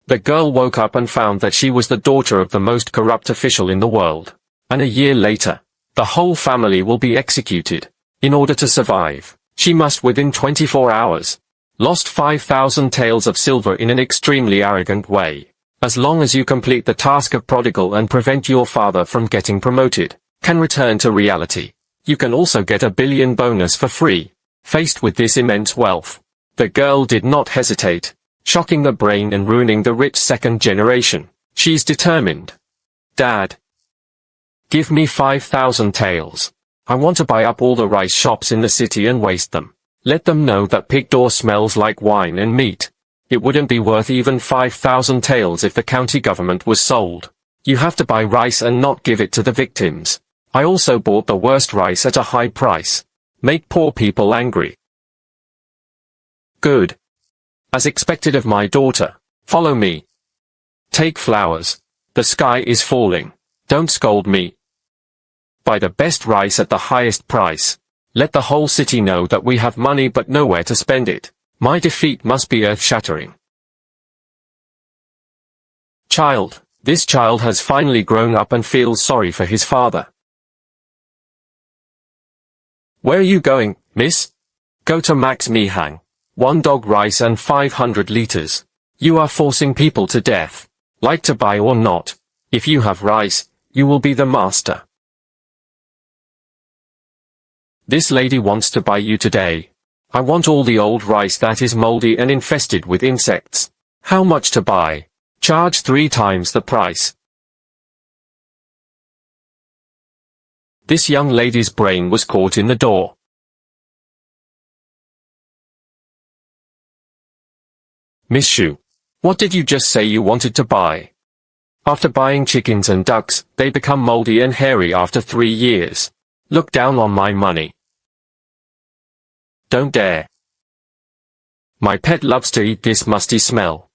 The girl woke up and found that she was the daughter of the most corrupt official in the world. And a year later, the whole family will be executed. In order to survive, she must within 24 hours. Lost 5,000 taels of silver in an extremely arrogant way. As long as you complete the task of prodigal and prevent your father from getting promoted, can return to reality. You can also get a billion bonus for free. Faced with this immense wealth, the girl did not hesitate, shocking the brain and ruining the rich second generation. She's determined. Dad, give me 5,000 taels. I want to buy up all the rice shops in the city and waste them. Let them know that Pigdor smells like wine and meat. It wouldn't be worth even 5,000 taels if the county government was sold. You have to buy rice and not give it to the victims. I also bought the worst rice at a high price. Make poor people angry. Good. As expected of my daughter. Follow me. Take flowers. The sky is falling. Don't scold me. Buy the best rice at the highest price. Let the whole city know that we have money but nowhere to spend it. My defeat must be earth-shattering. Child. This child has finally grown up and feels sorry for his father. Where are you going, miss? Go to Max Mihang. 1 dog rice and 500 liters. You are forcing people to death. Like to buy or not. If you have rice, you will be the master. This lady wants to buy you today. I want all the old rice that is moldy and infested with insects. How much to buy? Charge 3 times the price. This young lady's brain was caught in the door. Miss Shu, what did you just say you wanted to buy? After buying chickens and ducks, they become moldy and hairy after 3 years. Look down on my money. Don't dare. My pet loves to eat this musty smell.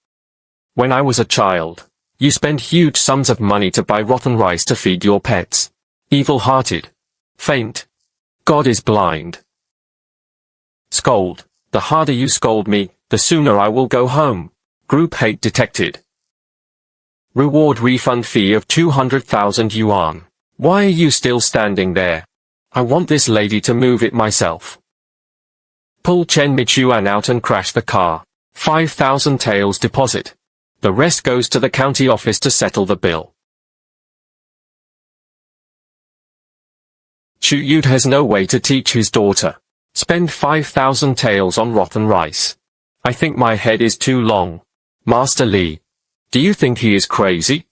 When I was a child, you spent huge sums of money to buy rotten rice to feed your pets. Evil-hearted. Faint. God is blind. Scold. The harder you scold me, the sooner I will go home. Group hate detected. Reward refund fee of 200,000 yuan. Why are you still standing there? I want this lady to move it myself. Pull Chen Michuan out and crash the car. 5,000 taels deposit. The rest goes to the county office to settle the bill. Chu Yud has no way to teach his daughter. Spend 5,000 taels on rotten rice. I think my head is too long. Master Li. Do you think he is crazy?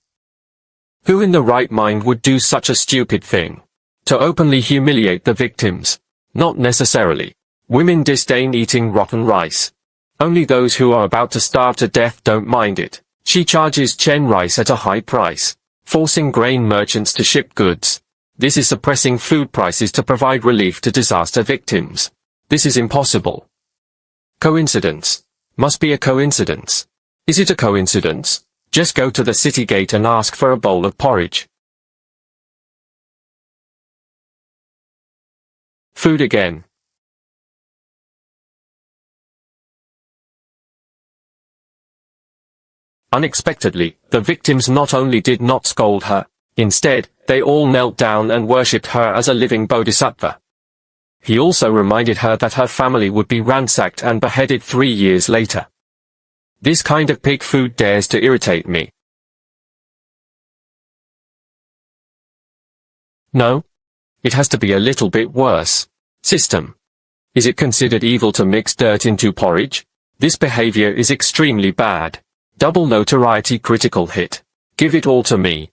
Who in the right mind would do such a stupid thing? To openly humiliate the victims? Not necessarily. Women disdain eating rotten rice. Only those who are about to starve to death don't mind it. She charges Chen rice at a high price, forcing grain merchants to ship goods. This is suppressing food prices to provide relief to disaster victims. This is impossible. Coincidence. Must be a coincidence. Is it a coincidence? Just go to the city gate and ask for a bowl of porridge. Food again. Unexpectedly, the victims not only did not scold her, instead, they all knelt down and worshipped her as a living bodhisattva. He also reminded her that her family would be ransacked and beheaded 3 years later. This kind of pig food dares to irritate me. No? It has to be a little bit worse. System. Is it considered evil to mix dirt into porridge? This behavior is extremely bad. Double notoriety critical hit. Give it all to me.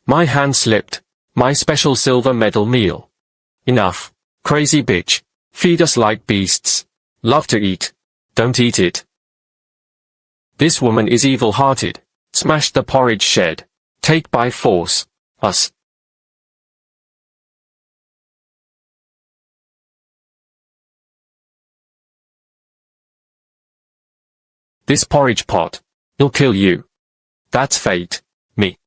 My hand slipped. My special silver medal meal. Enough. Crazy bitch. Feed us like beasts. Love to eat. Don't eat it. This woman is evil-hearted. Smash the porridge shed. Take by force. Us. This porridge pot. It'll kill you. That's fate. Me.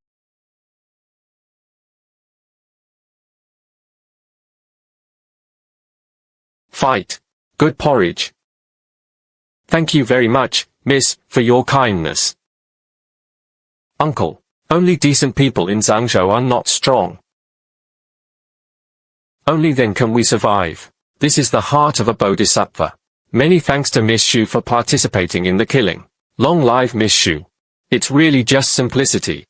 Fight. Good porridge. Thank you very much, miss, for your kindness. Uncle, only decent people in Zhangzhou are not strong. Only then can we survive. This is the heart of a bodhisattva. Many thanks to Miss Xu for participating in the killing. Long live Miss Xu. It's really just simplicity.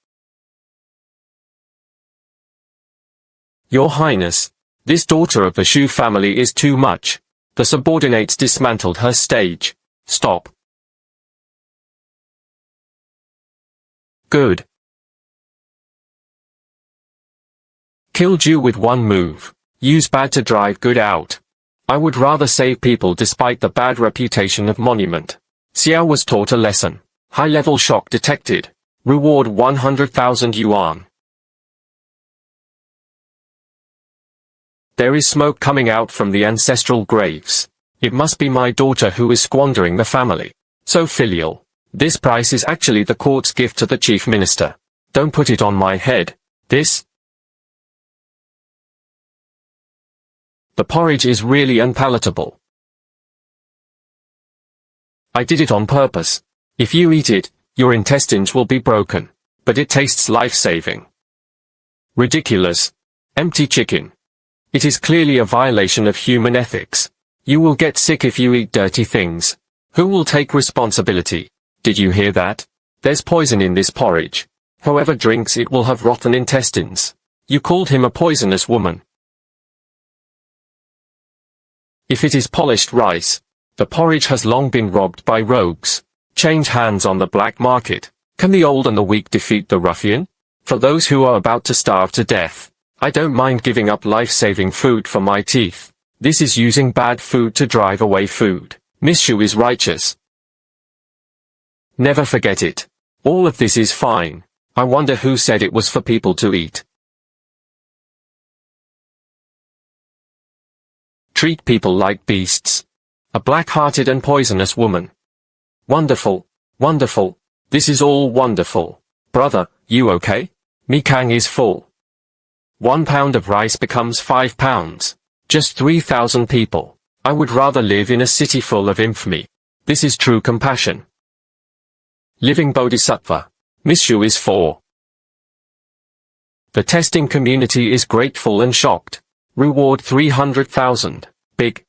Your Highness, this daughter of the Xu family is too much. The subordinates dismantled her stage. Stop. Good. Killed you with one move. Use bad to drive good out. I would rather save people despite the bad reputation of monument. Xiao was taught a lesson. High-level shock detected. Reward 100,000 yuan. There is smoke coming out from the ancestral graves. It must be my daughter who is squandering the family. So filial. This price is actually the court's gift to the chief minister. Don't put it on my head. This? The porridge is really unpalatable. I did it on purpose. If you eat it, your intestines will be broken. But it tastes life-saving. Ridiculous. Empty chicken. It is clearly a violation of human ethics. You will get sick if you eat dirty things. Who will take responsibility? Did you hear that? There's poison in this porridge. Whoever drinks it will have rotten intestines. You called him a poisonous woman. If it is polished rice, the porridge has long been robbed by rogues. Change hands on the black market. Can the old and the weak defeat the ruffian? For those who are about to starve to death, I don't mind giving up life-saving food for my teeth. This is using bad food to drive away food. Miss Xu is righteous. Never forget it. All of this is fine. I wonder who said it was for people to eat. Treat people like beasts. A black-hearted and poisonous woman. Wonderful. Wonderful. This is all wonderful. Brother, you okay? Mi Kang is full. 1 pound of rice becomes 5 pounds. Just 3,000 people. I would rather live in a city full of infamy. This is true compassion. Living Bodhisattva. Miss Xu is 4. The testing community is grateful and shocked. Reward 300,000. Big.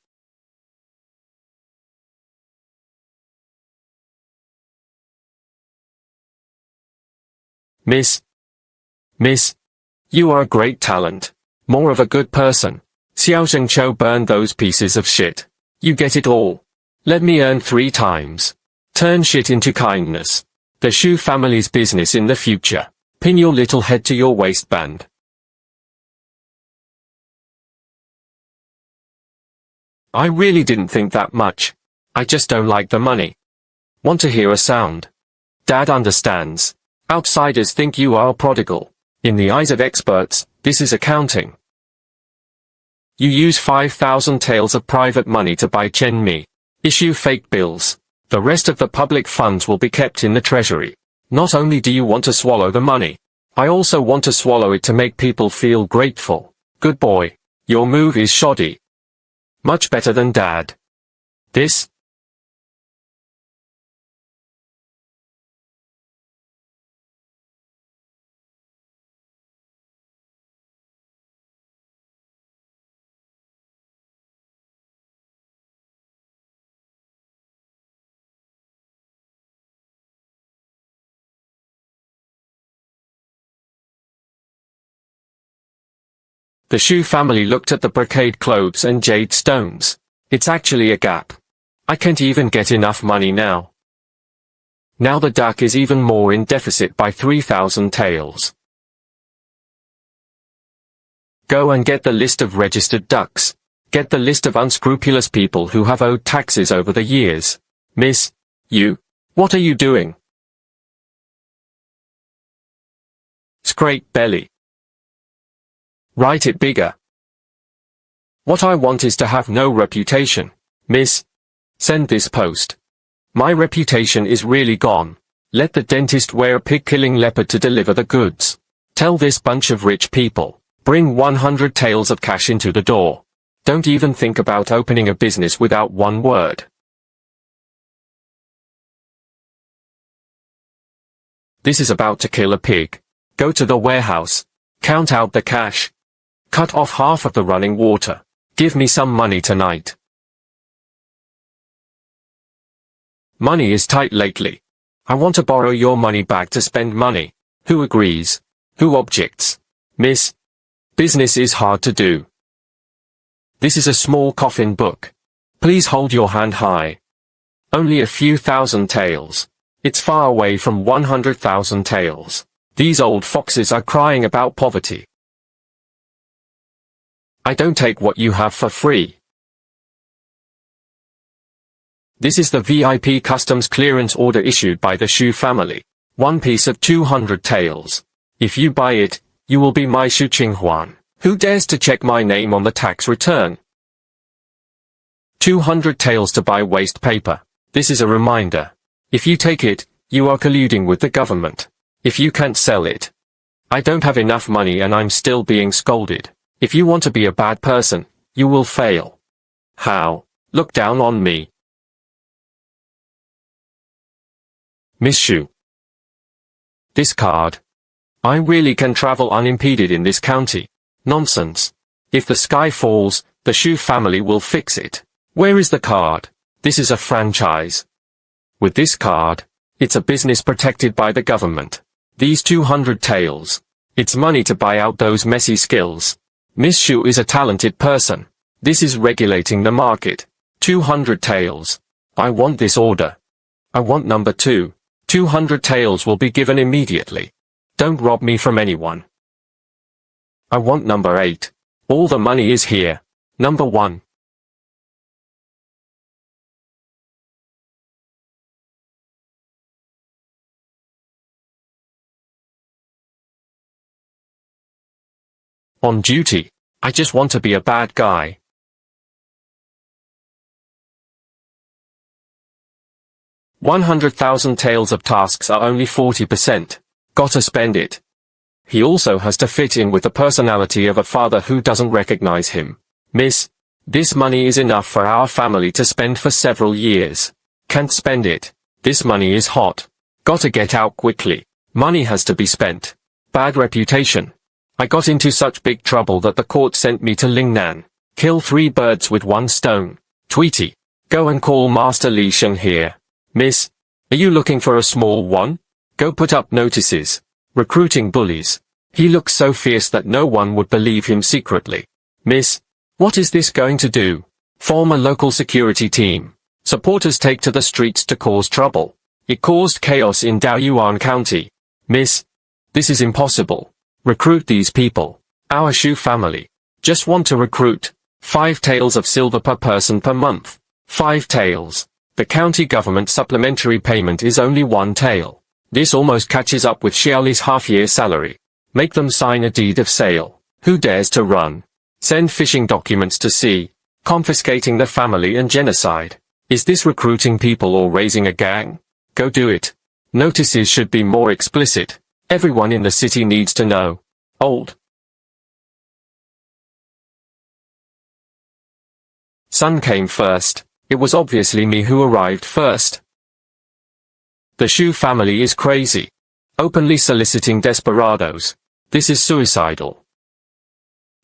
Miss. You are a great talent. More of a good person. Xiao Zhengqiu burned those pieces of shit. You get it all. Let me earn 3 times. Turn shit into kindness. The Xu family's business in the future. Pin your little head to your waistband. I really didn't think that much. I just don't like the money. Want to hear a sound? Dad understands. Outsiders think you are a prodigal. In the eyes of experts, this is accounting. You use 5,000 taels of private money to buy Chen Mi. Issue fake bills. The rest of the public funds will be kept in the treasury. Not only do you want to swallow the money, I also want to swallow it to make people feel grateful. Good boy. Your move is shoddy. Much better than Dad. This? The Xu family looked at the brocade clothes and jade stones. It's actually a gap. I can't even get enough money now. Now the duck is even more in deficit by 3,000 taels. Go and get the list of registered ducks. Get the list of unscrupulous people who have owed taxes over the years. Miss, you? What are you doing? Scrape belly. Write it bigger. What I want is to have no reputation. Miss, send this post. My reputation is really gone. Let the dentist wear a pig-killing leopard to deliver the goods. Tell this bunch of rich people, bring 100 taels of cash into the door. Don't even think about opening a business without one word. This is about to kill a pig. Go to the warehouse. Count out the cash. Cut off half of the running water. Give me some money tonight. Money is tight lately. I want to borrow your money back to spend money. Who agrees? Who objects? Miss? Business is hard to do. This is a small coffin book. Please hold your hand high. Only a few thousand taels. It's far away from 100,000 taels. These old foxes are crying about poverty. I don't take what you have for free. This is the VIP customs clearance order issued by the Shu family. One piece of 200 taels. If you buy it, you will be my Shu Qinghuan. Who dares to check my name on the tax return? 200 taels to buy waste paper. This is a reminder. If you take it, you are colluding with the government. If you can't sell it. I don't have enough money and I'm still being scolded. If you want to be a bad person, you will fail. How? Look down on me. Miss Shu. This card. I really can travel unimpeded in this county. Nonsense. If the sky falls, the Shu family will fix it. Where is the card? This is a franchise. With this card, it's a business protected by the government. These 200 taels. It's money to buy out those messy skills. Miss Shu is a talented person. This is regulating the market. 200 taels. I want this order. I want number 2. 200 taels will be given immediately. Don't rob me from anyone. I want number 8. All the money is here. Number 1. On duty. I just want to be a bad guy. $100,000 taels of tasks are only 40%. Gotta spend it. He also has to fit in with the personality of a father who doesn't recognize him. Miss, this money is enough for our family to spend for several years. Can't spend it. This money is hot. Gotta get out quickly. Money has to be spent. Bad reputation. I got into such big trouble that the court sent me to Lingnan. Kill 3 birds with 1 stone. Tweety. Go and call Master Li Sheng here. Miss, are you looking for a small one? Go put up notices. Recruiting bullies. He looks so fierce that no one would believe him secretly. Miss, what is this going to do? Form a local security team. Supporters take to the streets to cause trouble. It caused chaos in Daoyuan County. Miss, this is impossible. Recruit these people. Our Shu family. Just want to recruit. 5 taels of silver per person per month. 5 taels. The county government supplementary payment is only 1 tael. This almost catches up with Xiaoli's half-year salary. Make them sign a deed of sale. Who dares to run? Send fishing documents to sea. Confiscating the family and genocide. Is this recruiting people or raising a gang? Go do it. Notices should be more explicit. Everyone in the city needs to know. Old. Sun came first. It was obviously me who arrived first. The Shu family is crazy. Openly soliciting desperados. This is suicidal.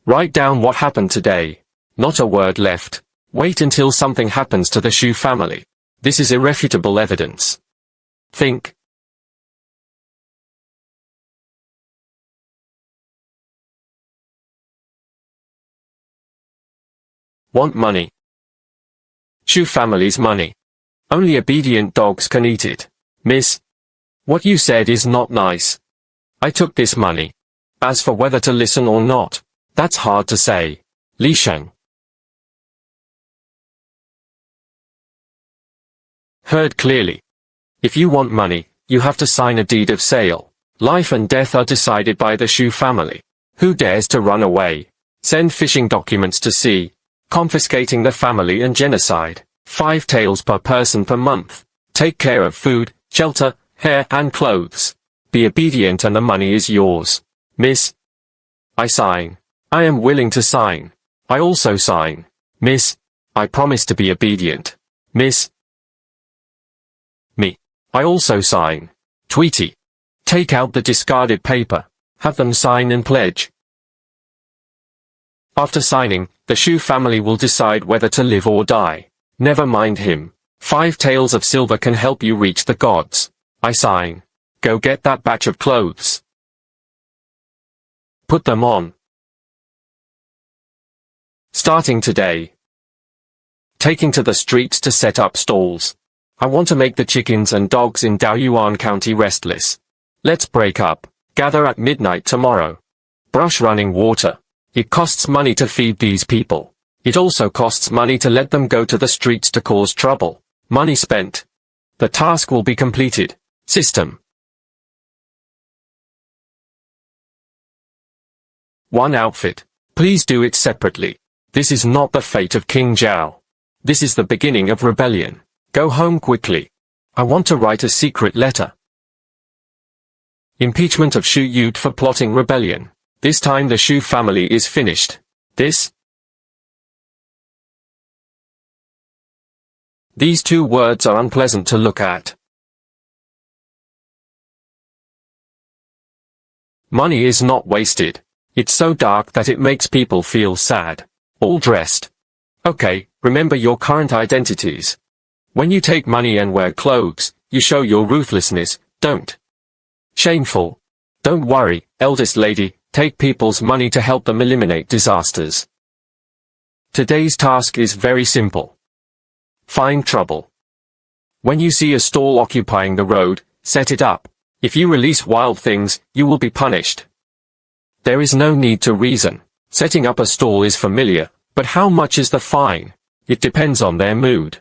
Write down what happened today. Not a word left. Wait until something happens to the Shu family. This is irrefutable evidence. Think. Want money. Shu family's money. Only obedient dogs can eat it. Miss, what you said is not nice. I took this money. As for whether to listen or not, that's hard to say. Li Sheng. Heard clearly. If you want money, you have to sign a deed of sale. Life and death are decided by the Shu family. Who dares to run away? Send fishing documents to sea. Confiscating the family and genocide. 5 taels per person per month. Take care of food, shelter, hair and clothes. Be obedient and the money is yours. Miss, I sign. I am willing to sign. I also sign. Miss, I promise to be obedient. Miss. Me. I also sign. Tweety. Take out the discarded paper. Have them sign and pledge. After signing, the Shu family will decide whether to live or die. Never mind him. 5 taels of silver can help you reach the gods. I sign. Go get that batch of clothes. Put them on. Starting today. Taking to the streets to set up stalls. I want to make the chickens and dogs in Daoyuan County restless. Let's break up. Gather at midnight tomorrow. Brush running water. It costs money to feed these people. It also costs money to let them go to the streets to cause trouble. Money spent. The task will be completed. System. 1 outfit. Please do it separately. This is not the fate of King Zhao. This is the beginning of rebellion. Go home quickly. I want to write a secret letter. Impeachment of Shu Yud for plotting rebellion. This time the Shu family is finished. These 2 words are unpleasant to look at. Money is not wasted. It's so dark that it makes people feel sad. All dressed. Okay, remember your current identities. When you take money and wear clothes, you show your ruthlessness, don't. Shameful. Don't worry, eldest lady, take people's money to help them eliminate disasters. Today's task is very simple. Find trouble. When you see a stall occupying the road, set it up. If you release wild things, you will be punished. There is no need to reason. Setting up a stall is familiar, but how much is the fine? It depends on their mood.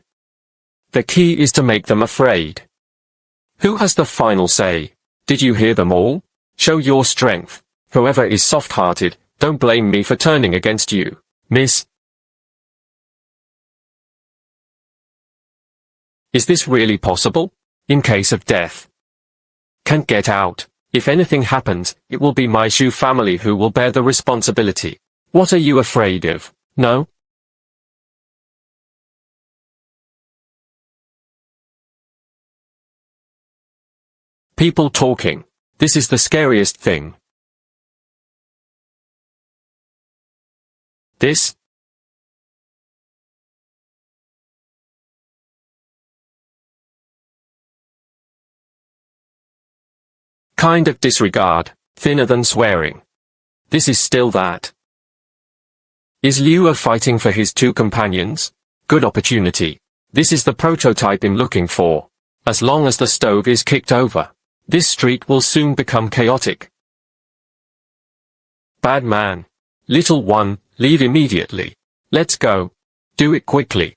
The key is to make them afraid. Who has the final say? Did you hear them all? Show your strength. Whoever is soft-hearted, don't blame me for turning against you, miss. Is this really possible? In case of death. Can't get out. If anything happens, it will be my Shu family who will bear the responsibility. What are you afraid of? No? People talking. This is the scariest thing. This? Kind of disregard, thinner than swearing. This is still that. Is Liu fighting for his 2 companions? Good opportunity. This is the prototype I'm looking for. As long as the stove is kicked over, this street will soon become chaotic. Bad man. Little one, leave immediately. Let's go. Do it quickly.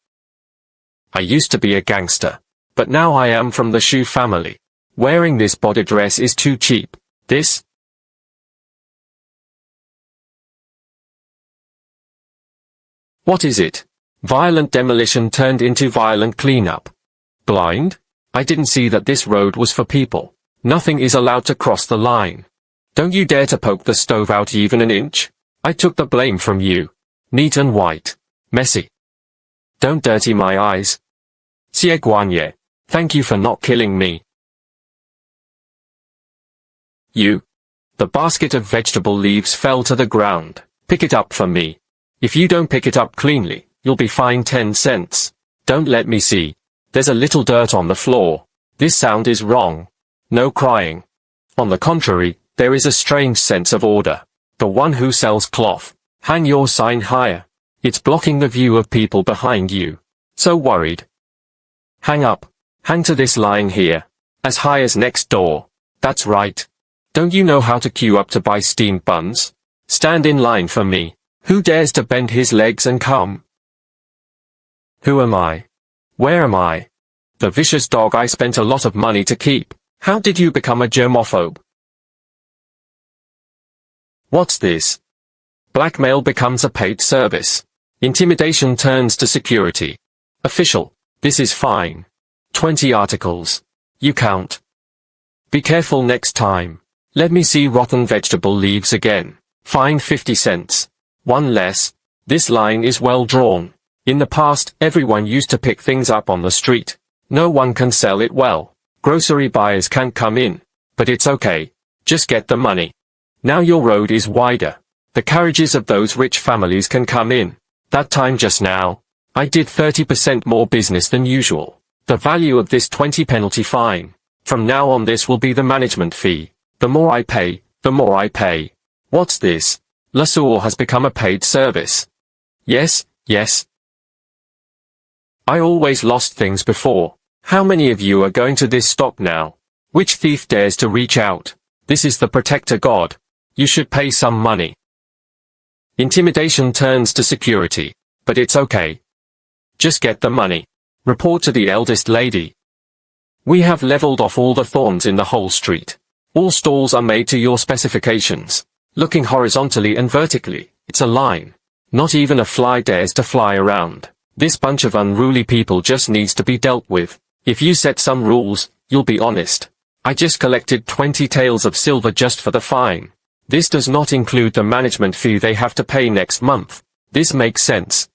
I used to be a gangster, but now I am from the Shu family. Wearing this body dress is too cheap. This? What is it? Violent demolition turned into violent cleanup. Blind? I didn't see that this road was for people. Nothing is allowed to cross the line. Don't you dare to poke the stove out even an inch. I took the blame from you. Neat and white. Messy. Don't dirty my eyes. Xie Guanye. Thank you for not killing me. You. The basket of vegetable leaves fell to the ground. Pick it up for me. If you don't pick it up cleanly, you'll be fined 10 cents. Don't let me see. There's a little dirt on the floor. This sound is wrong. No crying. On the contrary, there is a strange sense of order. The one who sells cloth. Hang your sign higher. It's blocking the view of people behind you. So worried. Hang up. Hang to this line here. As high as next door. That's right. Don't you know how to queue up to buy steamed buns? Stand in line for me. Who dares to bend his legs and come? Who am I? Where am I? The vicious dog I spent a lot of money to keep. How did you become a germophobe? What's this? Blackmail becomes a paid service. Intimidation turns to security. Official. This is fine. 20 articles. You count. Be careful next time. Let me see rotten vegetable leaves again. Fine 50 cents. One less. This line is well drawn. In the past, everyone used to pick things up on the street. No one can sell it well. Grocery buyers can't come in. But it's okay. Just get the money. Now your road is wider. The carriages of those rich families can come in. That time just now, I did 30% more business than usual. The value of this 20 penalty fine. From now on this will be the management fee. The more I pay, the more I pay. What's this? Lasur has become a paid service. Yes, yes. I always lost things before. How many of you are going to this stop now? Which thief dares to reach out? This is the protector god. You should pay some money. Intimidation turns to security. But it's okay. Just get the money. Report to the eldest lady. We have leveled off all the thorns in the whole street. All stalls are made to your specifications. Looking horizontally and vertically, it's a line. Not even a fly dares to fly around. This bunch of unruly people just needs to be dealt with. If you set some rules, you'll be honest. I just collected 20 taels of silver just for the fine. This does not include the management fee they have to pay next month. This makes sense.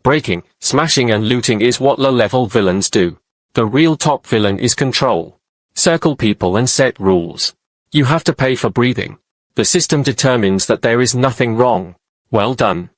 Breaking, smashing and looting is what low-level villains do. The real top villain is control. Circle people and set rules. You have to pay for breathing. The system determines that there is nothing wrong. Well done.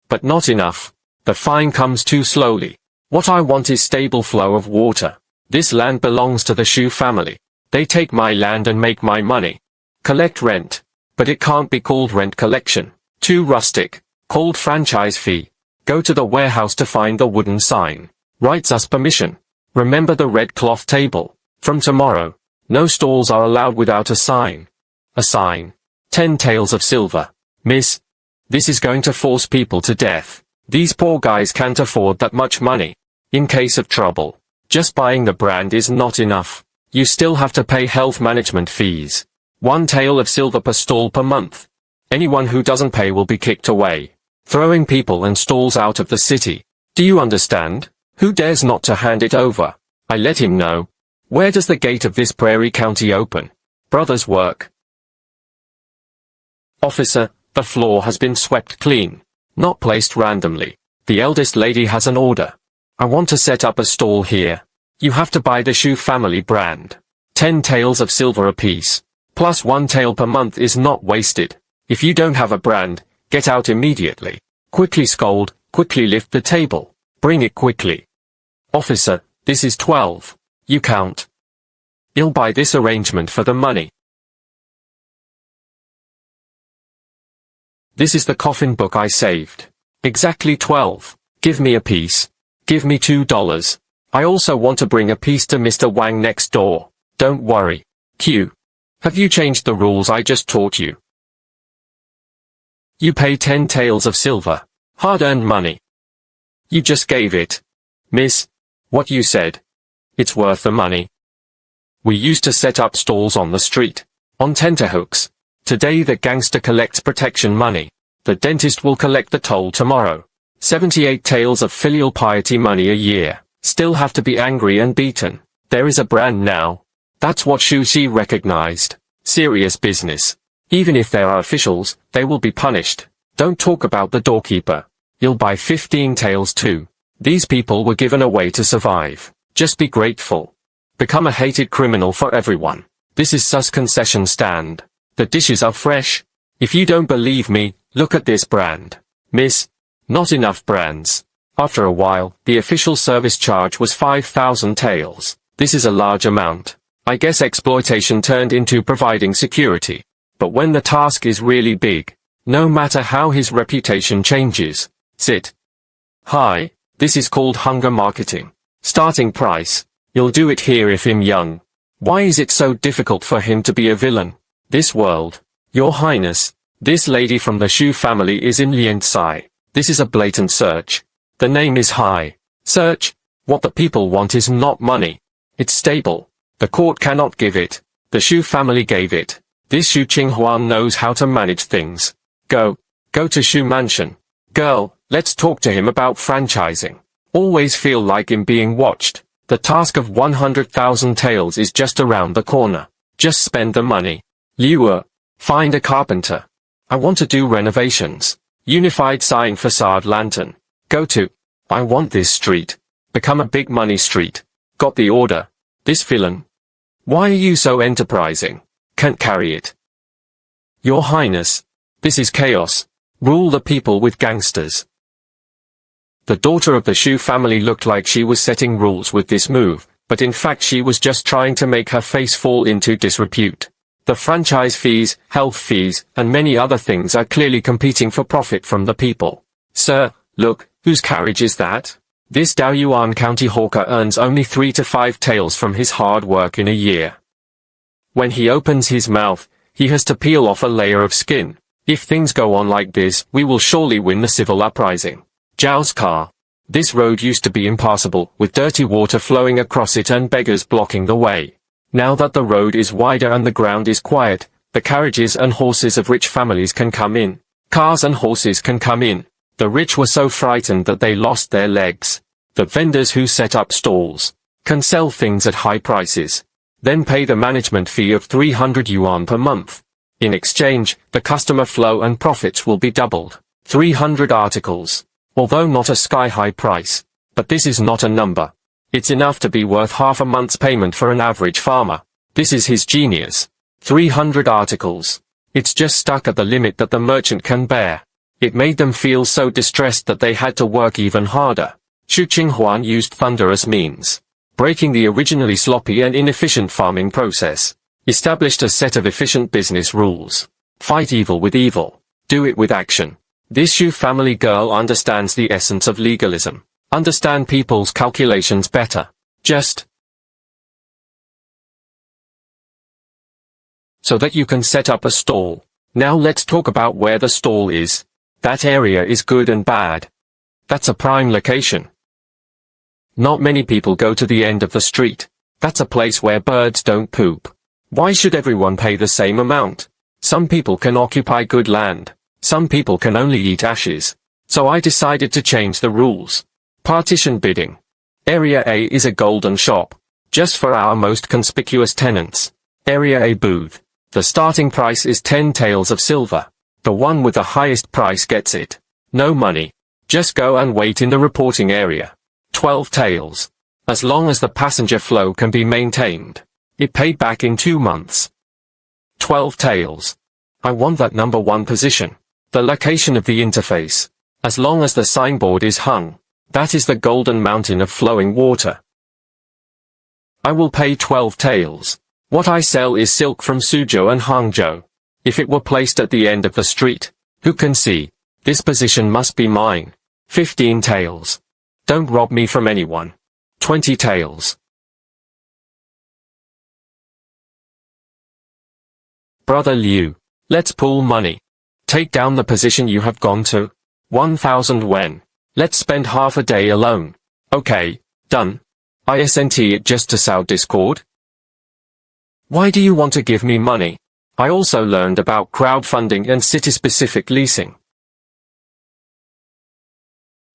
But not enough. The fine comes too slowly. What I want is stable flow of water. This land belongs to the Shu family. They take my land and make my money. Collect rent. But it can't be called rent collection. Too rustic. Called franchise fee. Go to the warehouse to find the wooden sign. Writes us permission. Remember the red cloth table. From tomorrow, no stalls are allowed without a sign. A sign. 10 taels of silver. Miss. This is going to force people to death. These poor guys can't afford that much money. In case of trouble, just buying the brand is not enough. You still have to pay health management fees. 1 tael of silver per stall per month. Anyone who doesn't pay will be kicked away. Throwing people and stalls out of the city. Do you understand? Who dares not to hand it over? I let him know. Where does the gate of this prairie county open? Brother's work. Officer, the floor has been swept clean. Not placed randomly. The eldest lady has an order. I want to set up a stall here. You have to buy the Shu family brand. 10 taels of silver apiece. Plus 1 tael per month is not wasted. If you don't have a brand, get out immediately. Quickly scold, quickly lift the table. Bring it quickly. Officer, this is 12. You count. I'll buy this arrangement for the money. This is the coffin book I saved. Exactly 12. Give me a piece. Give me $2. I also want to bring a piece to Mr. Wang next door. Don't worry. Q. Have you changed the rules I just taught you? You pay 10 taels of silver. Hard-earned money. You just gave it. Miss. What you said. It's worth the money. We used to set up stalls on the street. On tenterhooks. Today the gangster collects protection money. The dentist will collect the toll tomorrow. 78 taels of filial piety money a year. Still have to be angry and beaten. There is a brand now. That's what Shu Xi recognized. Serious business. Even if there are officials, they will be punished. Don't talk about the doorkeeper. You'll buy 15 taels too. These people were given a way to survive. Just be grateful. Become a hated criminal for everyone. This is Sus concession stand. The dishes are fresh. If you don't believe me, look at this brand. Miss. Not enough brands. After a while, the official service charge was 5,000 taels. This is a large amount. I guess exploitation turned into providing security. But when the task is really big, no matter how his reputation changes. Sit. Hi, this is called hunger marketing. Starting price. You'll do it here if him young. Why is it so difficult for him to be a villain? This world. Your Highness, this lady from the Shu family is in Lianxai. This is a blatant search. The name is High. Search. What the people want is not money. It's stable. The court cannot give it. The Shu family gave it. This Shu Qinghuan knows how to manage things. Go. Go to Shu Mansion. Girl, let's talk to him about franchising. Always feel like him being watched. The task of 100,000 taels is just around the corner. Just spend the money. Liu, find a carpenter. I want to do renovations. Unified sign facade lantern. Go to. I want this street. Become a big money street. Got the order. This villain. Why are you so enterprising? Can't carry it. Your Highness. This is chaos. Rule the people with gangsters. The daughter of the Shu family looked like she was setting rules with this move, but in fact she was just trying to make her face fall into disrepute. The franchise fees, health fees, and many other things are clearly competing for profit from the people. Sir, look, whose carriage is that? This Daoyuan County hawker earns only 3 to 5 taels from his hard work in a year. When he opens his mouth, he has to peel off a layer of skin. If things go on like this, we will surely win the civil uprising. Zhao's car. This road used to be impassable, with dirty water flowing across it and beggars blocking the way. Now that the road is wider and the ground is quiet, the carriages and horses of rich families can come in. Cars and horses can come in. The rich were so frightened that they lost their legs. The vendors who set up stalls can sell things at high prices, then pay the management fee of 300 yuan per month. In exchange, the customer flow and profits will be doubled. 300 articles. Although not a sky-high price, but this is not a number. It's enough to be worth half a month's payment for an average farmer. This is his genius. 300 articles. It's just stuck at the limit that the merchant can bear. It made them feel so distressed that they had to work even harder. Xu Qinghuan used thunder as means, breaking the originally sloppy and inefficient farming process. Established a set of efficient business rules. Fight evil with evil. Do it with action. This Xu family girl understands the essence of legalism. Understand people's calculations better. Just so that you can set up a stall. Now let's talk about where the stall is. That area is good and bad. That's a prime location. Not many people go to the end of the street. That's a place where birds don't poop. Why should everyone pay the same amount? Some people can occupy good land. Some people can only eat ashes. So I decided to change the rules. Partition bidding. Area A is a golden shop. Just for our most conspicuous tenants. Area A booth. The starting price is 10 taels of silver. The one with the highest price gets it. No money. Just go and wait in the reporting area. 12 taels. As long as the passenger flow can be maintained. It paid back in 2 months. 12 taels. I want that number 1 position. The location of the interface. As long as the signboard is hung. That is the golden mountain of flowing water. I will pay 12 taels. What I sell is silk from Suzhou and Hangzhou. If it were placed at the end of the street, who can see? This position must be mine. 15 taels. Don't rob me from anyone. 20 taels. Brother Liu, let's pool money. Take down the position you have gone to. 1,000 wen. Let's spend half a day alone. Okay, done. Isn't it just to sow discord? Why do you want to give me money? I also learned about crowdfunding and city-specific leasing.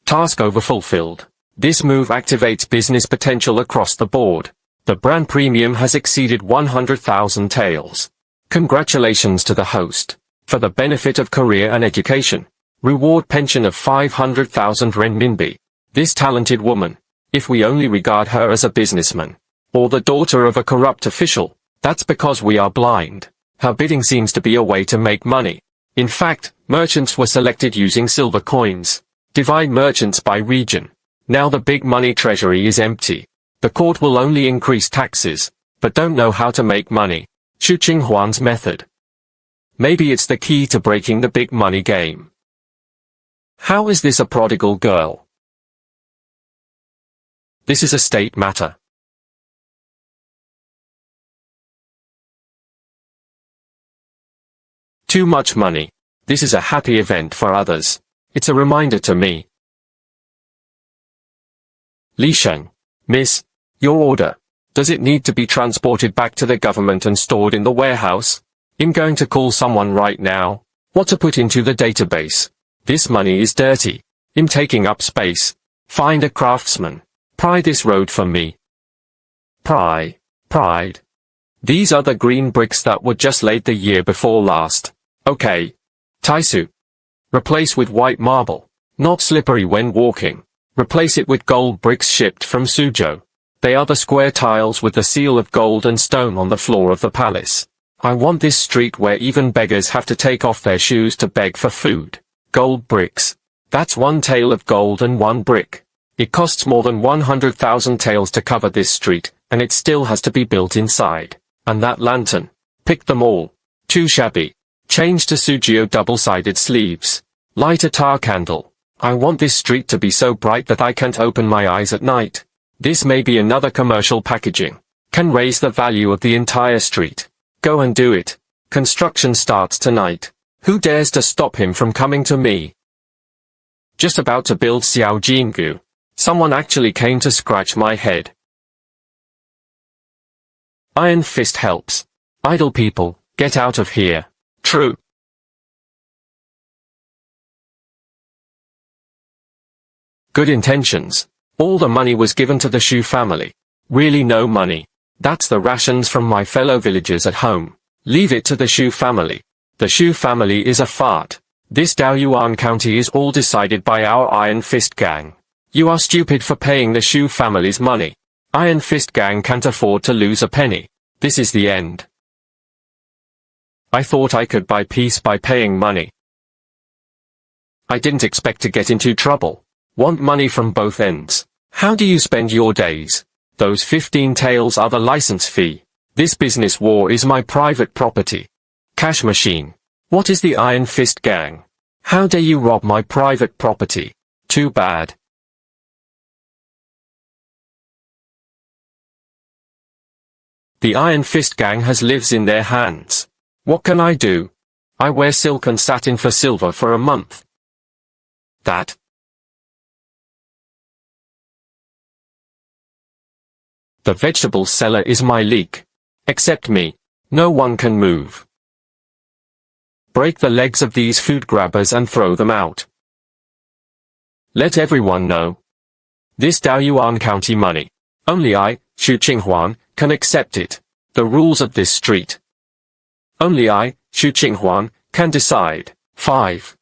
Task overfulfilled. This move activates business potential across the board. The brand premium has exceeded 100,000 taels. Congratulations to the host. For the benefit of career and education. Reward pension of 500,000 renminbi. This talented woman, if we only regard her as a businessman, or the daughter of a corrupt official, that's because we are blind. Her bidding seems to be a way to make money. In fact, merchants were selected using silver coins. Divide merchants by region. Now the big money treasury is empty. The court will only increase taxes, but don't know how to make money. Xu Qinghuan's method. Maybe it's the key to breaking the big money game. How is this a prodigal girl? This is a state matter. Too much money. This is a happy event for others. It's a reminder to me. Li Sheng. Miss, your order. Does it need to be transported back to the government and stored in the warehouse? I'm going to call someone right now. What to put into the database? This money is dirty. I'm taking up space. Find a craftsman. Pry this road for me. Pride. These are the green bricks that were just laid the year before last. Okay. Taisu. Replace with white marble. Not slippery when walking. Replace it with gold bricks shipped from Suzhou. They are the square tiles with the seal of gold and stone on the floor of the palace. I want this street where even beggars have to take off their shoes to beg for food. Gold bricks. That's 1 tael of gold and 1 brick. It costs more than 100,000 taels to cover this street, and it still has to be built inside. And that lantern. Pick them all. Too shabby. Change to Suzhou double-sided sleeves. Light a tar candle. I want this street to be so bright that I can't open my eyes at night. This may be another commercial packaging. Can raise the value of the entire street. Go and do it. Construction starts tonight. Who dares to stop him from coming to me? Just about to build Xiao Jingu. Someone actually came to scratch my head. Iron Fist helps. Idle people, get out of here. True. Good intentions. All the money was given to the Shu family. Really no money. That's the rations from my fellow villagers at home. Leave it to the Shu family. The Shu family is a fart. This Daoyuan County is all decided by our Iron Fist gang. You are stupid for paying the Shu family's money. Iron Fist gang can't afford to lose a penny. This is the end. I thought I could buy peace by paying money. I didn't expect to get into trouble. Want money from both ends. How do you spend your days? Those 15 taels are the license fee. This business war is my private property. Cash machine. What is the Iron Fist gang? How dare you rob my private property? Too bad. The Iron Fist gang has lives in their hands. What can I do? I wear silk and satin for silver for a month. That. The vegetable seller is my leak. Except me. No one can move. Break the legs of these food grabbers and throw them out. Let everyone know. This Daoyuan County money. Only I, Xu Qinghuan, can accept it. The rules of this street. Only I, Xu Qinghuan, can decide. 5.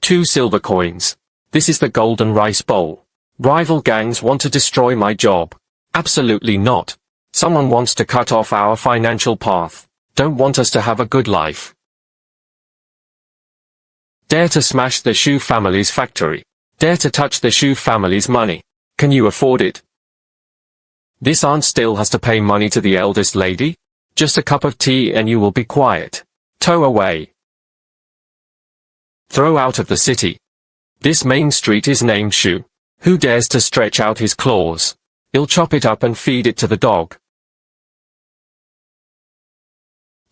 Two silver coins. This is the golden rice bowl. Rival gangs want to destroy my job. Absolutely not. Someone wants to cut off our financial path. Don't want us to have a good life. Dare to smash the Shu family's factory. Dare to touch the Shu family's money. Can you afford it? This aunt still has to pay money to the eldest lady? Just a cup of tea and you will be quiet. Tow away. Throw out of the city. This main street is named Shu. Who dares to stretch out his claws? He'll chop it up and feed it to the dog.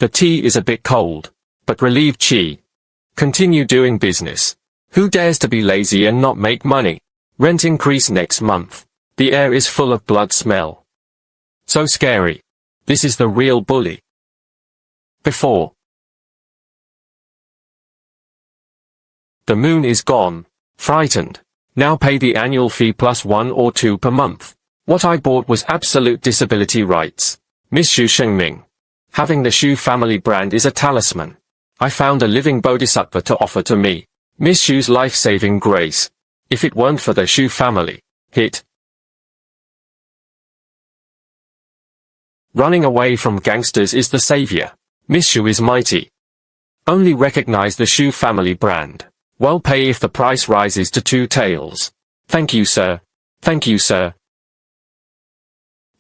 The tea is a bit cold, but relieve qi. Continue doing business. Who dares to be lazy and not make money? Rent increase next month. The air is full of blood smell. So scary. This is the real bully. Before. The moon is gone. Frightened. Now pay the annual fee plus 1 or 2 per month. What I bought was absolute disability rights. Miss Xu Shengming. Having the Xu family brand is a talisman. I found a living bodhisattva to offer to me. Miss Xu's life-saving grace. If it weren't for the Xu family. Hit. Running away from gangsters is the savior. Miss Xu is mighty. Only recognize the Xu family brand. Well pay if the price rises to 2 taels. Thank you, sir. Thank you, sir.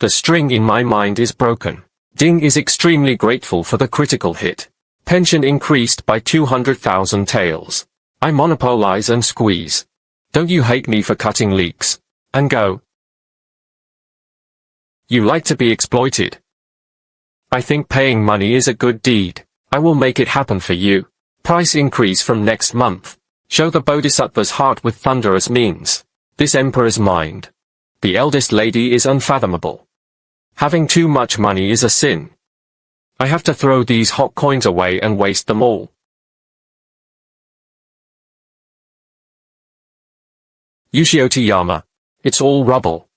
The string in my mind is broken. Ding is extremely grateful for the critical hit. Pension increased by 200,000 taels. I monopolize and squeeze. Don't you hate me for cutting leaks? And go. You like to be exploited. I think paying money is a good deed. I will make it happen for you. Price increase from next month. Show the Bodhisattva's heart with thunderous means. This emperor's mind. The eldest lady is unfathomable. Having too much money is a sin. I have to throw these hot coins away and waste them all. Yushiotiyama. It's all rubble.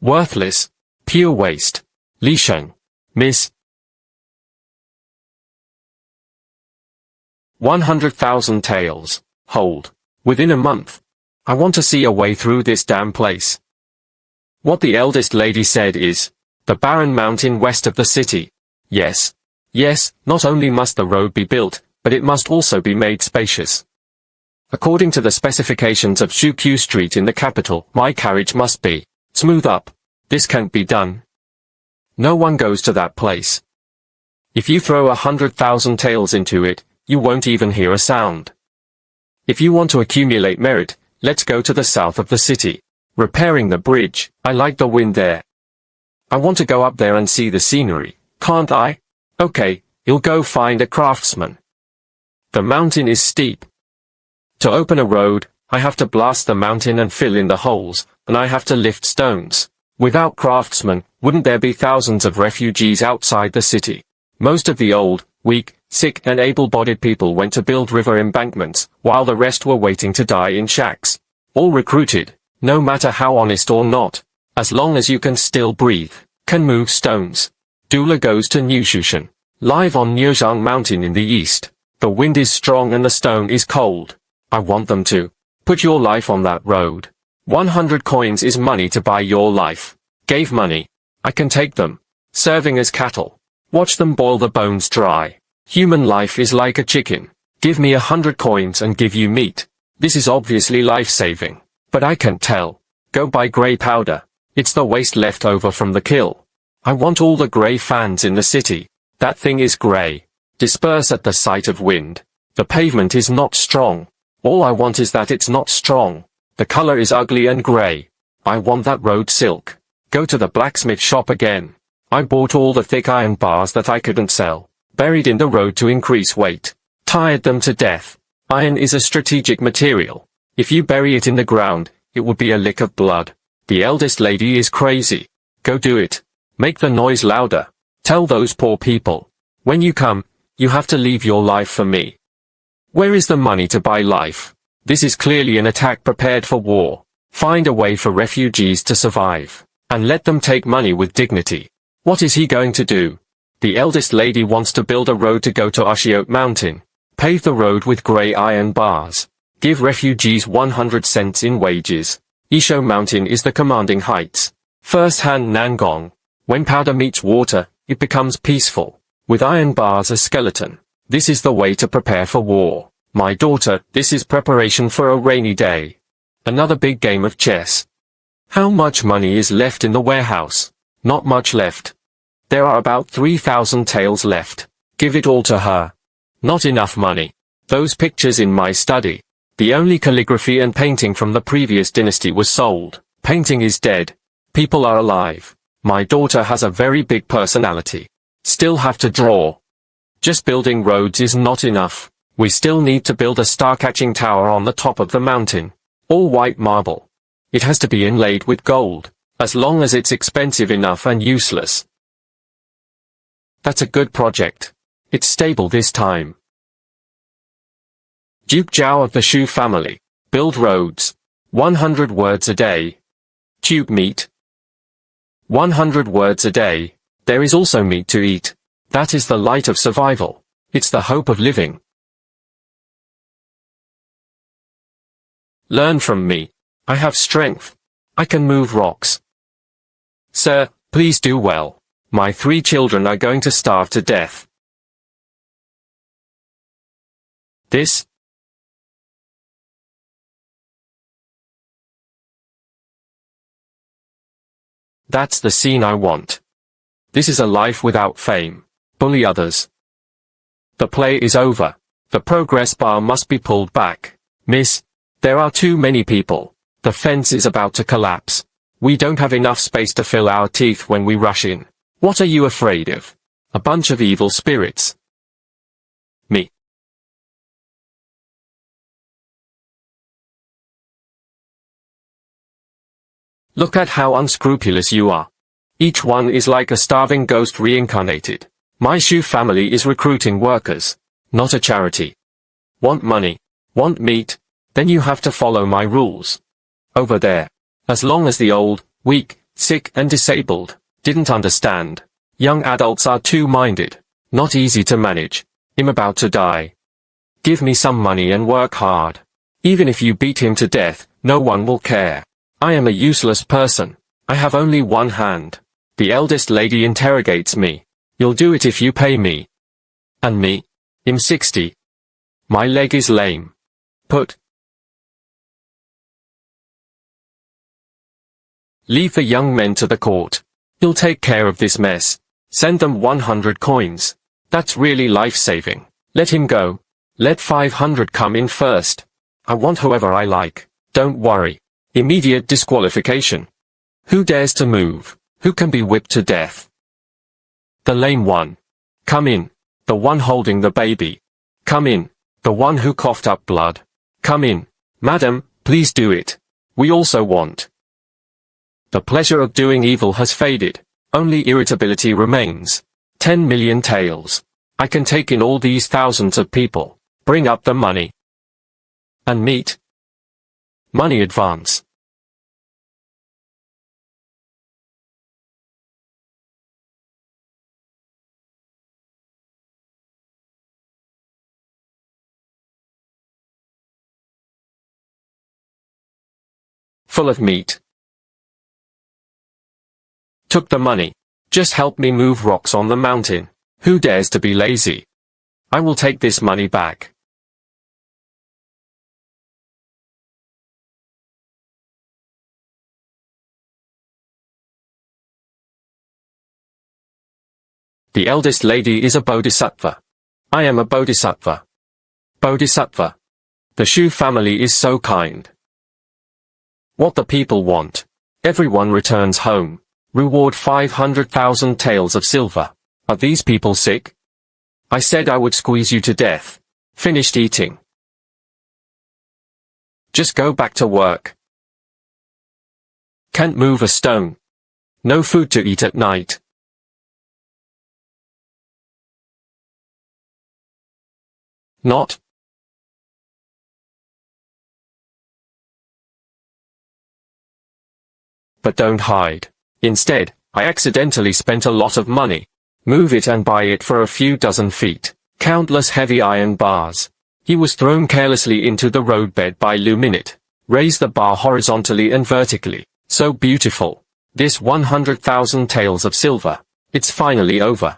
Worthless. Pure waste. Li Sheng. Miss. 100,000 taels. Hold. Within a month. I want to see a way through this damn place. What the eldest lady said is, the barren mountain west of the city. Yes. Yes, not only must the road be built, but it must also be made spacious. According to the specifications of Shukyu Street in the capital, my carriage must be smooth up. This can't be done. No one goes to that place. If you throw 100,000 taels into it, you won't even hear a sound. If you want to accumulate merit, let's go to the south of the city. Repairing the bridge. I like the wind there. I want to go up there and see the scenery, can't I? Okay, you'll go find a craftsman. The mountain is steep. To open a road, I have to blast the mountain and fill in the holes, and I have to lift stones. Without craftsmen, wouldn't there be thousands of refugees outside the city? Most of the old, weak, sick and able-bodied people went to build river embankments, while the rest were waiting to die in shacks. All recruited, no matter how honest or not, as long as you can still breathe, can move stones. Dula goes to Newshushan, live on Nyozhang Mountain in the east. The wind is strong and the stone is cold. I want them to put your life on that road. 100 coins is money to buy your life. Gave money. I can take them. Serving as cattle. Watch them boil the bones dry. Human life is like a chicken. Give me 100 coins and give you meat. This is obviously life-saving. But I can't tell. Go buy grey powder. It's the waste left over from the kill. I want all the grey fans in the city. That thing is grey. Disperse at the sight of wind. The pavement is not strong. All I want is that it's not strong. The color is ugly and grey. I want that road silk. Go to the blacksmith shop again. I bought all the thick iron bars that I couldn't sell. Buried in the road to increase weight. Tired them to death. Iron is a strategic material. If you bury it in the ground, it would be a lick of blood. The eldest lady is crazy. Go do it. Make the noise louder. Tell those poor people. When you come, you have to leave your life for me. Where is the money to buy life? This is clearly an attack prepared for war. Find a way for refugees to survive. And let them take money with dignity. What is he going to do? The eldest lady wants to build a road to go to Oshiot Mountain. Pave the road with grey iron bars. Give refugees 100 cents in wages. Isho Mountain is the commanding heights. First-hand Nangong. When powder meets water, it becomes peaceful. With iron bars a skeleton. This is the way to prepare for war. My daughter, this is preparation for a rainy day. Another big game of chess. How much money is left in the warehouse? Not much left. There are about 3,000 taels left. Give it all to her. Not enough money. Those pictures in my study. The only calligraphy and painting from the previous dynasty was sold. Painting is dead. People are alive. My daughter has a very big personality. Still have to draw. Just building roads is not enough. We still need to build a star-catching tower on the top of the mountain. All white marble. It has to be inlaid with gold, as long as it's expensive enough and useless. That's a good project. It's stable this time. Duke Zhao of the Shu family. Build roads. 100 words a day. Tube meat. 100 words a day. There is also meat to eat. That is the light of survival. It's the hope of living. Learn from me. I have strength. I can move rocks. Sir, please do well. My 3 children are going to starve to death. This? That's the scene I want. This is a life without fame. Bully others. The play is over. The progress bar must be pulled back. Miss, there are too many people. The fence is about to collapse. We don't have enough space to fill our teeth when we rush in. What are you afraid of? A bunch of evil spirits. Me. Look at how unscrupulous you are. Each one is like a starving ghost reincarnated. My Shu family is recruiting workers, not a charity. Want money? Want meat? Then you have to follow my rules. Over there. As long as the old, weak, sick and disabled didn't understand. Young adults are too minded. Not easy to manage. I'm about to die. Give me some money and work hard. Even if you beat him to death, no one will care. I am a useless person. I have only one hand. The eldest lady interrogates me. You'll do it if you pay me. And me? I'm 60. My leg is lame. Put. Leave the young men to the court. He'll take care of this mess. Send them 100 coins. That's really life-saving. Let him go. Let 500 come in first. I want whoever I like. Don't worry. Immediate disqualification. Who dares to move? Who can be whipped to death? The lame one. Come in. The one holding the baby. Come in. The one who coughed up blood. Come in. Madam, please do it. We also want. The pleasure of doing evil has faded. Only irritability remains. 10 million taels. I can take in all these thousands of people. Bring up the money. And meet. Money advance. Full of meat. Took the money. Just help me move rocks on the mountain. Who dares to be lazy? I will take this money back. The eldest lady is a bodhisattva. I am a bodhisattva. Bodhisattva. The Shu family is so kind. What the people want. Everyone returns home. Reward 500,000 taels of silver. Are these people sick? I said I would squeeze you to death. Finished eating. Just go back to work. Can't move a stone. No food to eat at night. Not. But don't hide. Instead, I accidentally spent a lot of money. Move it and buy it for a few dozen feet. Countless heavy iron bars. He was thrown carelessly into the roadbed by Luminate. Raise the bar horizontally and vertically. So beautiful. This 100,000 taels of silver. It's finally over.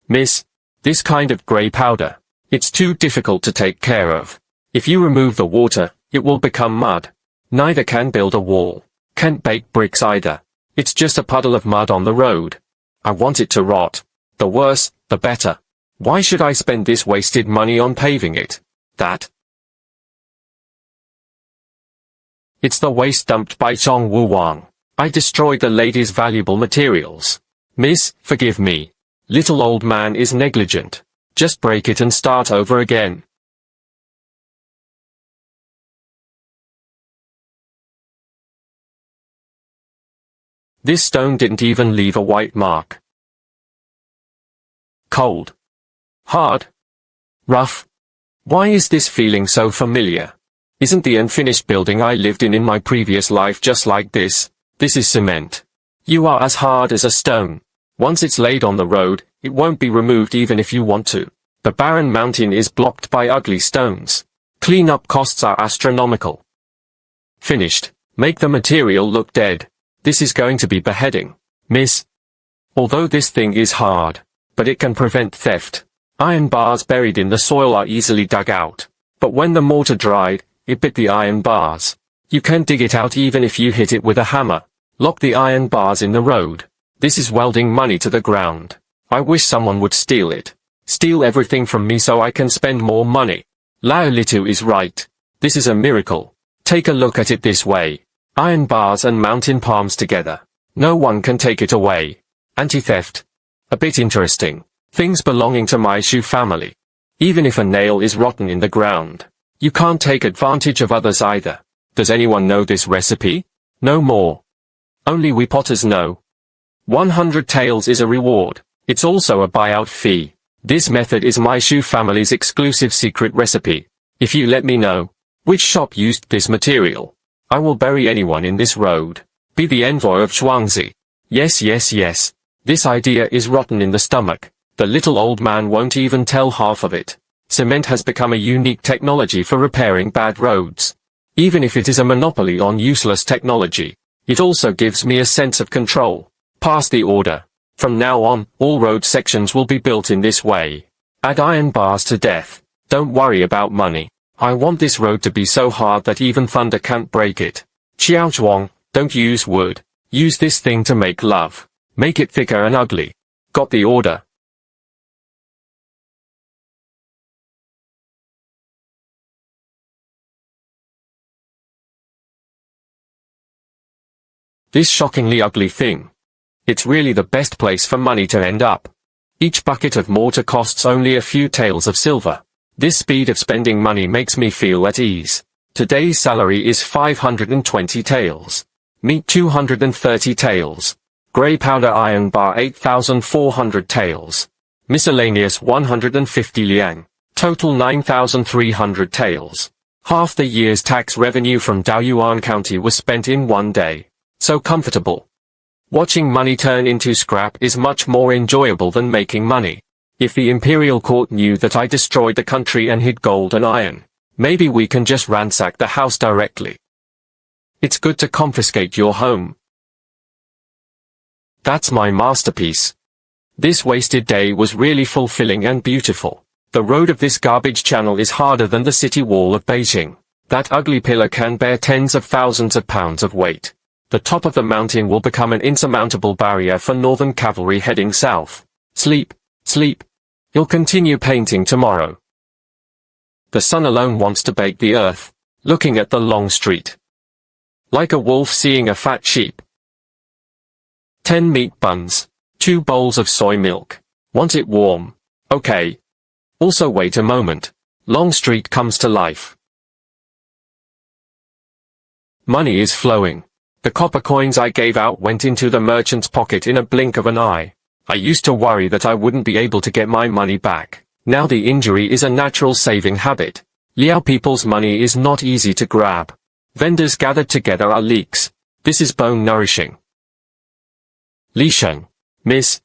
Miss, this kind of grey powder. It's too difficult to take care of. If you remove the water, it will become mud. Neither can build a wall. Can't bake bricks either. It's just a puddle of mud on the road. I want it to rot. The worse, the better. Why should I spend this wasted money on paving it? That. It's the waste dumped by Chong Wu Wang. I destroyed the lady's valuable materials. Miss, forgive me. Little old man is negligent. Just break it and start over again. This stone didn't even leave a white mark. Cold. Hard. Rough. Why is this feeling so familiar? Isn't the unfinished building I lived in my previous life just like this? This is cement. You are as hard as a stone. Once it's laid on the road, it won't be removed even if you want to. The barren mountain is blocked by ugly stones. Cleanup costs are astronomical. Finished. Make the material look dead. This is going to be beheading. Miss. Although this thing is hard, but it can prevent theft. Iron bars buried in the soil are easily dug out. But when the mortar dried, it bit the iron bars. You can't dig it out even if you hit it with a hammer. Lock the iron bars in the road. This is welding money to the ground. I wish someone would steal it. Steal everything from me so I can spend more money. Lao Litu is right. This is a miracle. Take a look at it this way. Iron bars and mountain palms together. No one can take it away. Anti-theft. A bit interesting. Things belonging to my Shu family. Even if a nail is rotten in the ground, you can't take advantage of others either. Does anyone know this recipe? No more. Only we potters know. 100 taels is a reward. It's also a buyout fee. This method is my Shu family's exclusive secret recipe. If you let me know which shop used this material, I will bury anyone in this road. Be the envoy of Shuangzi. Yes, yes, yes. This idea is rotten in the stomach. The little old man won't even tell half of it. Cement has become a unique technology for repairing bad roads. Even if it is a monopoly on useless technology, it also gives me a sense of control. Pass the order. From now on, all road sections will be built in this way. Add iron bars to death. Don't worry about money. I want this road to be so hard that even thunder can't break it. Xiao Zhuang, don't use wood. Use this thing to make love. Make it thicker and ugly. Got the order. This shockingly ugly thing. It's really the best place for money to end up. Each bucket of mortar costs only a few taels of silver. This speed of spending money makes me feel at ease. Today's salary is 520 taels. Meat 230 taels. Grey powder iron bar 8,400 taels. Miscellaneous 150 liang. Total 9,300 taels. Half the year's tax revenue from Daoyuan County was spent in one day. So comfortable. Watching money turn into scrap is much more enjoyable than making money. If the imperial court knew that I destroyed the country and hid gold and iron, maybe we can just ransack the house directly. It's good to confiscate your home. That's my masterpiece. This wasted day was really fulfilling and beautiful. The road of this garbage channel is harder than the city wall of Beijing. That ugly pillar can bear tens of thousands of pounds of weight. The top of the mountain will become an insurmountable barrier for northern cavalry heading south. Sleep, sleep. You'll continue painting tomorrow. The sun alone wants to bake the earth, looking at the long street. Like a wolf seeing a fat sheep. 10 meat buns. 2 bowls of soy milk. Want it warm? Okay. Also wait a moment. Long street comes to life. Money is flowing. The copper coins I gave out went into the merchant's pocket in a blink of an eye. I used to worry that I wouldn't be able to get my money back. Now the injury is a natural saving habit. Liao people's money is not easy to grab. Vendors gathered together are leeks. This is bone nourishing. Li Sheng. Miss.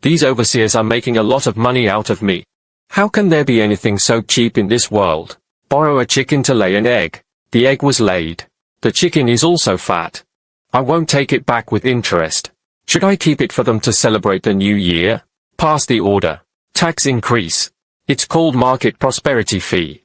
These overseers are making a lot of money out of me. How can there be anything so cheap in this world? Borrow a chicken to lay an egg. The egg was laid. The chicken is also fat. I won't take it back with interest. Should I keep it for them to celebrate the new year? Pass the order. Tax increase. It's called market prosperity fee.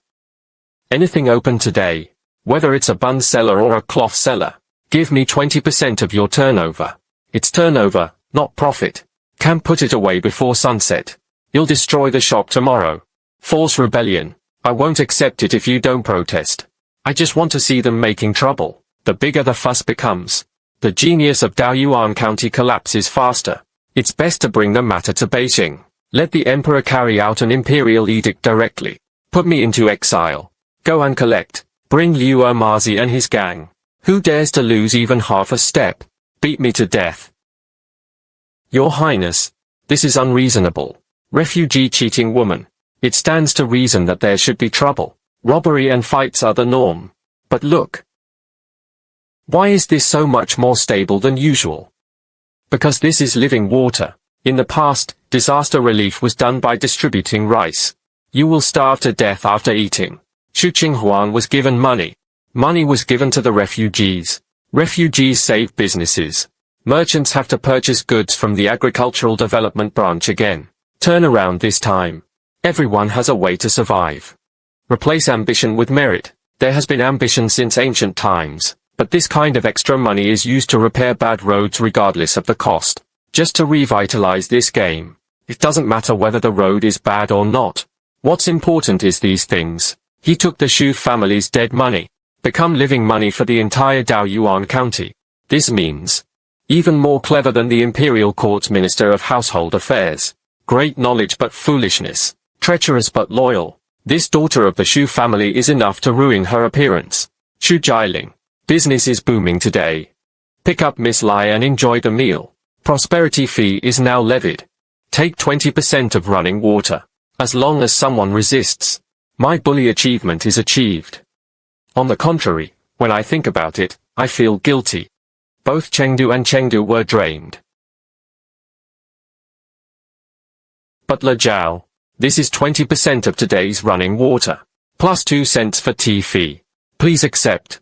Anything open today, whether it's a bun seller or a cloth seller, give me 20% of your turnover. It's turnover, not profit. Can't put it away before sunset. You'll destroy the shop tomorrow. False rebellion. I won't accept it if you don't protest. I just want to see them making trouble. The bigger the fuss becomes, the genius of Daoyuan County collapses faster. It's best to bring the matter to Beijing. Let the emperor carry out an imperial edict directly. Put me into exile. Go and collect. Bring Liu Ermazi and his gang. Who dares to lose even half a step? Beat me to death. Your Highness, this is unreasonable. Refugee cheating woman. It stands to reason that there should be trouble. Robbery and fights are the norm. But look. Why is this so much more stable than usual? Because this is living water. In the past, disaster relief was done by distributing rice. You will starve to death after eating. Xu Qinghuan was given money. Money was given to the refugees. Refugees save businesses. Merchants have to purchase goods from the agricultural development branch again. Turn around this time. Everyone has a way to survive. Replace ambition with merit. There has been ambition since ancient times, but this kind of extra money is used to repair bad roads regardless of the cost. Just to revitalize this game. It doesn't matter whether the road is bad or not. What's important is these things. He took the Xu family's dead money. Become living money for the entire Daoyuan County. This means even more clever than the imperial court's minister of household affairs. Great knowledge but foolishness. Treacherous but loyal. This daughter of the Xu family is enough to ruin her appearance. Xu Jialing. Business is booming today. Pick up Miss Lai and enjoy the meal. Prosperity fee is now levied. Take 20% of running water. As long as someone resists, my bully achievement is achieved. On the contrary, when I think about it, I feel guilty. Both Chengdu and Chengdu were drained. But Le Jiao. This is 20% of today's running water. Plus 2 cents for tea fee. Please accept.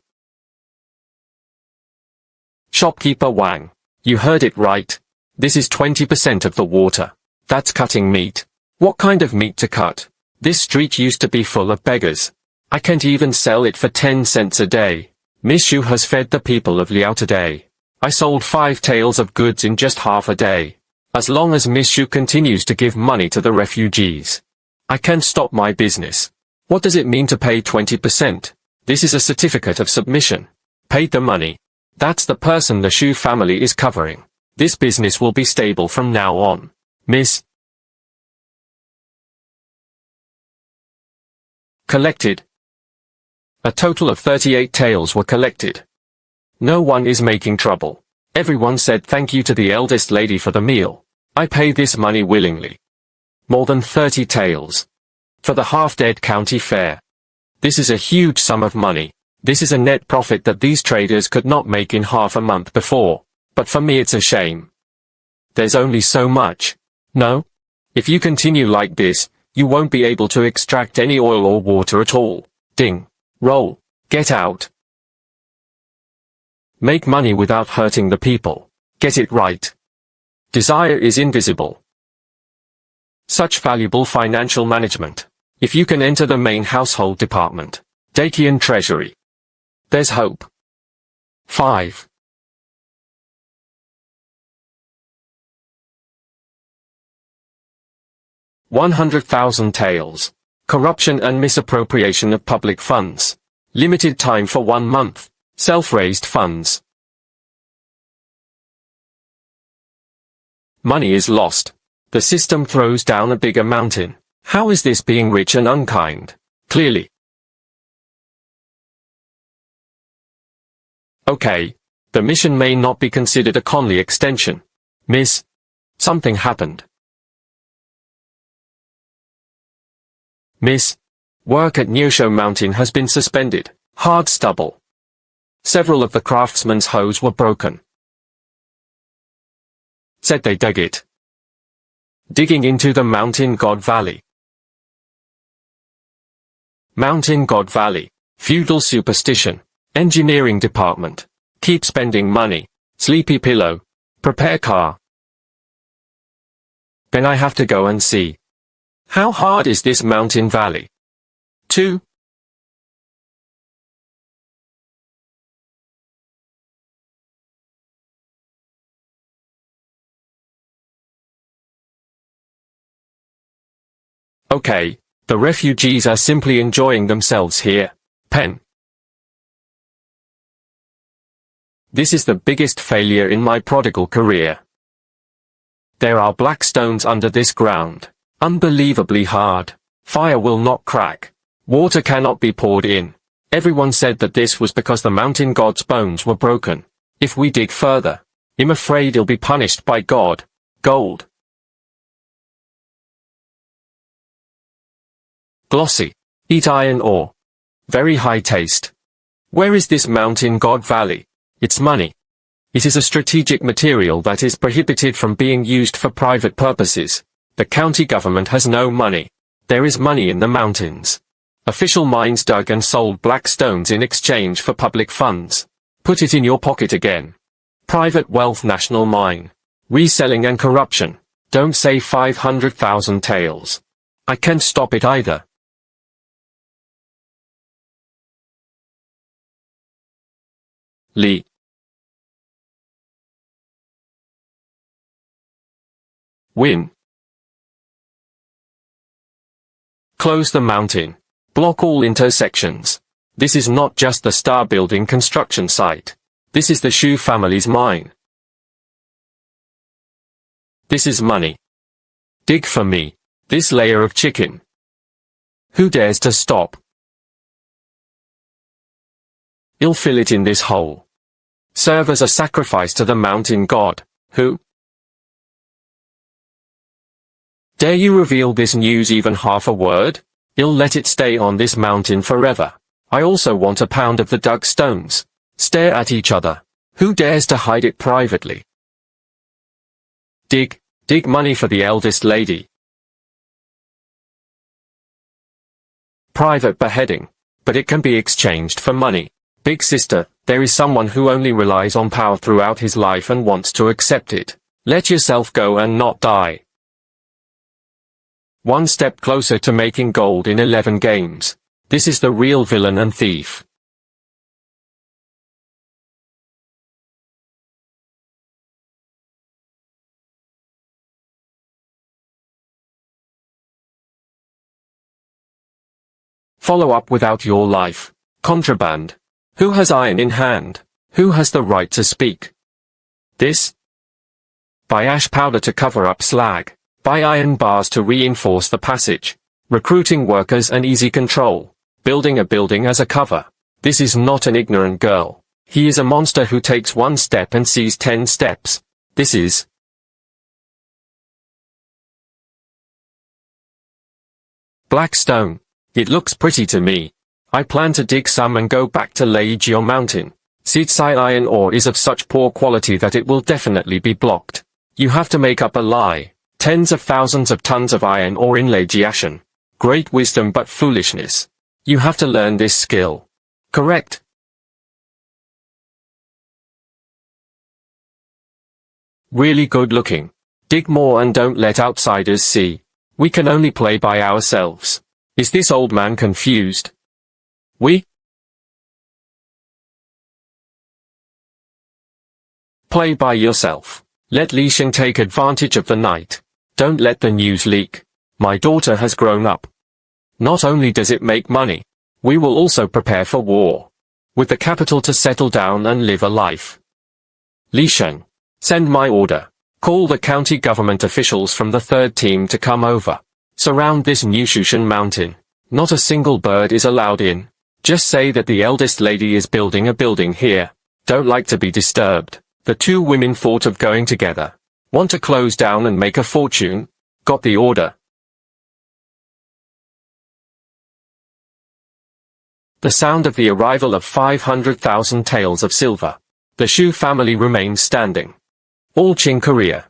Shopkeeper Wang. You heard it right. This is 20% of the water. That's cutting meat. What kind of meat to cut? This street used to be full of beggars. I can't even sell it for 10 cents a day. Miss Yu has fed the people of Liao today. I sold 5 taels of goods in just half a day. As long as Miss Yu continues to give money to the refugees, I can't stop my business. What does it mean to pay 20%? This is a certificate of submission. Paid the money. That's the person the Shu family is covering. This business will be stable from now on. Miss. Collected. A total of 38 taels were collected. No one is making trouble. Everyone said thank you to the eldest lady for the meal. I pay this money willingly. More than 30 taels. For the half-dead county fair. This is a huge sum of money. This is a net profit that these traders could not make in half a month before. But for me it's a shame. There's only so much. No? If you continue like this, you won't be able to extract any oil or water at all. Ding. Roll. Get out. Make money without hurting the people. Get it right. Desire is invisible. Such valuable financial management. If you can enter the main household department. Dakian Treasury. There's hope. 5. $100,000 taels. Corruption and misappropriation of public funds. Limited time for 1 month. Self-raised funds. Money is lost. The system throws down a bigger mountain. How is this being rich and unkind? Clearly. Okay. The mission may not be considered a Conley extension. Miss. Something happened. Miss. Work at Neosho Mountain has been suspended. Hard stubble. Several of the craftsmen's hoes were broken. Said they dug it. Digging into the Mountain God Valley. Mountain God Valley. Feudal superstition. Engineering department. Keep spending money. Sleepy pillow. Prepare car. Then I have to go and see. How hard is this mountain valley? 2. Okay, the refugees are simply enjoying themselves here. Pen. This is the biggest failure in my prodigal career. There are black stones under this ground. Unbelievably hard. Fire will not crack. Water cannot be poured in. Everyone said that this was because the mountain god's bones were broken. If we dig further, I'm afraid he'll be punished by God. Gold. Glossy. Eat iron ore. Very high taste. Where is this mountain god valley? It's money. It is a strategic material that is prohibited from being used for private purposes. The county government has no money. There is money in the mountains. Official mines dug and sold black stones in exchange for public funds. Put it in your pocket again. Private wealth national mine. Reselling and corruption. Don't say 500,000 taels. I can't stop it either. Li. Win. Close the mountain. Block all intersections. This is not just the Star Building construction site. This is the Shu family's mine. This is money. Dig for me. This layer of chicken. Who dares to stop? I'll fill it in this hole. Serve as a sacrifice to the mountain god. Who? Dare you reveal this news even half a word? I'll let it stay on this mountain forever. I also want a pound of the dug stones. Stare at each other. Who dares to hide it privately? Dig money for the eldest lady. Private beheading. But it can be exchanged for money. Big sister, there is someone who only relies on power throughout his life and wants to accept it. Let yourself go and not die. One step closer to making gold in 11 games. This is the real villain and thief. Follow up without your life. Contraband. Who has iron in hand? Who has the right to speak? This? Buy ash powder to cover up slag. Buy iron bars to reinforce the passage. Recruiting workers and easy control. Building a building as a cover. This is not an ignorant girl. He is a monster who takes one step and sees 10 steps. This is black stone. It looks pretty to me. I plan to dig some and go back to Leijio Mountain. Seedside iron ore is of such poor quality that it will definitely be blocked. You have to make up a lie. Tens of thousands of tons of iron ore in Leijiashan. Great wisdom but foolishness. You have to learn this skill. Correct. Really good looking. Dig more and don't let outsiders see. We can only play by ourselves. Is this old man confused? We play by yourself. Let Li Sheng take advantage of the night. Don't let the news leak. My daughter has grown up. Not only does it make money, we will also prepare for war. With the capital to settle down and live a life. Li Sheng, send my order. Call the county government officials from the third team to come over. Surround this New Shushan mountain. Not a single bird is allowed in. Just say that the eldest lady is building a building here. Don't like to be disturbed. The two women thought of going together. Want to close down and make a fortune? Got the order. The sound of the arrival of 500,000 taels of silver. The Shu family remains standing. All Qing Korea.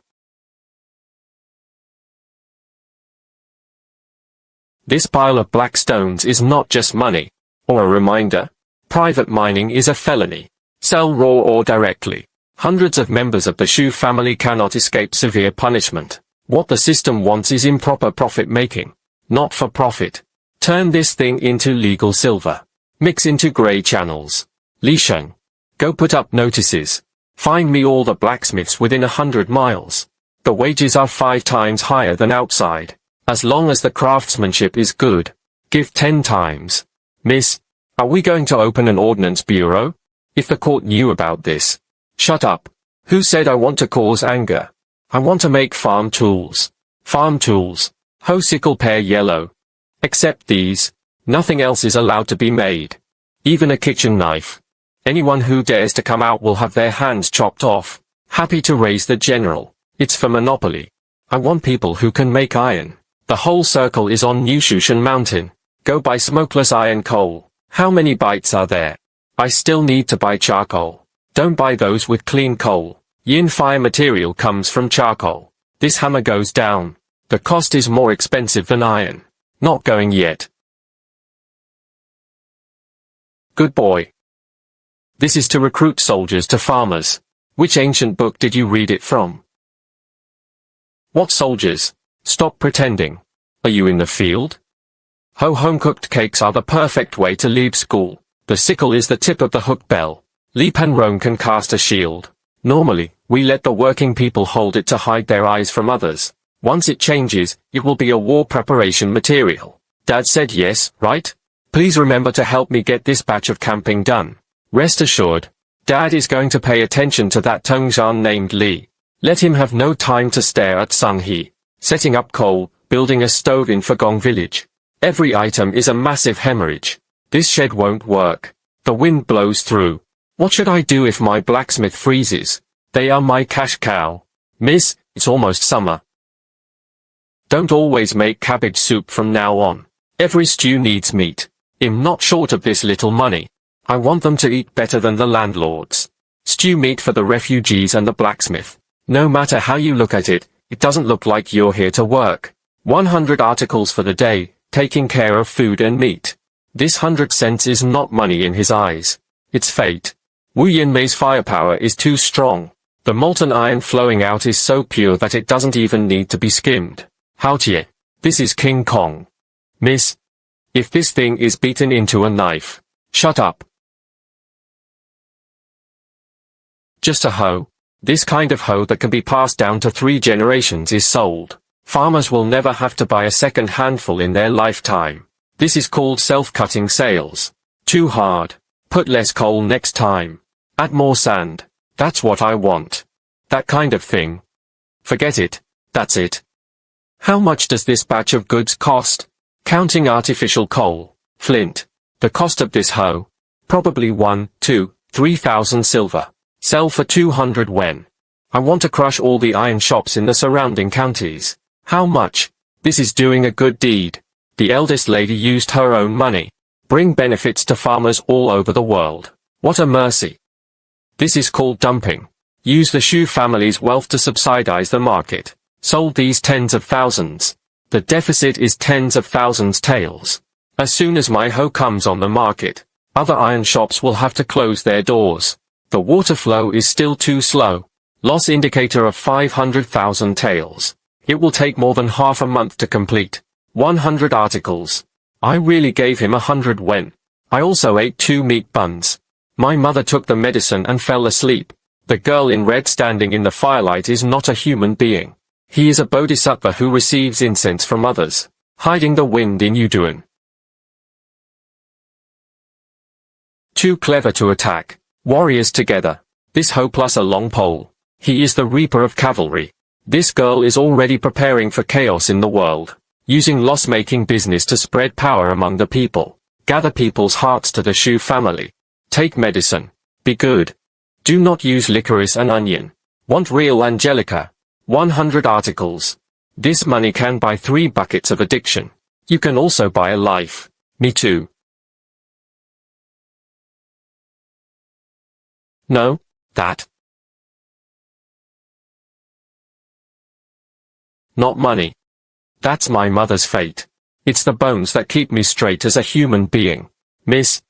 This pile of black stones is not just money. Or a reminder. Private mining is a felony. Sell raw ore directly. Hundreds of members of the Shu family cannot escape severe punishment. What the system wants is improper profit-making. Not for profit. Turn this thing into legal silver. Mix into grey channels. Li Sheng. Go put up notices. Find me all the blacksmiths within 100 miles. The wages are 5 times higher than outside. As long as the craftsmanship is good. Give 10 times. Miss, are we going to open an ordnance bureau? If the court knew about this. Shut up. Who said I want to cause anger? I want to make farm tools. Farm tools. Hoe sickle pear yellow. Except these. Nothing else is allowed to be made. Even a kitchen knife. Anyone who dares to come out will have their hands chopped off. Happy to raise the general. It's for monopoly. I want people who can make iron. The whole circle is on New Shushan Mountain. Go buy smokeless iron coal. How many bites are there? I still need to buy charcoal. Don't buy those with clean coal. Yin fire material comes from charcoal. This hammer goes down. The cost is more expensive than iron. Not going yet. Good boy. This is to recruit soldiers to farmers. Which ancient book did you read it from? What soldiers? Stop pretending. Are you in the field? Home-cooked cakes are the perfect way to leave school. The sickle is the tip of the hook bell. Li Penrong can cast a shield. Normally, we let the working people hold it to hide their eyes from others. Once it changes, it will be a war preparation material. Dad said yes, right? Please remember to help me get this batch of camping done. Rest assured, Dad is going to pay attention to that Tongzhan named Li. Let him have no time to stare at Sung He. Setting up coal, building a stove in Fagong village. Every item is a massive hemorrhage. This shed won't work. The wind blows through. What should I do if my blacksmith freezes? They are my cash cow. Miss, it's almost summer. Don't always make cabbage soup from now on. Every stew needs meat. I'm not short of this little money. I want them to eat better than the landlords. Stew meat for the refugees and the blacksmith. No matter how you look at it, it doesn't look like you're here to work. 100 articles for the day, taking care of food and meat. This 100 cents is not money in his eyes. It's fate. Wu Yinmei's firepower is too strong. The molten iron flowing out is so pure that it doesn't even need to be skimmed. Haojie, this is King Kong. Miss, if this thing is beaten into a knife, shut up. Just a hoe. This kind of hoe that can be passed down to 3 generations is sold. Farmers will never have to buy a second handful in their lifetime. This is called self-cutting sales. Too hard. Put less coal next time. Add more sand. That's what I want. That kind of thing. Forget it. That's it. How much does this batch of goods cost? Counting artificial coal, flint. The cost of this hoe? Probably 1, 2, 3,000 silver. Sell for 200 wen. I want to crush all the iron shops in the surrounding counties. How much? This is doing a good deed. The eldest lady used her own money. Bring benefits to farmers all over the world. What a mercy. This is called dumping. Use the Shu family's wealth to subsidize the market. Sold these tens of thousands. The deficit is tens of thousands taels. As soon as my hoe comes on the market, other iron shops will have to close their doors. The water flow is still too slow. Loss indicator of 500,000 taels. It will take more than half a month to complete. 100 articles. I really gave him 100 wen. I also ate 2 meat buns. My mother took the medicine and fell asleep. The girl in red standing in the firelight is not a human being. He is a bodhisattva who receives incense from others, hiding the wind in Yuduan. Too clever to attack. Warriors together. This hoe plus a long pole. He is the reaper of cavalry. This girl is already preparing for chaos in the world, using loss-making business to spread power among the people. Gather people's hearts to the Shu family. Take medicine. Be good. Do not use licorice and onion. Want real Angelica. 100 articles. This money can buy 3 buckets of addiction. You can also buy a life. Me too. No, that. Not money. That's my mother's fate. It's the bones that keep me straight as a human being. Miss.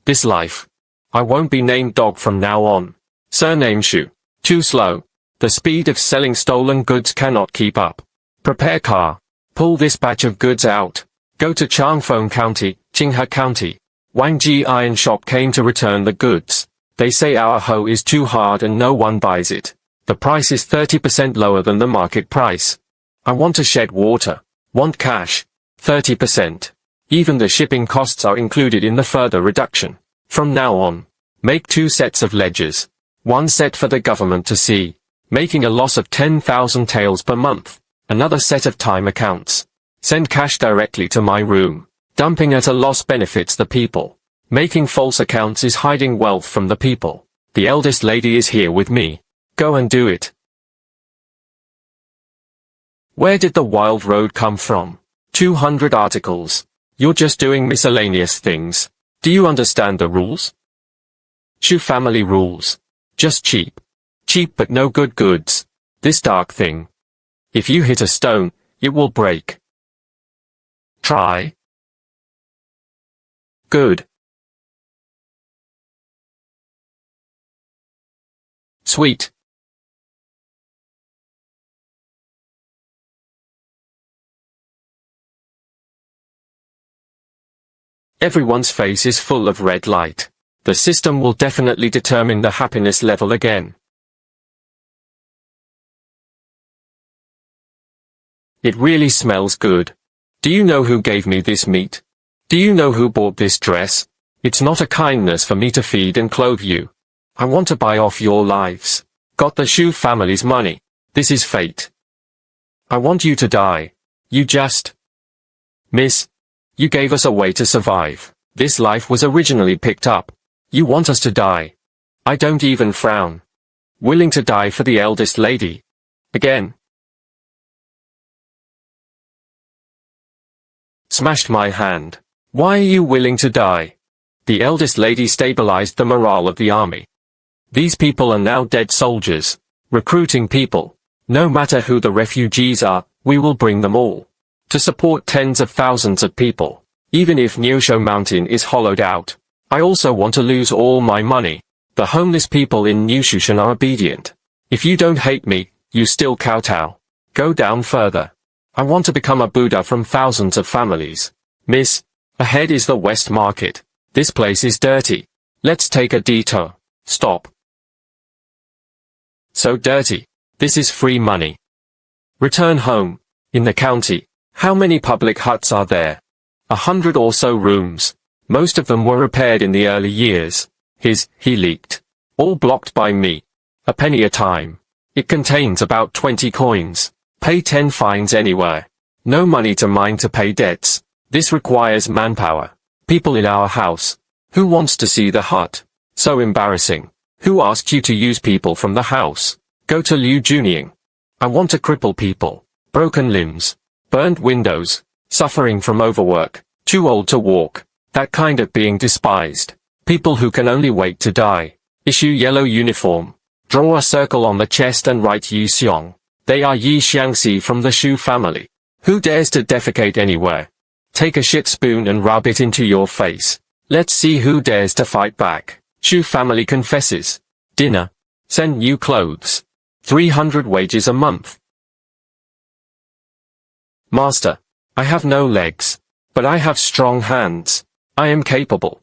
This life. I won't be named Dog from now on. Surname Shu. Too slow. The speed of selling stolen goods cannot keep up. Prepare car. Pull this batch of goods out. Go to Changfeng County, Qinghe County. Wangji Iron Shop came to return the goods. They say our hoe is too hard and no one buys it. The price is 30% lower than the market price. I want to shed water. Want cash. 30%. Even the shipping costs are included in the further reduction. From now on, make 2 sets of ledgers. 1 set for the government to see, making a loss of 10,000 taels per month. Another set of time accounts. Send cash directly to my room. Dumping at a loss benefits the people. Making false accounts is hiding wealth from the people. The eldest lady is here with me. Go and do it. Where did the wild road come from? 200 articles. You're just doing miscellaneous things. Do you understand the rules? Shu family rules. Just cheap. Cheap but no good goods. This dark thing. If you hit a stone, it will break. Try. Good. Sweet. Everyone's face is full of red light. The system will definitely determine the happiness level again. It really smells good. Do you know who gave me this meat? Do you know who bought this dress? It's not a kindness for me to feed and clothe you. I want to buy off your lives. Got the Shu family's money. This is fate. I want you to die. You just... Miss, you gave us a way to survive. This life was originally picked up. You want us to die. I don't even frown. Willing to die for the eldest lady. Again. Smashed my hand. Why are you willing to die? The eldest lady stabilized the morale of the army. These people are now dead soldiers. Recruiting people. No matter who the refugees are, we will bring them all. to support tens of thousands of people. Even if Neosho Mountain is hollowed out, I also want to lose all my money. The homeless people in New Shushan are obedient. If you don't hate me, you still kowtow. Go down further. I want to become a Buddha from thousands of families. Miss, ahead is the West Market. This place is dirty. Let's take a detour. Stop. So dirty. This is free money. Return home. In the county, how many public huts are there? 100 or so rooms. Most of them were repaired in the early years. He leaked. All blocked by me. A penny a time. It contains about 20 coins. Pay 10 fines anywhere. No money to mine to pay debts. This requires manpower. People in our house. Who wants to see the hut? So embarrassing. Who asked you to use people from the house? Go to Liu Junying. I want to cripple people. Broken limbs. Burned windows. Suffering from overwork. Too old to walk. That kind of being despised. People who can only wait to die. Issue yellow uniform. Draw a circle on the chest and write Yi Xiong. They are Yi Xiangxi from the Shu family. Who dares to defecate anywhere? Take a shit spoon and rub it into your face. Let's see who dares to fight back. Shu family confesses. Dinner. Send new clothes. 300 wages a month. Master. I have no legs. But I have strong hands. I am capable.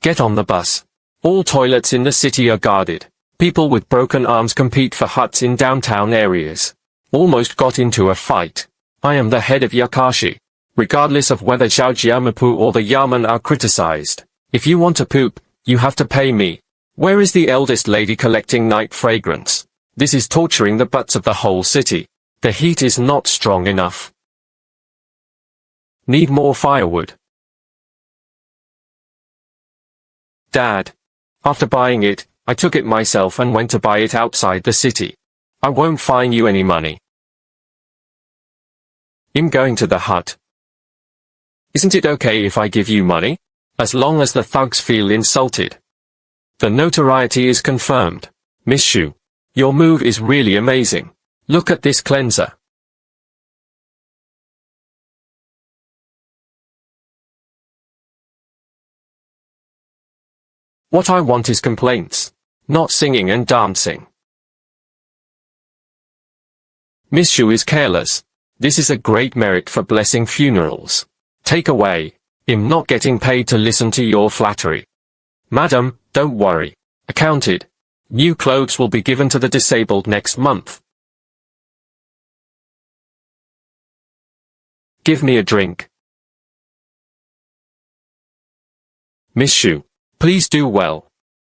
Get on the bus. All toilets in the city are guarded. People with broken arms compete for huts in downtown areas. Almost got into a fight. I am the head of Yakashi. Regardless of whether Zhaojiamapu or the Yamen are criticized. If you want to poop, you have to pay me. Where is the eldest lady collecting night fragrance? This is torturing the butts of the whole city. The heat is not strong enough. Need more firewood. Dad. After buying it, I took it myself and went to buy it outside the city. I won't fine you any money. I'm going to the hut. Isn't it okay if I give you money? As long as the thugs feel insulted. The notoriety is confirmed. Miss Shu. Your move is really amazing. Look at this cleanser. What I want is complaints. Not singing and dancing. Miss Shu is careless. This is a great merit for blessing funerals. Take away. I'm not getting paid to listen to your flattery. Madam, don't worry. Accounted. New clothes will be given to the disabled next month. Give me a drink. Miss Shu. Please do well.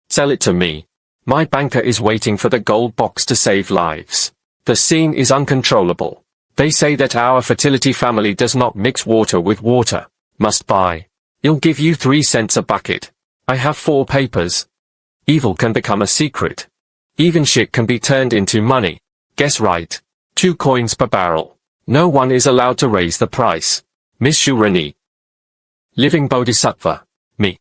Sell it to me. My banker is waiting for the gold box to save lives. The scene is uncontrollable. They say that our fertility family does not mix water with water. Must buy. I'll give you 3 cents a bucket. I have 4 papers. Evil can become a secret. Even shit can be turned into money. Guess right. 2 coins per barrel. No one is allowed to raise the price. Miss Shu Rani. Living Bodhisattva. Me.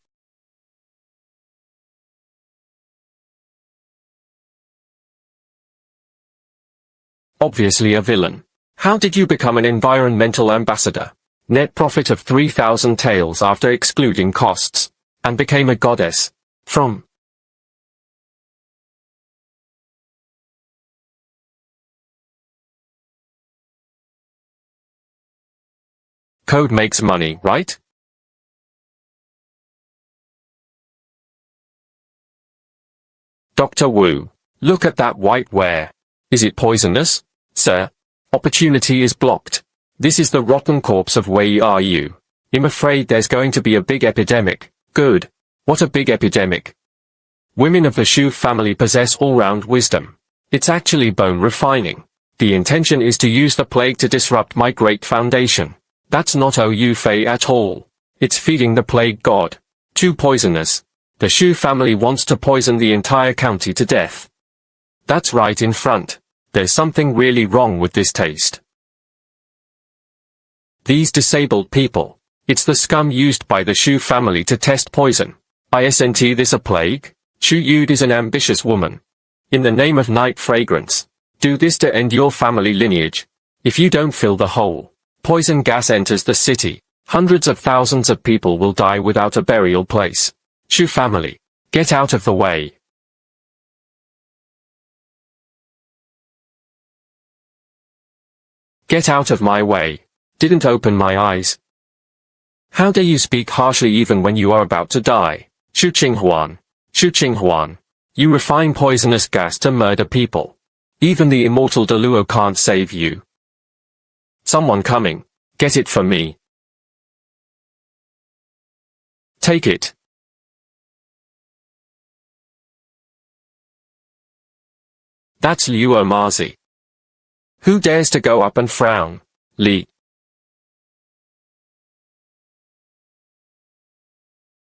Obviously a villain. How did you become an environmental ambassador? Net profit of 3,000 taels after excluding costs. And became a goddess. From. Code makes money, right? Dr. Wu. Look at that white ware. Is it poisonous? Sir. Opportunity is blocked. This is the rotten corpse of Wei Are You. I'm afraid there's going to be a big epidemic. Good. What a big epidemic. Women of the Shu family possess all-round wisdom. It's actually bone refining. The intention is to use the plague to disrupt my great foundation. That's not Ou Fei at all. It's feeding the plague god. Too poisonous. The Shu family wants to poison the entire county to death. That's right in front. There's something really wrong with this taste. These disabled people. It's the scum used by the Shu family to test poison. Isn't this a plague? Shu Yud is an ambitious woman. In the name of night fragrance. Do this to end your family lineage. If you don't fill the hole, poison gas enters the city. Hundreds of thousands of people will die without a burial place. Shu family, get out of the way. Get out of my way. Didn't open my eyes. How dare you speak harshly even when you are about to die? Shu Qinghuan. Shu Qinghuan. You refine poisonous gas to murder people. Even the immortal Deluo can't save you. Someone coming. Get it for me. Take it. That's Liu Omazi. Who dares to go up and frown? Li.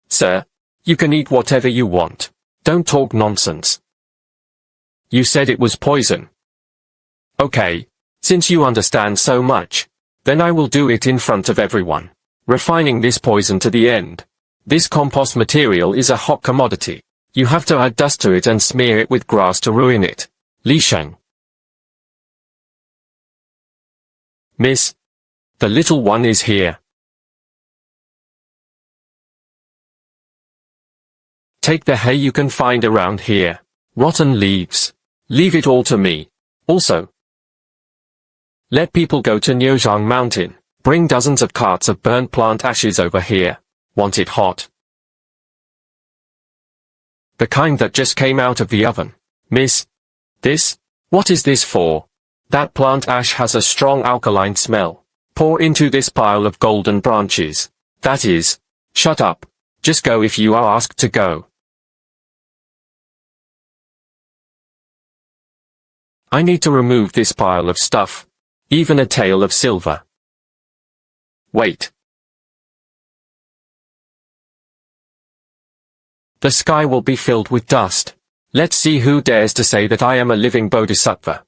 Sir, you can eat whatever you want. Don't talk nonsense. You said it was poison. Okay, since you understand so much, then I will do it in front of everyone. Refining this poison to the end. This compost material is a hot commodity. You have to add dust to it and smear it with grass to ruin it. Li Sheng. Miss, the little one is here. Take the hay you can find around here. Rotten leaves. Leave it all to me. Also, let people go to Niuzhang Mountain. Bring dozens of carts of burnt plant ashes over here. Want it hot. The kind that just came out of the oven. Miss, this? What is this for? That plant ash has a strong alkaline smell. Pour into this pile of golden branches. That is. Shut up. Just go if you are asked to go. I need to remove this pile of stuff. Even a tail of silver. Wait. The sky will be filled with dust. Let's see who dares to say that I am a living bodhisattva.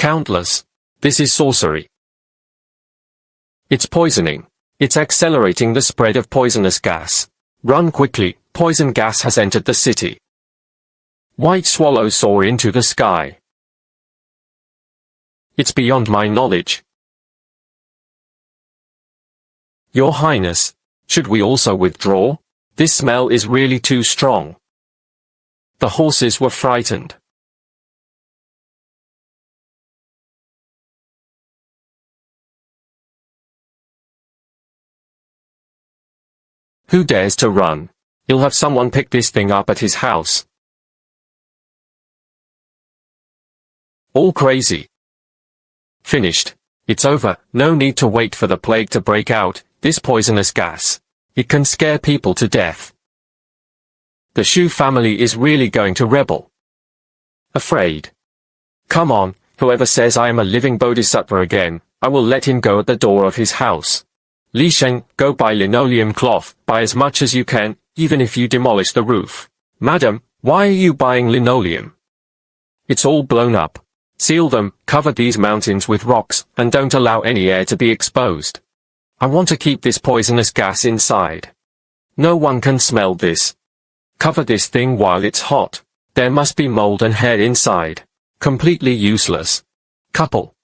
Countless. This is sorcery. It's poisoning. It's accelerating the spread of poisonous gas. Run quickly, poison gas has entered the city. White swallows soar into the sky. It's beyond my knowledge. Your Highness, should we also withdraw? This smell is really too strong. The horses were frightened. Who dares to run? He'll have someone pick this thing up at his house. All crazy. Finished. It's over. No need to wait for the plague to break out. This poisonous gas. It can scare people to death. The Shu family is really going to rebel. Afraid. Come on, whoever says I am a living bodhisattva again, I will let him go at the door of his house. Li Sheng, go buy linoleum cloth, buy as much as you can, even if you demolish the roof. Madam, why are you buying linoleum? It's all blown up. Seal them, cover these mountains with rocks, and don't allow any air to be exposed. I want to keep this poisonous gas inside. No one can smell this. Cover this thing while it's hot. There must be mold and hair inside. Completely useless. Couple.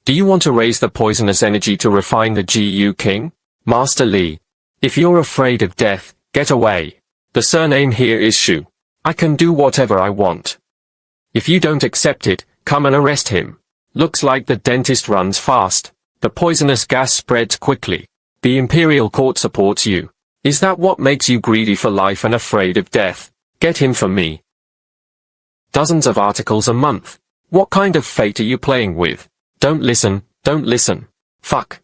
Do you want to raise the poisonous energy to refine the GU King? Master Li. If you're afraid of death, get away. The surname here is Shu. I can do whatever I want. If you don't accept it, come and arrest him. Looks like the dentist runs fast. The poisonous gas spreads quickly. The Imperial Court supports you. Is that what makes you greedy for life and afraid of death? Get him for me. Dozens of articles a month. What kind of fate are you playing with? Don't listen, don't listen. Fuck.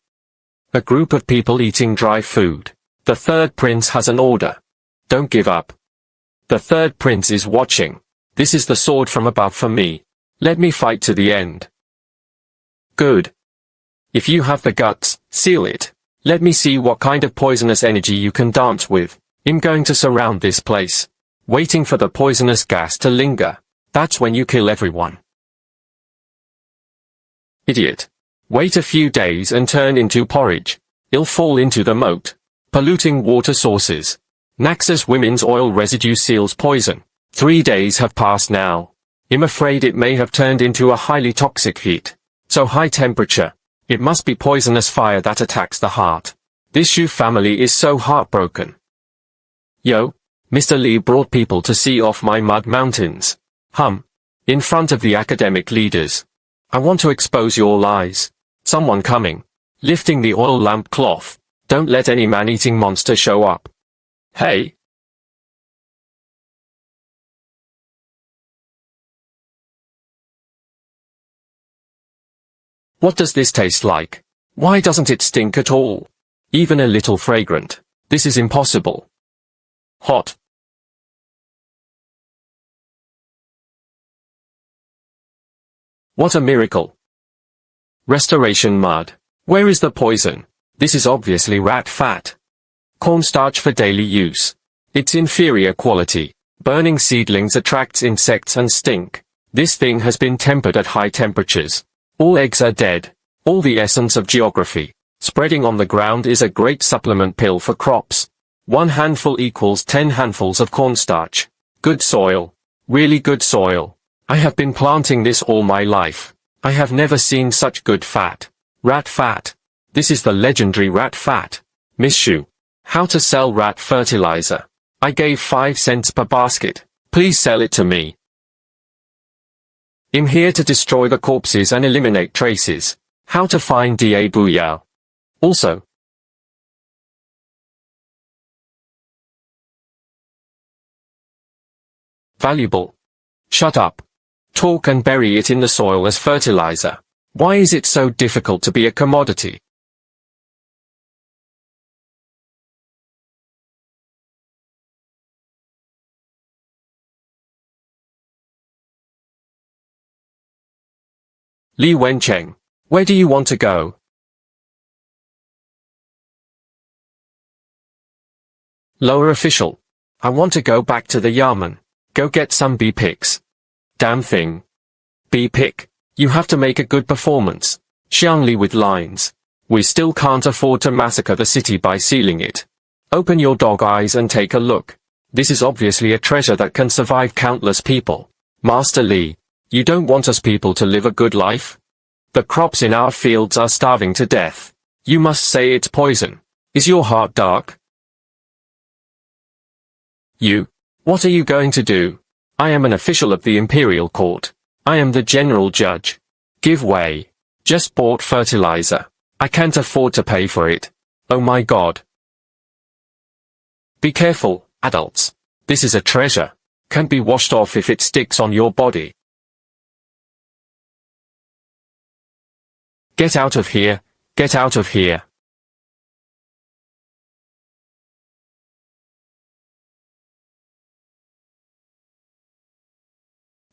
A group of people eating dry food. The third prince has an order. Don't give up. The third prince is watching. This is the sword from above for me. Let me fight to the end. Good. If you have the guts, seal it. Let me see what kind of poisonous energy you can dance with. I'm going to surround this place. Waiting for the poisonous gas to linger. That's when you kill everyone. Idiot. Wait a few days and turn into porridge. It'll fall into the moat. Polluting water sources. Naxos women's oil residue seals poison. 3 days have passed now. I'm afraid it may have turned into a highly toxic heat. So high temperature. It must be poisonous fire that attacks the heart. This Shu family is so heartbroken. Yo, Mr. Lee brought people to see off my mud mountains. In front of the academic leaders. I want to expose your lies. Someone coming. Lifting the oil lamp cloth. Don't let any man-eating monster show up. Hey. What does this taste like? Why doesn't it stink at all? Even a little fragrant. This is impossible. Hot. What a miracle. Restoration mud. Where is the poison? This is obviously rat fat. Cornstarch for daily use. It's inferior quality. Burning seedlings attracts insects and stink. This thing has been tempered at high temperatures. All eggs are dead. All the essence of geography. Spreading on the ground is a great supplement pill for crops. 1 handful equals 10 handfuls of cornstarch. Good soil. Really good soil. I have been planting this all my life. I have never seen such good fat. Rat fat. This is the legendary rat fat. Miss Shu. How to sell rat fertilizer. I gave 5 cents per basket. Please sell it to me. I'm here to destroy the corpses and eliminate traces. How to find Da Buyao. Also. Valuable. Shut up. Talk and bury it in the soil as fertilizer. Why is it so difficult to be a commodity? Li Wencheng. Where do you want to go? Lower official. I want to go back to the Yamen. Go get some B-picks. Damn thing. B-pick. You have to make a good performance. Xiangli with lines. We still can't afford to massacre the city by sealing it. Open your dog eyes and take a look. This is obviously a treasure that can survive countless people. Master Li. You don't want us people to live a good life? The crops in our fields are starving to death. You must say it's poison. Is your heart dark? You. What are you going to do? I am an official of the Imperial Court. I am the General Judge. Give way. Just bought fertilizer. I can't afford to pay for it. Oh my God. Be careful, adults. This is a treasure. Can't be washed off if it sticks on your body. Get out of here. Get out of here.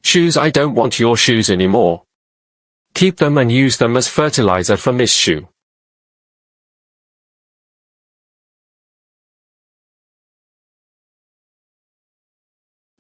Shoes. I don't want your shoes anymore. Keep them and use them as fertilizer for Miss Shu.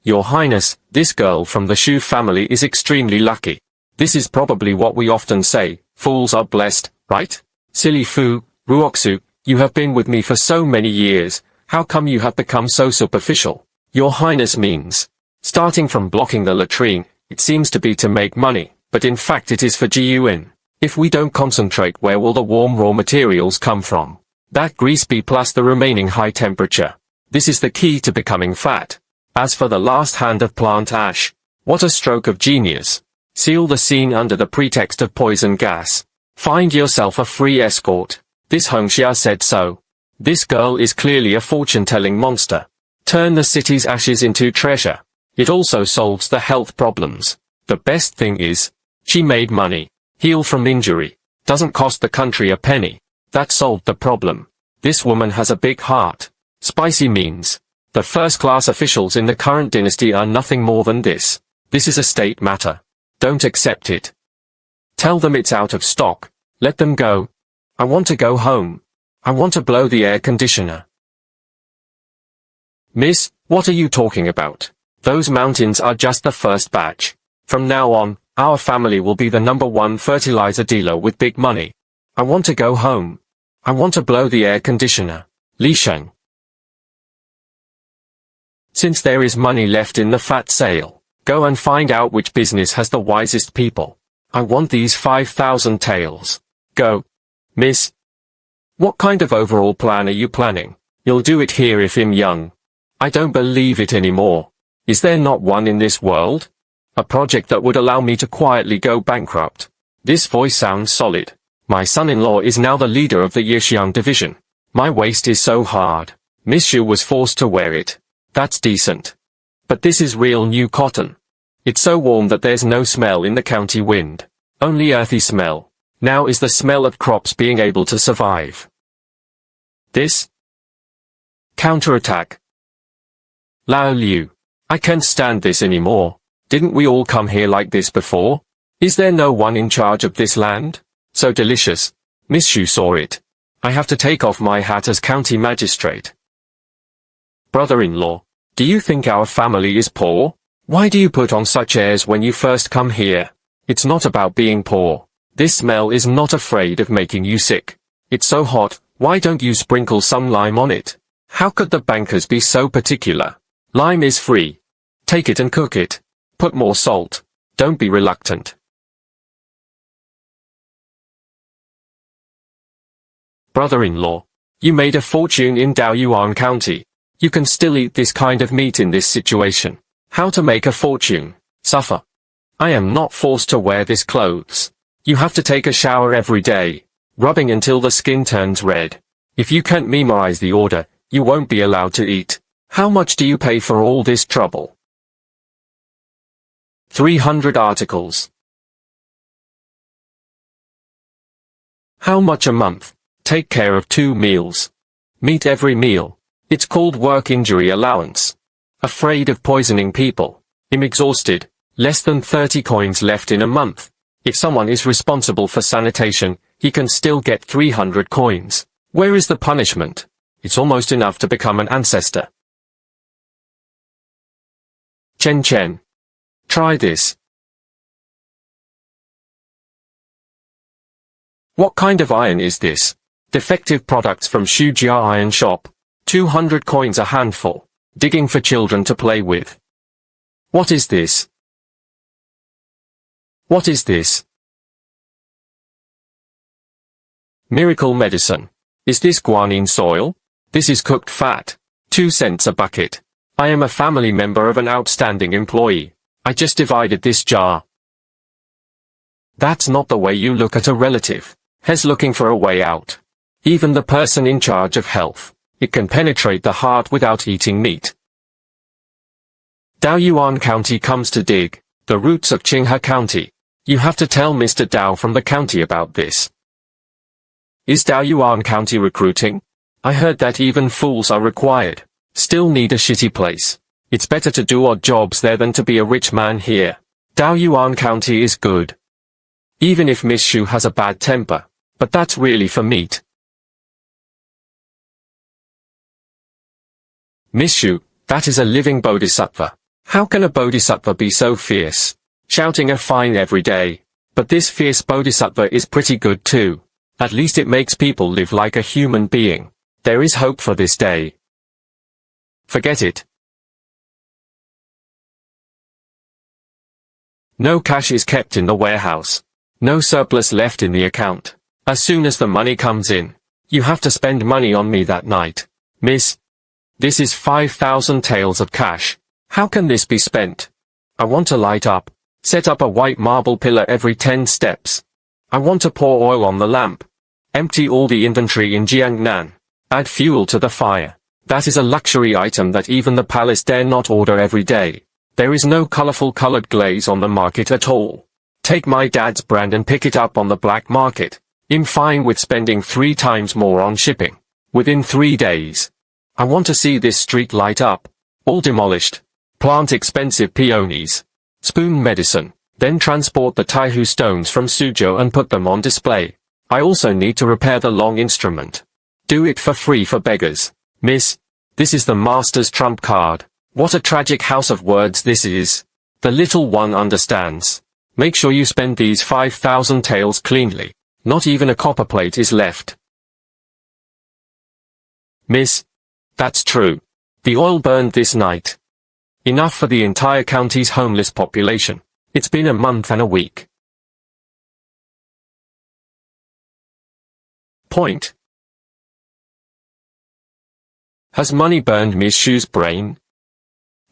Your Highness, this girl from the Shu family is extremely lucky. This is probably what we often say, fools are blessed, right? Silly Fu, Ruoxu, you have been with me for so many years, how come you have become so superficial? Your Highness means. Starting from blocking the latrine, it seems to be to make money, but in fact it is for GUN. If we don't concentrate, where will the warm raw materials come from? That grease be plus the remaining high temperature. This is the key to becoming fat. As for the last hand of plant ash, what a stroke of genius. Seal the scene under the pretext of poison gas. Find yourself a free escort. This Hongxia said so. This girl is clearly a fortune-telling monster. Turn the city's ashes into treasure. It also solves the health problems. The best thing is, she made money. Heal from injury. Doesn't cost the country a penny. That solved the problem. This woman has a big heart. Spicy means. The first-class officials in the current dynasty are nothing more than this. This is a state matter. Don't accept it. Tell them it's out of stock. Let them go. I want to go home. I want to blow the air conditioner. Miss, what are you talking about? Those mountains are just the first batch. From now on, our family will be the #1 fertilizer dealer with big money. I want to go home. I want to blow the air conditioner. Li Sheng. Since there is money left in the fat sale, go and find out which business has the wisest people. I want these 5,000 taels. Go. Miss. What kind of overall plan are you planning? You'll do it here if I'm young. I don't believe it anymore. Is there not one in this world? A project that would allow me to quietly go bankrupt. This voice sounds solid. My son-in-law is now the leader of the Yixiang division. My waist is so hard. Miss Xu was forced to wear it. That's decent. But this is real new cotton. It's so warm that there's no smell in the county wind. Only earthy smell. Now is the smell of crops being able to survive. This? Counterattack. Lao Liu. I can't stand this anymore. Didn't we all come here like this before? Is there no one in charge of this land? So delicious. Miss Xu saw it. I have to take off my hat as county magistrate. Brother-in-law, do you think our family is poor? Why do you put on such airs when you first come here? It's not about being poor. This smell is not afraid of making you sick. It's so hot, why don't you sprinkle some lime on it? How could the bankers be so particular? Lime is free. Take it and cook it. Put more salt. Don't be reluctant. Brother-in-law, you made a fortune in Daoyuan County. You can still eat this kind of meat in this situation. How to make a fortune? Suffer. I am not forced to wear this clothes. You have to take a shower every day, rubbing until the skin turns red. If you can't memorize the order, you won't be allowed to eat. How much do you pay for all this trouble? 300 articles. How much a month? Take care of 2 meals. Meat every meal. It's called work injury allowance. Afraid of poisoning people. I'm exhausted. Less than 30 coins left in a month. If someone is responsible for sanitation, he can still get 300 coins. Where is the punishment? It's almost enough to become an ancestor. Chen Chen. Try this. What kind of iron is this? Defective products from Shujia Iron Shop. 200 coins a handful. Digging for children to play with. What is this? What is this? Miracle medicine. Is this guanine soil? This is cooked fat. 2 cents a bucket. I am a family member of an outstanding employee. I just divided this jar. That's not the way you look at a relative. He's looking for a way out. Even the person in charge of health. It can penetrate the heart without eating meat. Daoyuan County comes to dig the roots of Qinghe County. You have to tell Mr. Dao from the county about this. Is Daoyuan County recruiting? I heard that even fools are required. Still need a shitty place. It's better to do odd jobs there than to be a rich man here. Daoyuan County is good. Even if Miss Xu has a bad temper. But that's really for meat. Miss Xu, that is a living bodhisattva. How can a bodhisattva be so fierce? Shouting a fine every day. But this fierce bodhisattva is pretty good too. At least it makes people live like a human being. There is hope for this day. Forget it. No cash is kept in the warehouse. No surplus left in the account. As soon as the money comes in, you have to spend money on me that night. Miss, this is 5,000 taels of cash. How can this be spent? I want to light up. Set up a white marble pillar every 10 steps. I want to pour oil on the lamp. Empty all the inventory in Jiangnan. Add fuel to the fire. That is a luxury item that even the palace dare not order every day. There is no colorful colored glaze on the market at all. Take my dad's brand and pick it up on the black market. I'm fine with spending 3 times more on shipping. Within 3 days. I want to see this street light up. All demolished. Plant expensive peonies. Spoon medicine. Then transport the Taihu stones from Suzhou and put them on display. I also need to repair the long instrument. Do it for free for beggars. Miss, this is the master's trump card. What a tragic house of words this is. The little one understands. Make sure you spend these 5,000 taels cleanly. Not even a copper plate is left. Miss, that's true. The oil burned this night. Enough for the entire county's homeless population. It's been a month and a week. Point. Has money burned Miss Shu's brain?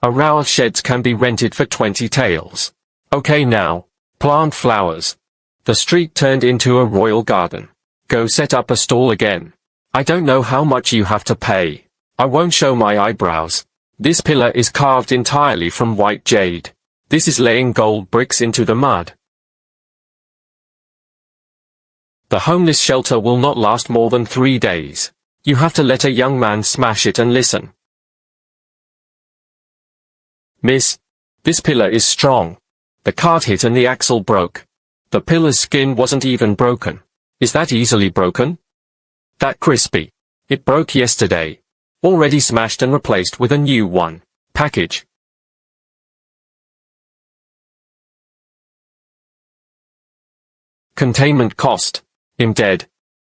A row of sheds can be rented for 20 taels. Okay now, plant flowers. The street turned into a royal garden. Go set up a stall again. I don't know how much you have to pay. I won't show my eyebrows. This pillar is carved entirely from white jade. This is laying gold bricks into the mud. The homeless shelter will not last more than 3 days. You have to let a young man smash it and listen. Miss, this pillar is strong. The cart hit and the axle broke. The pillar's skin wasn't even broken. Is that easily broken? That crispy. It broke yesterday. Already smashed and replaced with a new one. Package. Containment cost. I'm dead.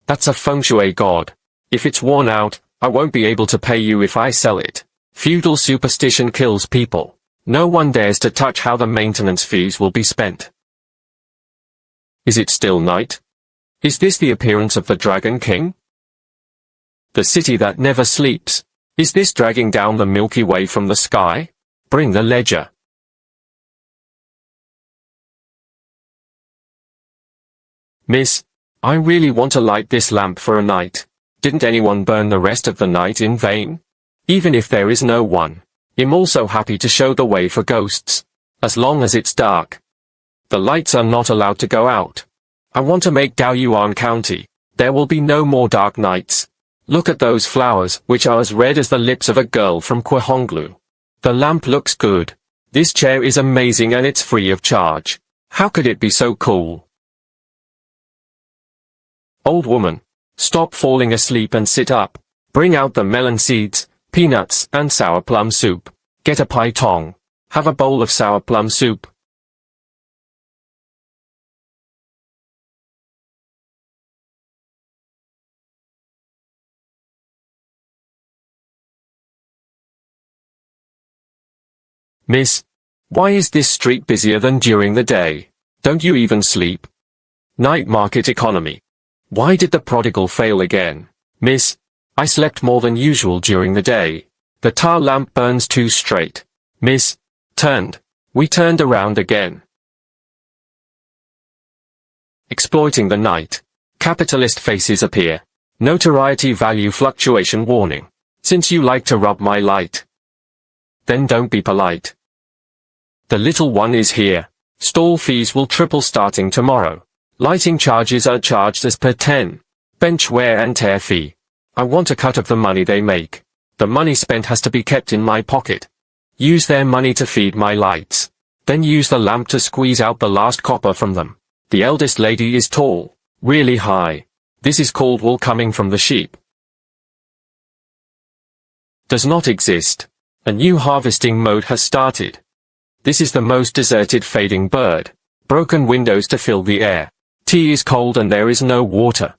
That's a feng shui god. If it's worn out, I won't be able to pay you if I sell it. Feudal superstition kills people. No one dares to touch how the maintenance fees will be spent. Is it still night? Is this the appearance of the Dragon King? The city that never sleeps. Is this dragging down the Milky Way from the sky? Bring the ledger. Miss, I really want to light this lamp for a night. Didn't anyone burn the rest of the night in vain? Even if there is no one, I'm also happy to show the way for ghosts. As long as it's dark. The lights are not allowed to go out. I want to make Daoyuan County. There will be no more dark nights. Look at those flowers, which are as red as the lips of a girl from Kwahonglu. The lamp looks good. This chair is amazing and it's free of charge. How could it be so cool? Old woman, stop falling asleep and sit up. Bring out the melon seeds, peanuts, and sour plum soup. Get a pai tong. Have a bowl of sour plum soup. Miss, why is this street busier than during the day? Don't you even sleep? Night market economy. Why did the prodigal fail again? Miss, I slept more than usual during the day. The tar lamp burns too straight. Miss, turned. We turned around again. Exploiting the night. Capitalist faces appear. Notoriety value fluctuation warning. Since you like to rub my light, then don't be polite. The little one is here. Stall fees will triple starting tomorrow. Lighting charges are charged as per 10. Bench wear and tear fee. I want a cut of the money they make. The money spent has to be kept in my pocket. Use their money to feed my lights. Then use the lamp to squeeze out the last copper from them. The eldest lady is tall, really high. This is called wool coming from the sheep. Does not exist. A new harvesting mode has started. This is the most deserted fading bird. Broken windows to fill the air. Tea is cold and there is no water.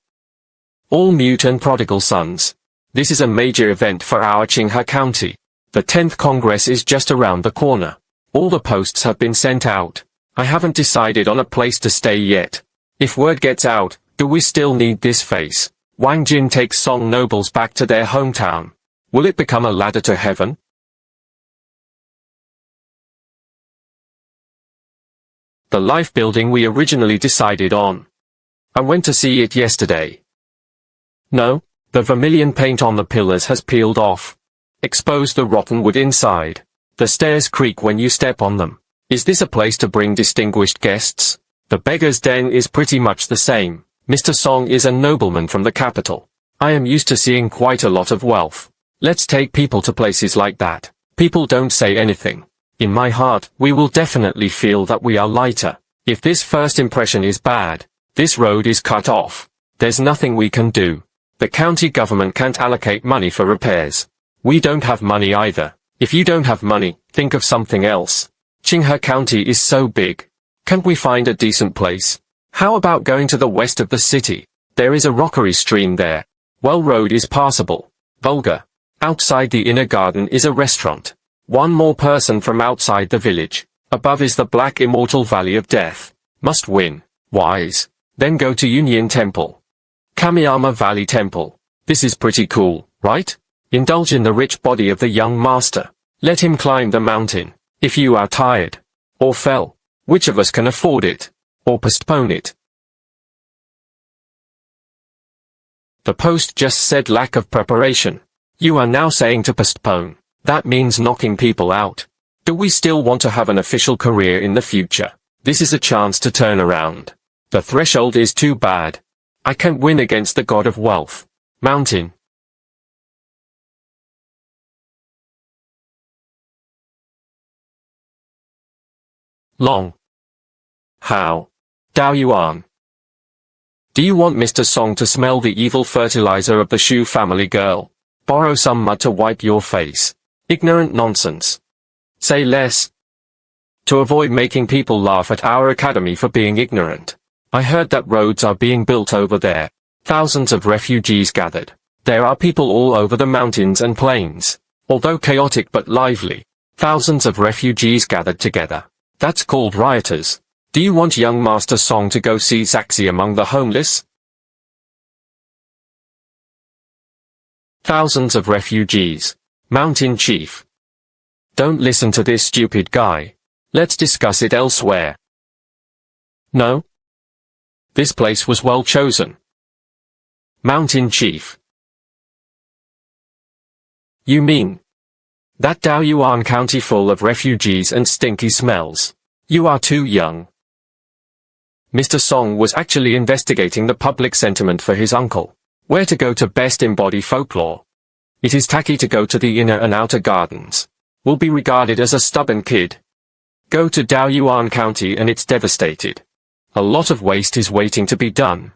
All mute and prodigal sons. This is a major event for our Qinghe County. The 10th Congress is just around the corner. All the posts have been sent out. I haven't decided on a place to stay yet. If word gets out, do we still need this face? Wang Jin takes Song nobles back to their hometown. Will it become a ladder to heaven? The life building we originally decided on. I went to see it yesterday. No, the vermilion paint on the pillars has peeled off. Expose the rotten wood inside. The stairs creak when you step on them. Is this a place to bring distinguished guests? The beggar's den is pretty much the same. Mr. Song is a nobleman from the capital. I am used to seeing quite a lot of wealth. Let's take people to places like that. People don't say anything. In my heart, we will definitely feel that we are lighter. If this first impression is bad, this road is cut off. There's nothing we can do. The county government can't allocate money for repairs. We don't have money either. If you don't have money, think of something else. Qinghe County is so big. Can't we find a decent place? How about going to the west of the city? There is a rockery stream there. Well, road is passable. Vulgar. Outside the inner garden is a restaurant. One more person from outside the village. Above is the black immortal valley of death. Must win. Wise. Then go to Union Temple. Kamiyama Valley Temple. This is pretty cool, right? Indulge in the rich body of the young master. Let him climb the mountain. If you are tired. Or fell. Which of us can afford it? Or postpone it? The post just said lack of preparation. You are now saying to postpone. That means knocking people out. Do we still want to have an official career in the future? This is a chance to turn around. The threshold is too bad. I can't win against the god of wealth. Mountain. Long. How? Dao Yuan. Do you want Mr. Song to smell the evil fertilizer of the Shu family girl? Borrow some mud to wipe your face. Ignorant nonsense. Say less. To avoid making people laugh at our academy for being ignorant. I heard that roads are being built over there. Thousands of refugees gathered. There are people all over the mountains and plains. Although chaotic but lively. Thousands of refugees gathered together. That's called rioters. Do you want young Master Song to go see Zaxi among the homeless? Thousands of refugees. Mountain Chief. Don't listen to this stupid guy. Let's discuss it elsewhere. No? This place was well chosen. Mountain Chief. You mean that Daoyuan County full of refugees and stinky smells? You are too young. Mr. Song was actually investigating the public sentiment for his uncle. Where to go to best embody folklore. It is tacky to go to the inner and outer gardens. Will be regarded as a stubborn kid. Go to Daoyuan County and it's devastated. A lot of waste is waiting to be done.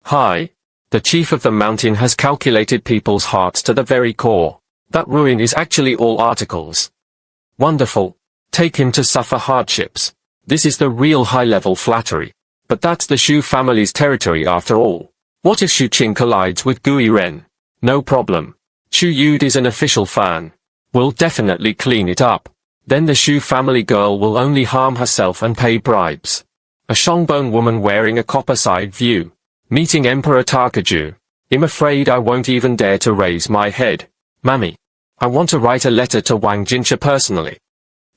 Hi. The chief of the mountain has calculated people's hearts to the very core. That ruin is actually all articles. Wonderful. Take him to suffer hardships. This is the real high-level flattery. But that's the Shu family's territory after all. What if Shu Qing collides with Gui Ren? No problem. Shu Yud is an official fan. We'll definitely clean it up. Then the Shu family girl will only harm herself and pay bribes. A Shongbone woman wearing a copper side view. Meeting Emperor Takaju. I'm afraid I won't even dare to raise my head. Mammy. I want to write a letter to Wang Jinsha personally.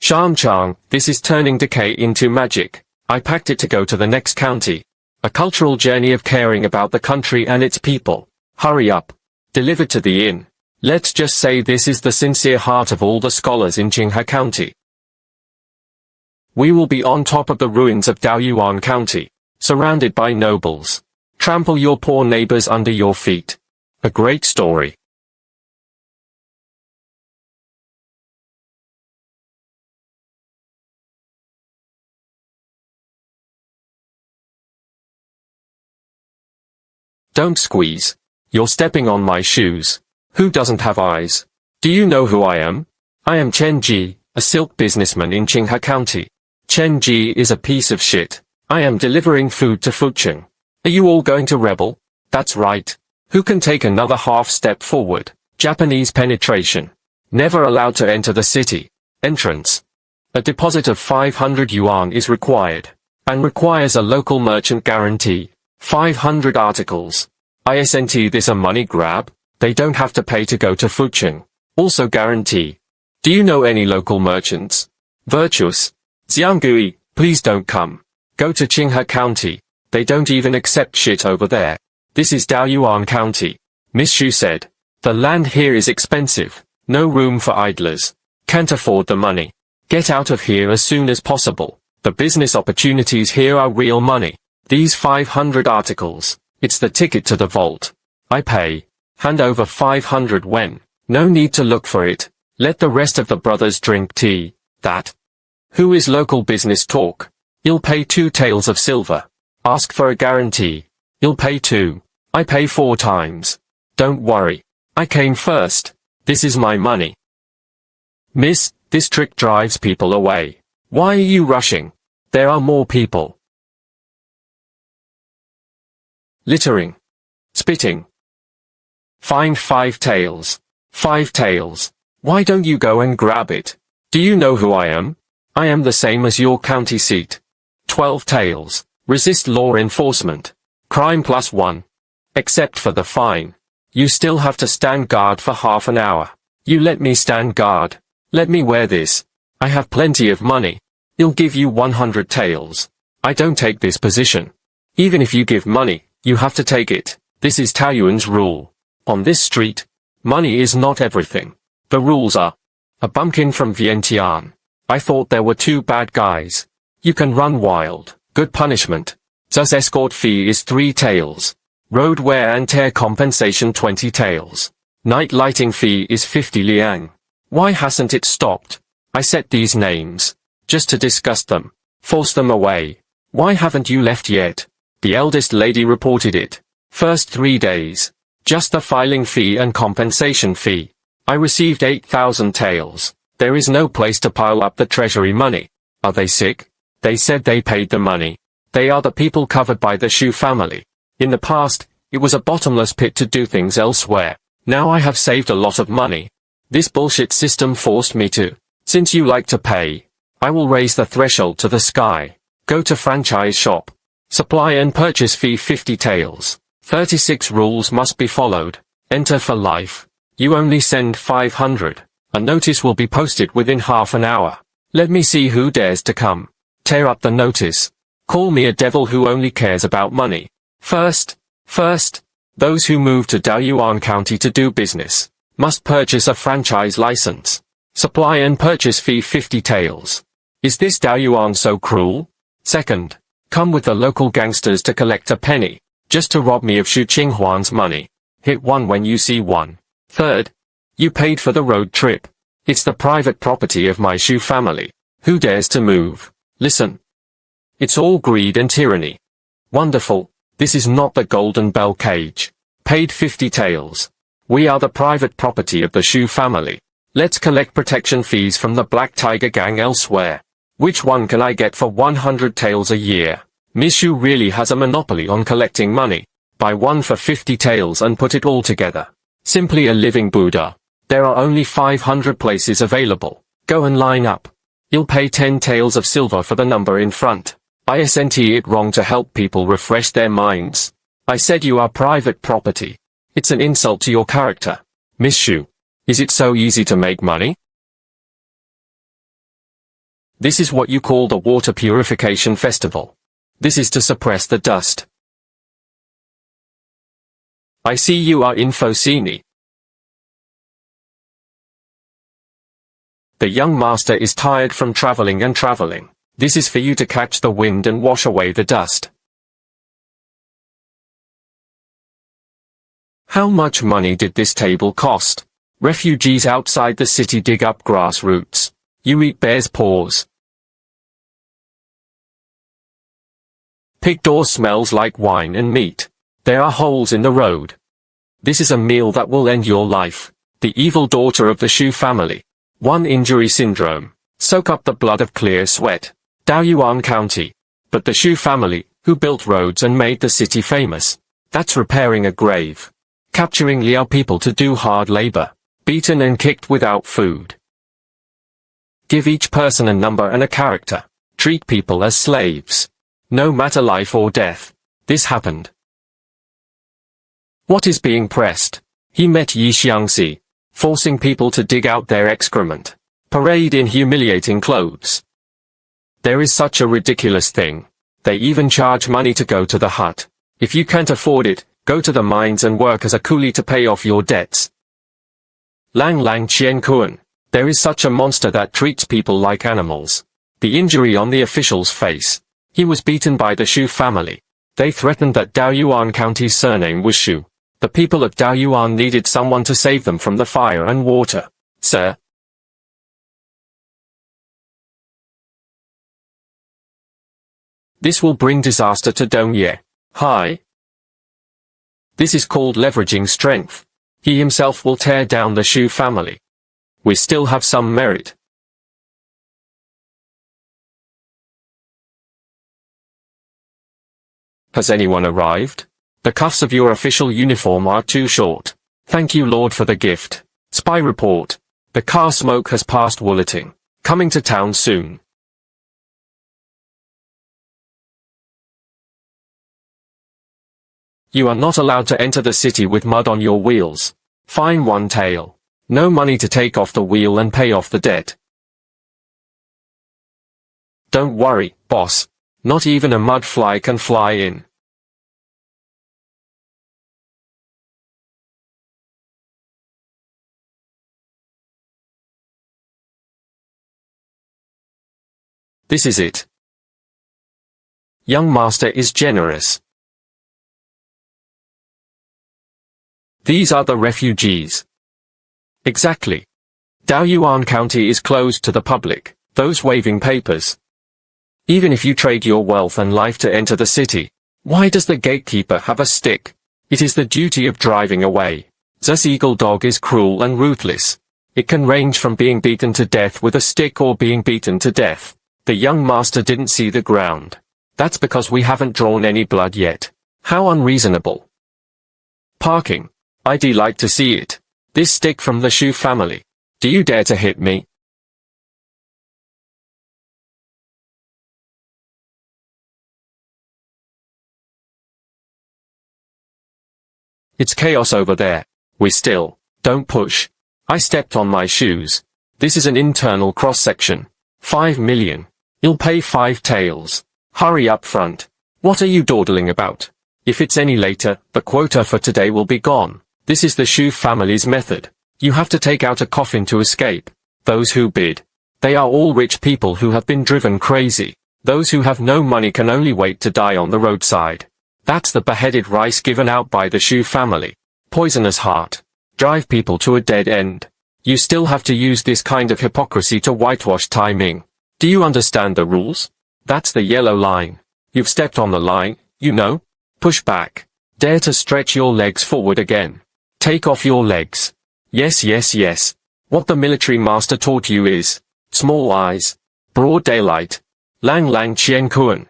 Shan Chang, this is turning decay into magic. I packed it to go to the next county. A cultural journey of caring about the country and its people. Hurry up. Delivered to the inn. Let's just say this is the sincere heart of all the scholars in Qinghe County. We will be on top of the ruins of Daoyuan County. Surrounded by nobles. Trample your poor neighbors under your feet. A great story. Don't squeeze. You're stepping on my shoes. Who doesn't have eyes? Do you know who I am? I am Chen Ji, a silk businessman in Qinghe County. Chen Ji is a piece of shit. I am delivering food to Fucheng. Are you all going to rebel? That's right. Who can take another half step forward? Japanese penetration. Never allowed to enter the city. Entrance. A deposit of 500 yuan is required. And requires a local merchant guarantee. 500 articles. Isn't this a money grab? They don't have to pay to go to Fucheng. Also guarantee. Do you know any local merchants? Virtuous. Xianggui, please don't come. Go to Qinghe County. They don't even accept shit over there. This is Daoyuan County. Miss Shu said. The land here is expensive. No room for idlers. Can't afford the money. Get out of here as soon as possible. The business opportunities here are real money. These 500 articles. It's the ticket to the vault. I pay. Hand over 500 when. No need to look for it. Let the rest of the brothers drink tea. That. Who is local business talk? You'll pay 2 taels of silver. Ask for a guarantee. You'll pay 2. I pay 4 times. Don't worry. I came first. This is my money. Miss, this trick drives people away. Why are you rushing? There are more people. Littering. Spitting. Find 5 taels. 5 taels. Why don't you go and grab it? Do you know who I am? I am the same as your county seat. 12 taels. Resist law enforcement. Crime +1. Except for the fine. You still have to stand guard for half an hour. You let me stand guard. Let me wear this. I have plenty of money. I'll give you 100 taels. I don't take this position. Even if you give money, you have to take it. This is Taoyuan's rule. On this street, money is not everything. The rules are. A bumpkin from Vientiane. I thought there were 2 bad guys. You can run wild. Good punishment. Thus escort fee is 3 taels. Road wear and tear compensation 20 taels. Night lighting fee is 50 liang. Why hasn't it stopped? I set these names. Just to discuss them. Force them away. Why haven't you left yet? The eldest lady reported it. First 3 days. Just the filing fee and compensation fee. I received 8,000 taels. There is no place to pile up the treasury money. Are they sick? They said they paid the money. They are the people covered by the Shu family. In the past, it was a bottomless pit to do things elsewhere. Now I have saved a lot of money. This bullshit system forced me to. Since you like to pay, I will raise the threshold to the sky. Go to franchise shop. Supply and purchase fee 50 taels. 36 rules must be followed. Enter for life. You only send 500. A notice will be posted within half an hour. Let me see who dares to come. Tear up the notice. Call me a devil who only cares about money. First, those who move to Taoyuan County to do business must purchase a franchise license. Supply and purchase fee 50 taels. Is this Taoyuan so cruel? Second, come with the local gangsters to collect a penny, just to rob me of Shu Qinghuan's money. Hit 1 when you see 1. Third, you paid for the road trip. It's the private property of my Shu family. Who dares to move? Listen. It's all greed and tyranny. Wonderful. This is not the Golden Bell Cage. Paid 50 taels. We are the private property of the Shu family. Let's collect protection fees from the Black Tiger gang elsewhere. Which one can I get for 100 taels a year? Miss Shu really has a monopoly on collecting money. Buy 1 for 50 taels and put it all together. Simply a living Buddha. There are only 500 places available. Go and line up. You'll pay 10 taels of silver for the number in front. Isn't it wrong to help people refresh their minds? I said you are private property. It's an insult to your character. Miss Shu. Is it so easy to make money? This is what you call the water purification festival. This is to suppress the dust. I see you are in Focini. The young master is tired from traveling and traveling. This is for you to catch the wind and wash away the dust. How much money did this table cost? Refugees outside the city dig up grass roots. You eat bear's paws. Pig door smells like wine and meat. There are holes in the road. This is a meal that will end your life. The evil daughter of the Shu family. 1 injury syndrome. Soak up the blood of clear sweat. Taoyuan County. But the Shu family, who built roads and made the city famous. That's repairing a grave. Capturing Liao people to do hard labor. Beaten and kicked without food. Give each person a number and a character. Treat people as slaves. No matter life or death. This happened. What is being pressed? He met Yi Xiangxi. Forcing people to dig out their excrement. Parade in humiliating clothes. There is such a ridiculous thing. They even charge money to go to the hut. If you can't afford it, go to the mines and work as a coolie to pay off your debts. Lang Lang Qian Kuan. There is such a monster that treats people like animals. The injury on the official's face. He was beaten by the Shu family. They threatened that Taoyuan County's surname was Shu. The people of Taoyuan needed someone to save them from the fire and water. Sir, This will bring disaster to Dongye. Hi. This is called leveraging strength. He himself will tear down the Shu family. We still have some merit. Has anyone arrived? The cuffs of your official uniform are too short. Thank you, Lord, for the gift. Spy report. The car smoke has passed Wooleting. Coming to town soon. You are not allowed to enter the city with mud on your wheels. Fine 1 tael. No money to take off the wheel and pay off the debt. Don't worry, boss. Not even a mud fly can fly in. This is it. Young master is generous. These are the refugees. Exactly. Daoyuan County is closed to the public. Those waving papers. Even if you trade your wealth and life to enter the city, why does the gatekeeper have a stick? It is the duty of driving away. This eagle dog is cruel and ruthless. It can range from being beaten to death with a stick or being beaten to death. The young master didn't see the ground. That's because we haven't drawn any blood yet. How unreasonable. Parking. I'd like to see it. This stick from the Shu family. Do you dare to hit me? It's chaos over there. We still. Don't push. I stepped on my shoes. This is an internal cross-section. 5 million. You'll pay 5 taels. Hurry up front. What are you dawdling about? If it's any later, the quota for today will be gone. This is the Shu family's method. You have to take out a coffin to escape. Those who bid. They are all rich people who have been driven crazy. Those who have no money can only wait to die on the roadside. That's the beheaded rice given out by the Shu family. Poisonous heart. Drive people to a dead end. You still have to use this kind of hypocrisy to whitewash timing. Do you understand the rules? That's the yellow line. You've stepped on the line, you know? Push back. Dare to stretch your legs forward again. Take off your legs. Yes, yes, yes. What the military master taught you is small eyes, broad daylight, lang lang chien kuan.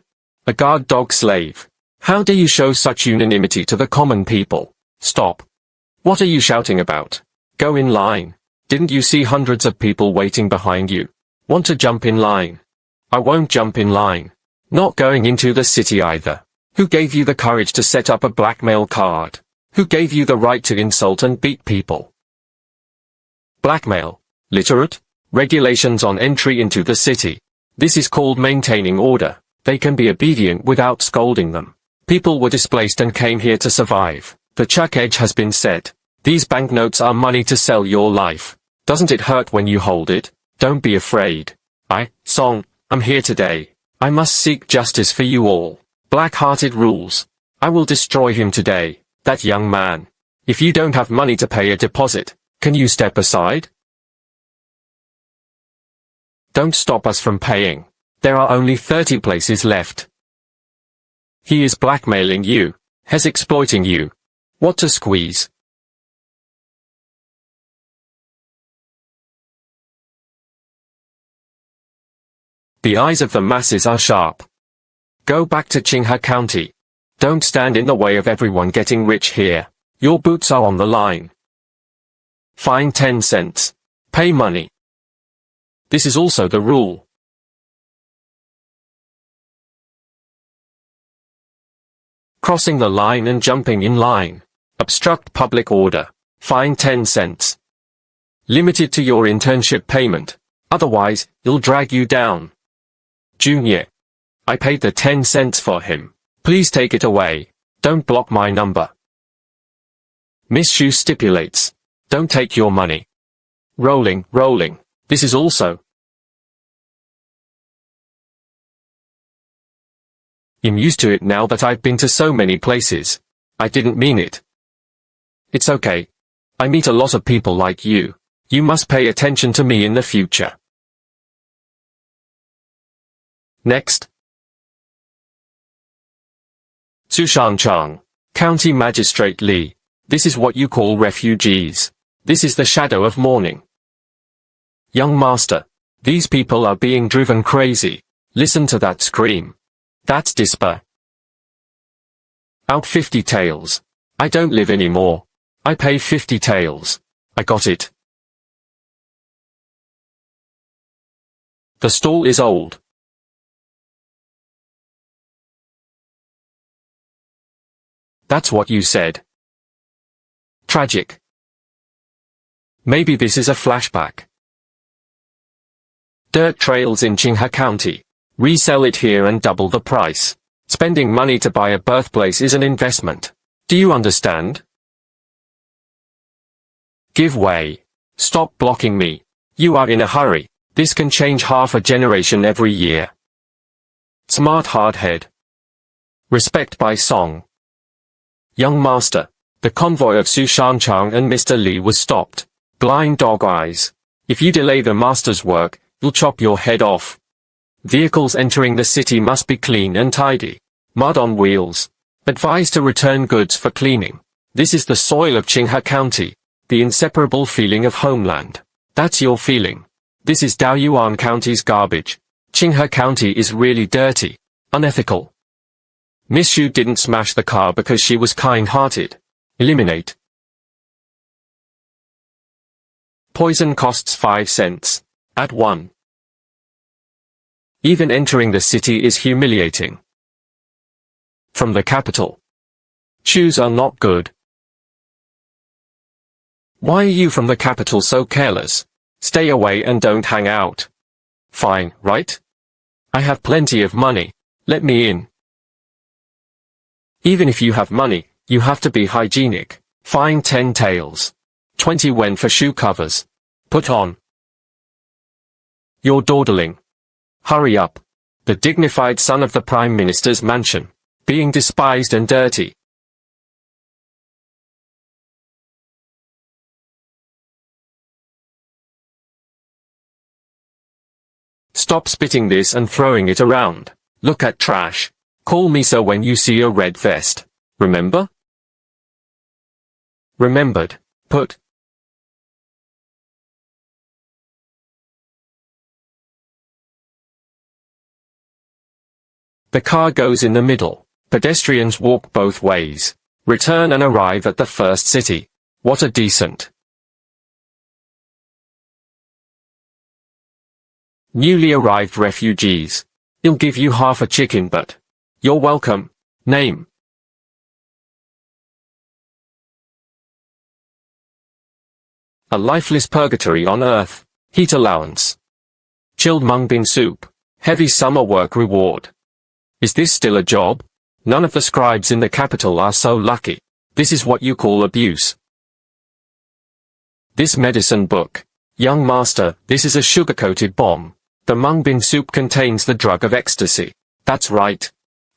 A guard dog slave. How dare you show such unanimity to the common people? Stop. What are you shouting about? Go in line. Didn't you see hundreds of people waiting behind you? Want to jump in line? I won't jump in line. Not going into the city either. Who gave you the courage to set up a blackmail card? Who gave you the right to insult and beat people? Blackmail. Literate. Regulations on entry into the city. This is called maintaining order. They can be obedient without scolding them. People were displaced and came here to survive. The chuck edge has been set. These banknotes are money to sell your life. Doesn't it hurt when you hold it? Don't be afraid. I'm here today. I must seek justice for you all. Black-hearted rules. I will destroy him today, that young man. If you don't have money to pay a deposit, can you step aside? Don't stop us from paying. There are only 30 places left. He is blackmailing you. He's exploiting you. What to squeeze? The eyes of the masses are sharp. Go back to Qinghe County. Don't stand in the way of everyone getting rich here. Your boots are on the line. Fine 10 cents. Pay money. This is also the rule. Crossing the line and jumping in line. Obstruct public order. Fine 10 cents. Limited to your internship payment. Otherwise, it'll drag you down. Junior. I paid the 10 cents for him. Please take it away. Don't block my number. Miss Shu stipulates. Don't take your money. Rolling. This is also. I'm used to it now that I've been to so many places. I didn't mean it. It's okay. I meet a lot of people like you. You must pay attention to me in the future. Next. Sushanchang, County Magistrate Li. This is what you call refugees. This is the shadow of morning. Young master, these people are being driven crazy. Listen to that scream. That's despair. Out 50 taels. I don't live anymore. I pay 50 taels. I got it. The stall is old. That's what you said. Tragic. Maybe this is a flashback. Dirt trails in Qinghe County. Resell it here and double the price. Spending money to buy a birthplace is an investment. Do you understand? Give way. Stop blocking me. You are in a hurry. This can change half a generation every year. Smart hardhead. Respect by song. Young master, the convoy of Su Shanchang and Mr. Li was stopped. Blind dog eyes. If you delay the master's work, you'll chop your head off. Vehicles entering the city must be clean and tidy. Mud on wheels. Advised to return goods for cleaning. This is the soil of Qinghe County, the inseparable feeling of homeland. That's your feeling. This is Daoyuan County's garbage. Qinghe County is really dirty, unethical. Miss Xu didn't smash the car because she was kind-hearted. Eliminate. Poison costs 5 cents. At 1. Even entering the city is humiliating. From the capital. Shoes are not good. Why are you from the capital so careless? Stay away and don't hang out. Fine, right? I have plenty of money. Let me in. Even if you have money, you have to be hygienic. Fine 10 taels. 20 wen for shoe covers. Put on. You're dawdling. Hurry up. The dignified son of the Prime Minister's mansion. Being despised and dirty. Stop spitting this and throwing it around. Look at trash. Call me sir when you see a red vest. Remember? Remembered. Put. The car goes in the middle. Pedestrians walk both ways. Return and arrive at the first city. What a decent. Newly arrived refugees. He'll give you half a chicken but. You're welcome. Name. A lifeless purgatory on earth. Heat allowance. Chilled mung bean soup. Heavy summer work reward. Is this still a job? None of the scribes in the capital are so lucky. This is what you call abuse. This medicine book. Young master, this is a sugar-coated bomb. The mung bean soup contains the drug of ecstasy. That's right.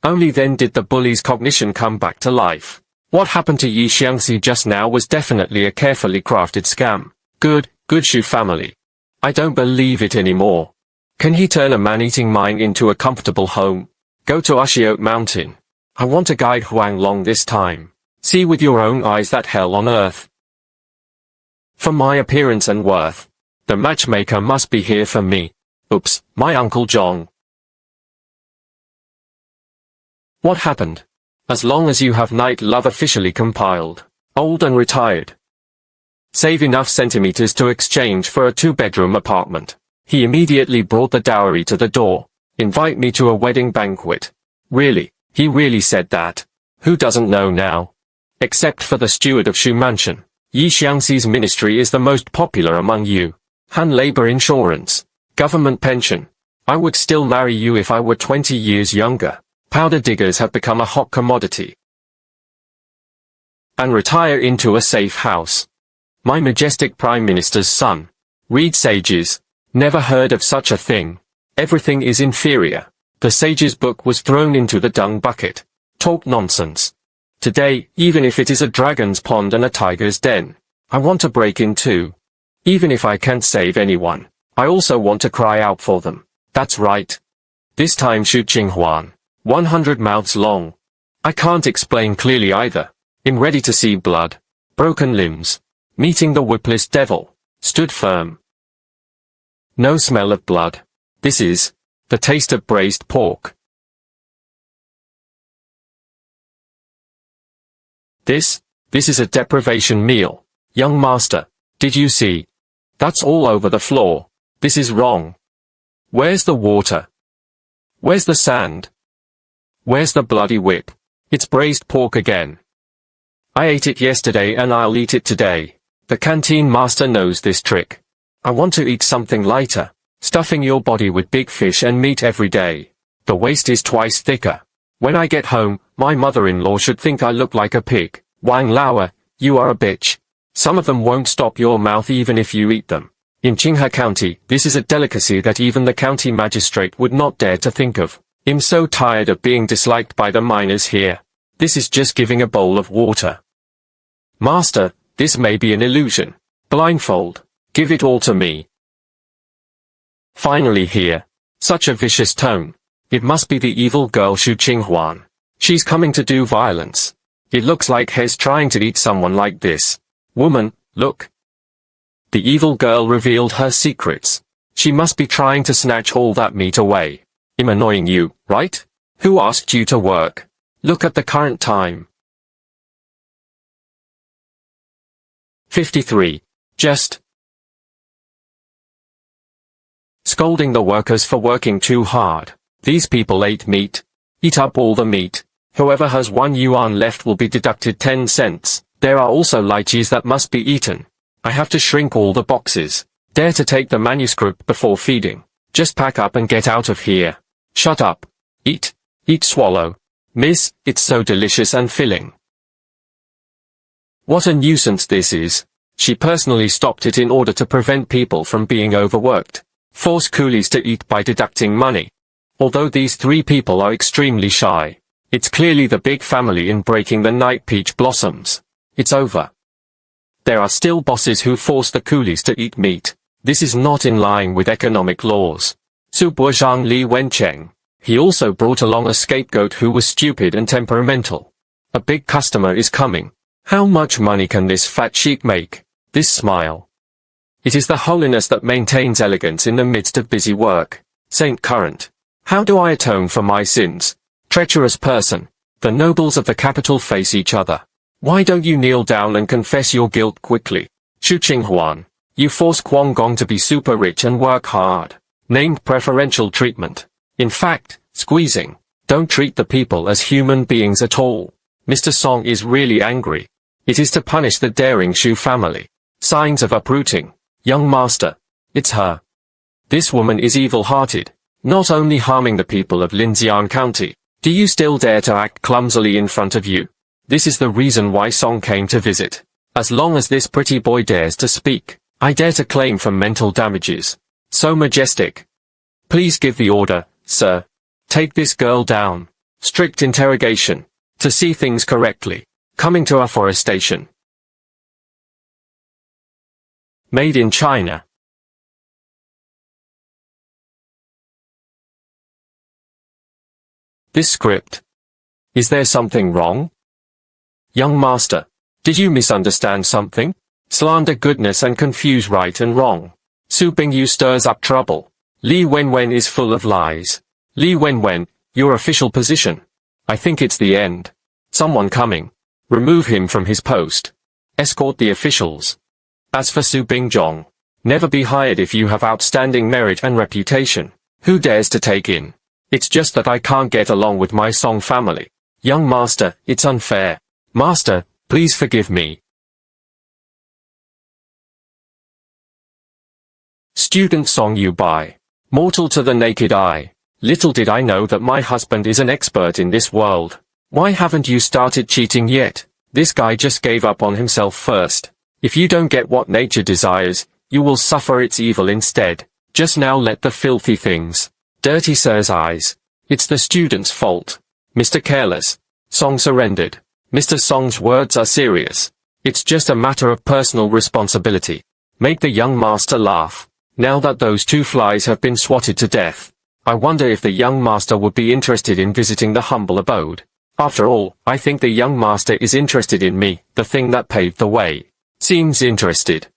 Only then did the bully's cognition come back to life. What happened to Yi Xiangxi just now was definitely a carefully crafted scam. Good Shu family. I don't believe it anymore. Can he turn a man-eating mine into a comfortable home? Go to Ushiot Mountain. I want to guide Huang Long this time. See with your own eyes that hell on earth. For my appearance and worth, the matchmaker must be here for me. Oops, my Uncle John. What happened? As long as you have night love officially compiled, old and retired. Save enough centimeters to exchange for a 2-bedroom apartment. He immediately brought the dowry to the door. Invite me to a wedding banquet. Really, he really said that. Who doesn't know now? Except for the steward of Shu Mansion. Yi Xiangxi's ministry is the most popular among you. Han labor insurance. Government pension. I would still marry you if I were 20 years younger. Powder diggers have become a hot commodity. And retire into a safe house. My majestic Prime Minister's son. Read sages. Never heard of such a thing. Everything is inferior. The sage's book was thrown into the dung bucket. Talk nonsense. Today, even if it is a dragon's pond and a tiger's den, I want to break in too. Even if I can't save anyone, I also want to cry out for them. That's right. This time shoot Qinghuan. 100 mouths long. I can't explain clearly either. I'm ready to see blood. Broken limbs. Meeting the whipless devil. Stood firm. No smell of blood. This is the taste of braised pork. This is a deprivation meal. Young master, did you see? That's all over the floor. This is wrong. Where's the water? Where's the sand? Where's the bloody whip? It's braised pork again. I ate it yesterday and I'll eat it today. The canteen master knows this trick. I want to eat something lighter. Stuffing your body with big fish and meat every day. The waist is twice thicker. When I get home, my mother-in-law should think I look like a pig. Wang Laoer, you are a bitch. Some of them won't stop your mouth even if you eat them. In Qinghe County, this is a delicacy that even the county magistrate would not dare to think of. I'm so tired of being disliked by the miners here. This is just giving a bowl of water. Master, this may be an illusion. Blindfold. Give it all to me. Finally here. Such a vicious tone. It must be the evil girl Xu Qinghuan. She's coming to do violence. It looks like he's trying to eat someone like this. Woman, look. The evil girl revealed her secrets. She must be trying to snatch all that meat away. I'm annoying you, right? Who asked you to work? Look at the current time. 53. Just scolding the workers for working too hard. These people ate meat. Eat up all the meat. Whoever has 1 yuan left will be deducted 10 cents. There are also lychees that must be eaten. I have to shrink all the boxes. Dare to take the manuscript before feeding. Just pack up and get out of here. Shut up. Eat. Eat, swallow. Miss, it's so delicious and filling. What a nuisance this is. She personally stopped it in order to prevent people from being overworked. Force coolies to eat by deducting money. Although these 3 people are extremely shy, it's clearly the big family in breaking the night peach blossoms. It's over. There are still bosses who force the coolies to eat meat. This is not in line with economic laws. Su Buozhang Li Wencheng. He also brought along a scapegoat who was stupid and temperamental. A big customer is coming. How much money can this fat sheik make? This smile. It is the holiness that maintains elegance in the midst of busy work. Saint Current. How do I atone for my sins? Treacherous person. The nobles of the capital face each other. Why don't you kneel down and confess your guilt quickly? Xu Qinghuan. You force Guanggong to be super rich and work hard. Named preferential treatment. In fact, squeezing. Don't treat the people as human beings at all. Mr. Song is really angry. It is to punish the daring Xu family. Signs of uprooting. Young master. It's her. This woman is evil-hearted. Not only harming the people of Linxian County. Do you still dare to act clumsily in front of you? This is the reason why Song came to visit. As long as this pretty boy dares to speak, I dare to claim for mental damages. So majestic. Please give the order, sir. Take this girl down. Strict interrogation. To see things correctly. Coming to afforestation. Made in China. This script. Is there something wrong? Young master. Did you misunderstand something? Slander goodness and confuse right and wrong. Su Bingyu stirs up trouble. Li Wenwen is full of lies. Li Wenwen, your official position. I think it's the end. Someone coming. Remove him from his post. Escort the officials. As for Su Bingjong, never be hired if you have outstanding merit and reputation. Who dares to take in? It's just that I can't get along with my Song family. Young master, it's unfair. Master, please forgive me. Student Song you buy. Mortal to the naked eye. Little did I know that my husband is an expert in this world. Why haven't you started cheating yet? This guy just gave up on himself first. If you don't get what nature desires, you will suffer its evil instead. Just now let the filthy things. Dirty Sir's eyes. It's the student's fault. Mr. Careless. Song surrendered. Mr. Song's words are serious. It's just a matter of personal responsibility. Make the young master laugh. Now that those 2 flies have been swatted to death, I wonder if the young master would be interested in visiting the humble abode. After all, I think the young master is interested in me, the thing that paved the way. Seems interested.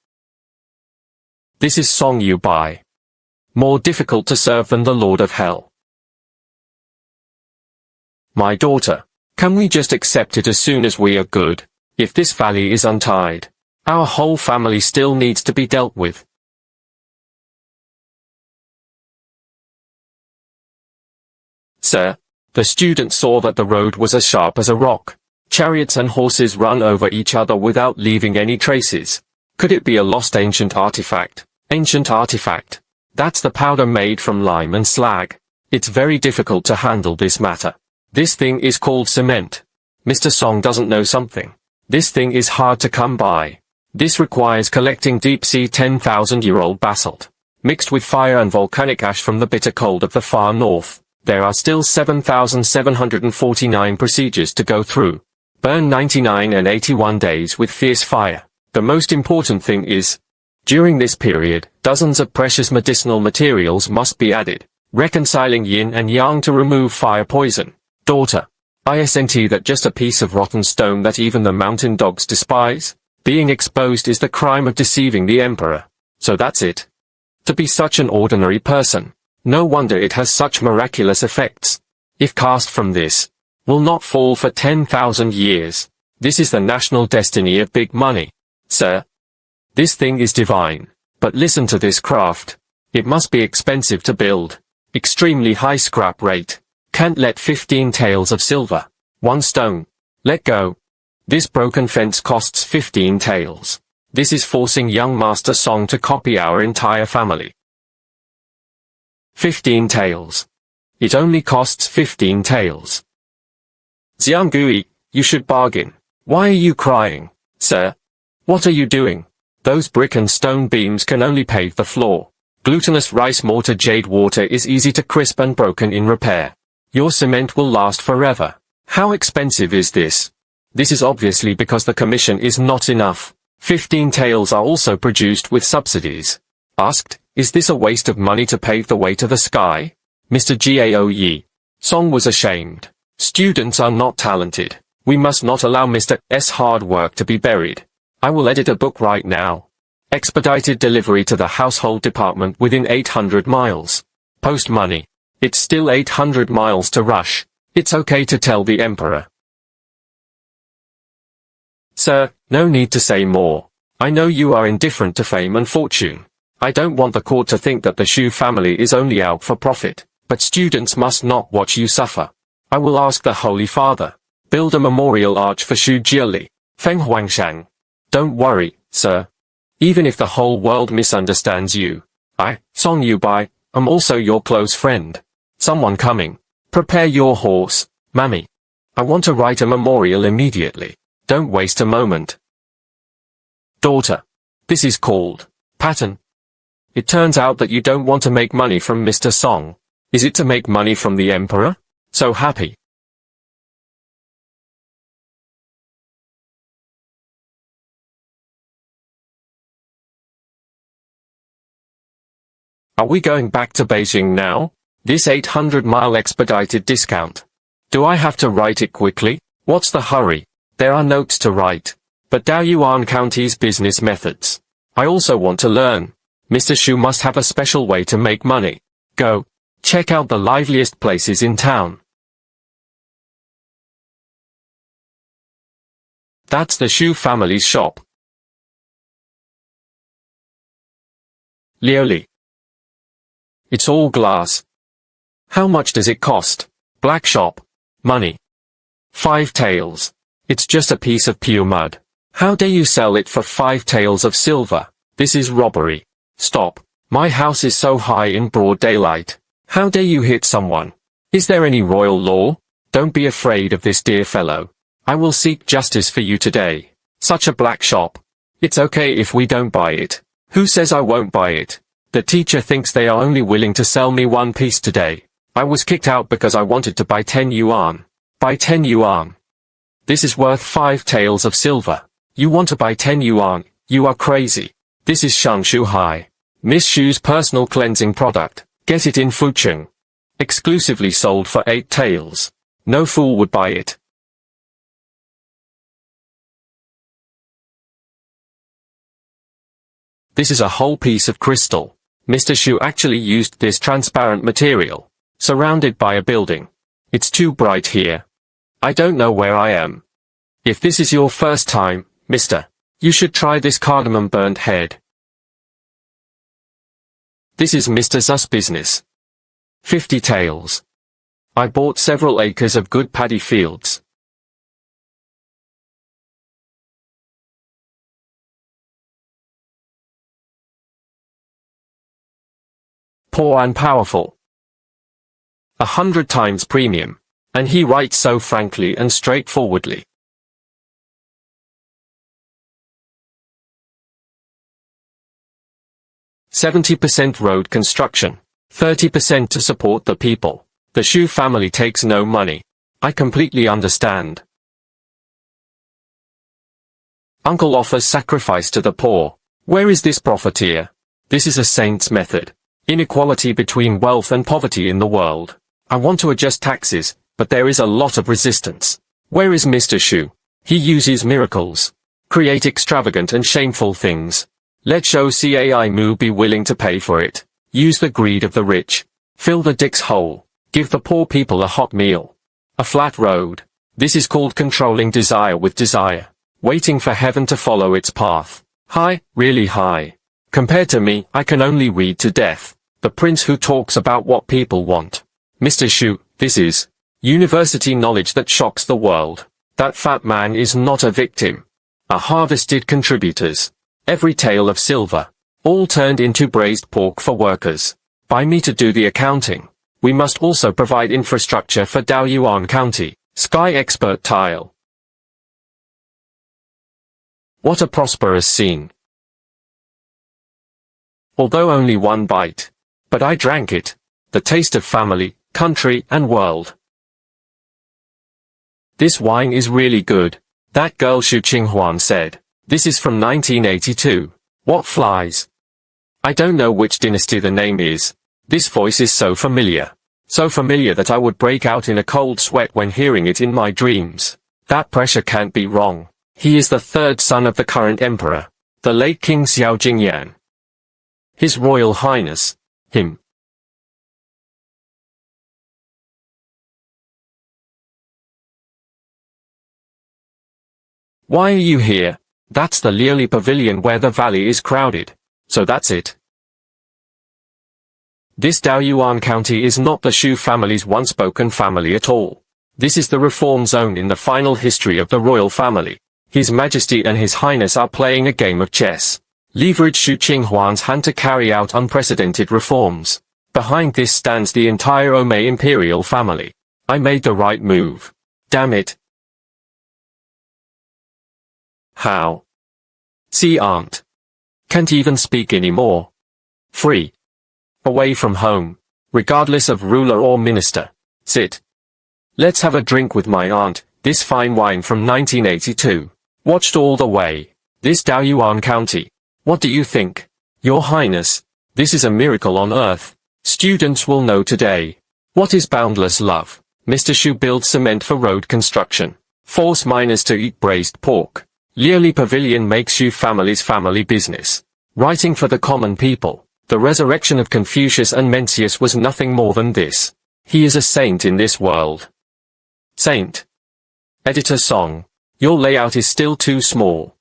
This is Song Yu Bai. More difficult to serve than the Lord of Hell. My daughter, can we just accept it as soon as we are good? If this valley is untied, our whole family still needs to be dealt with. Sir, the student saw that the road was as sharp as a rock. Chariots and horses run over each other without leaving any traces. Could it be a lost ancient artifact? Ancient artifact. That's the powder made from lime and slag. It's very difficult to handle this matter. This thing is called cement. Mr. Song doesn't know something. This thing is hard to come by. This requires collecting deep-sea 10,000-year-old basalt, mixed with fire and volcanic ash from the bitter cold of the far north. There are still 7,749 procedures to go through. Burn 99 and 81 days with fierce fire. The most important thing is, during this period, dozens of precious medicinal materials must be added, reconciling yin and yang to remove fire poison. Daughter, isn't that just a piece of rotten stone that even the mountain dogs despise? Being exposed is the crime of deceiving the emperor. So that's it. To be such an ordinary person. No wonder it has such miraculous effects. If cast from this, will not fall for 10,000 years. This is the national destiny of big money. Sir, this thing is divine. But listen to this craft. It must be expensive to build. Extremely high scrap rate. Can't let 15 taels of silver. 1 stone. Let go. This broken fence costs 15 taels. This is forcing young Master Song to copy our entire family. 15 taels. It only costs 15 taels. Xiangui, you should bargain. Why are you crying, sir? What are you doing? Those brick and stone beams can only pave the floor. Glutinous rice mortar jade water is easy to crisp and broken in repair. Your cement will last forever. How expensive is this? This is obviously because the commission is not enough. 15 taels are also produced with subsidies. Asked, is this a waste of money to pave the way to the sky? Mr. Gao Yi. Song was ashamed. Students are not talented. We must not allow Mr. S hard work to be buried. I will edit a book right now. Expedited delivery to the household department within 800 miles. Post money. It's still 800 miles to rush. It's okay to tell the emperor. Sir, no need to say more. I know you are indifferent to fame and fortune. I don't want the court to think that the Shu family is only out for profit, but students must not watch you suffer. I will ask the Holy Father. Build a memorial arch for Shu Jiali, Feng Huangshang. Don't worry, sir. Even if the whole world misunderstands you, I, Song Yu Bai, am also your close friend. Someone coming. Prepare your horse, Mammy. I want to write a memorial immediately. Don't waste a moment. Daughter. This is called pattern. It turns out that you don't want to make money from Mr. Song. Is it to make money from the emperor? So happy. Are we going back to Beijing now? This 800-mile expedited discount. Do I have to write it quickly? What's the hurry? There are notes to write. But Daoyuan County's business methods. I also want to learn. Mr. Shu must have a special way to make money. Go. Check out the liveliest places in town. That's the Shu family's shop. Lioli. It's all glass. How much does it cost? Black shop. Money. 5 taels. It's just a piece of pure mud. How dare you sell it for 5 taels of silver? This is robbery. Stop. My house is so high in broad daylight. How dare you hit someone? Is there any royal law? Don't be afraid of this dear fellow. I will seek justice for you today. Such a black shop. It's okay if we don't buy it. Who says I won't buy it? The teacher thinks they are only willing to sell me 1 piece today. I was kicked out because I wanted to buy 10 yuan. Buy 10 yuan. This is worth 5 taels of silver. You want to buy 10 yuan? You are crazy. This is Shangshu Hai. Miss Shu's personal cleansing product. Get it in Fucheng. Exclusively sold for 8 taels. No fool would buy it. This is a whole piece of crystal. Mr. Xu actually used this transparent material, surrounded by a building. It's too bright here. I don't know where I am. If this is your first time, mister, you should try this cardamom burnt head. This is Mr. Zu's business. 50 taels. I bought several acres of good paddy fields. Poor and powerful. 100 times premium. And he writes so frankly and straightforwardly. "70% road construction. 30% to support the people. The Xu family takes no money. I completely understand. Uncle offers sacrifice to the poor. Where is this profiteer? This is a saint's method. Inequality between wealth and poverty in the world. I want to adjust taxes, but there is a lot of resistance. Where is Mr. Xu? He uses miracles. Create extravagant and shameful things. Let Shou Cai Mu be willing to pay for it. Use the greed of the rich. Fill the dick's hole. Give the poor people a hot meal. A flat road. This is called controlling desire with desire. Waiting for heaven to follow its path. High, really high. Compared to me, I can only read to death. The prince who talks about what people want. Mr. Xu, this is university knowledge that shocks the world. That fat man is not a victim. A harvested contributors. Every tael of silver. All turned into braised pork for workers. By me to do the accounting. We must also provide infrastructure for Daoyuan County. Sky expert tile. What a prosperous scene. Although only one bite. But I drank it. The taste of family, country, and world. This wine is really good. That girl Xu Qinghuan said. This is from 1982. What flies? I don't know which dynasty the name is. This voice is so familiar. So familiar that I would break out in a cold sweat when hearing it in my dreams. That pressure can't be wrong. He is the third son of the current emperor, the late King Xiao Jingyan. His Royal Highness. Him. Why are you here? That's the Lioli Pavilion where the valley is crowded. So that's it. This Daoyuan County is not the Xu family's once-spoken family at all. This is the reform zone in the final history of the royal family. His Majesty and His Highness are playing a game of chess. Leverage Xu Qinghuan's hand to carry out unprecedented reforms. Behind this stands the entire Omei imperial family. I made the right move. Damn it. How? See aunt. Can't even speak anymore. Free. Away from home. Regardless of ruler or minister. Sit. Let's have a drink with my aunt, this fine wine from 1982. Watched all the way. This Daoyuan County. What do you think? Your Highness. This is a miracle on earth. Students will know today. What is boundless love? Mr. Xu builds cement for road construction. Force miners to eat braised pork. Lioli Pavilion makes Xu family's family business. Writing for the common people. The resurrection of Confucius and Mencius was nothing more than this. He is a saint in this world. Saint. Editor song. Your layout is still too small.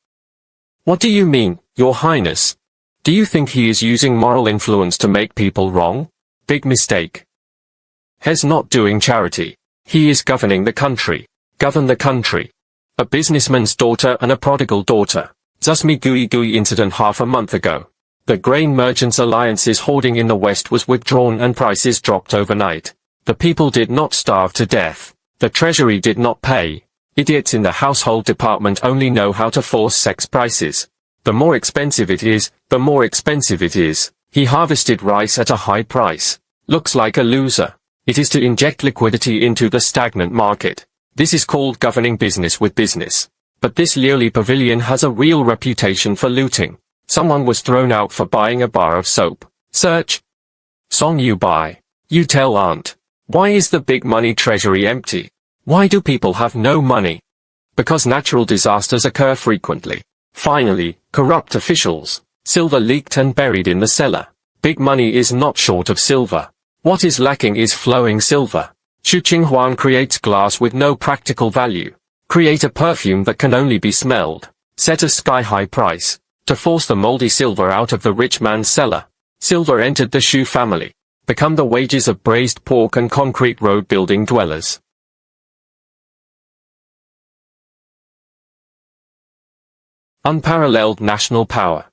What do you mean, Your Highness? Do you think he is using moral influence to make people wrong? Big mistake. He's not doing charity. He is governing the country. Govern the country. A businessman's daughter and a prodigal daughter. Zusmi Gui Gui incident half a month ago. The Grain Merchants Alliance's hoarding in the West was withdrawn and prices dropped overnight. The people did not starve to death. The treasury did not pay. Idiots in the household department only know how to force sex prices. The more expensive it is, the more expensive it is. He harvested rice at a high price. Looks like a loser. It is to inject liquidity into the stagnant market. This is called governing business with business. But this Lioli Pavilion has a real reputation for looting. Someone was thrown out for buying a bar of soap. Search. Song you buy. You tell aunt. Why is the big money treasury empty? Why do people have no money? Because natural disasters occur frequently. Finally, corrupt officials. Silver leaked and buried in the cellar. Big money is not short of silver. What is lacking is flowing silver. Xu Qinghuan creates glass with no practical value. Create a perfume that can only be smelled. Set a sky-high price. To force the moldy silver out of the rich man's cellar. Silver entered the Xu family. Become the wages of braised pork and concrete road building dwellers. Unparalleled national power.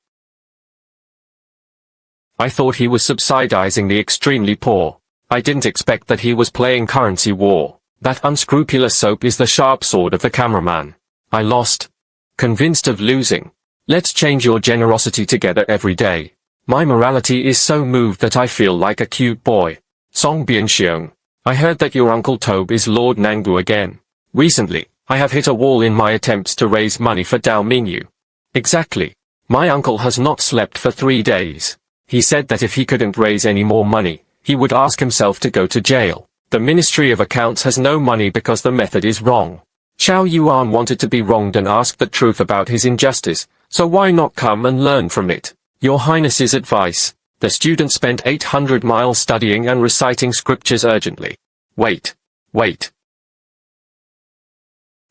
I thought he was subsidizing the extremely poor. I didn't expect that he was playing currency war. That unscrupulous soap is the sharp sword of the cameraman. I lost. Convinced of losing. Let's change your generosity together every day. My morality is so moved that I feel like a cute boy. Song Bianxiong. I heard that your Uncle Tobe is Lord Nangbu again. Recently, I have hit a wall in my attempts to raise money for Dao Mingyu. Exactly. My uncle has not slept for 3 days. He said that if he couldn't raise any more money, he would ask himself to go to jail. The Ministry of Accounts has no money because the method is wrong. Xiao Yuan wanted to be wronged and asked the truth about his injustice, so why not come and learn from it? Your Highness's advice. The student spent 800 miles studying and reciting scriptures urgently. Wait.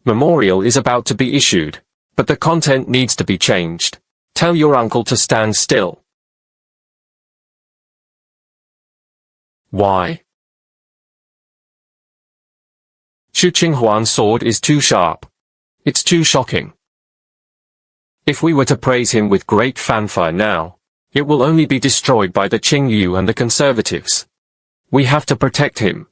Memorial is about to be issued, but the content needs to be changed. Tell your uncle to stand still. Why? Xu Qinghuan's sword is too sharp. It's too shocking. If we were to praise him with great fanfare now, it will only be destroyed by the Qingyu and the conservatives. We have to protect him.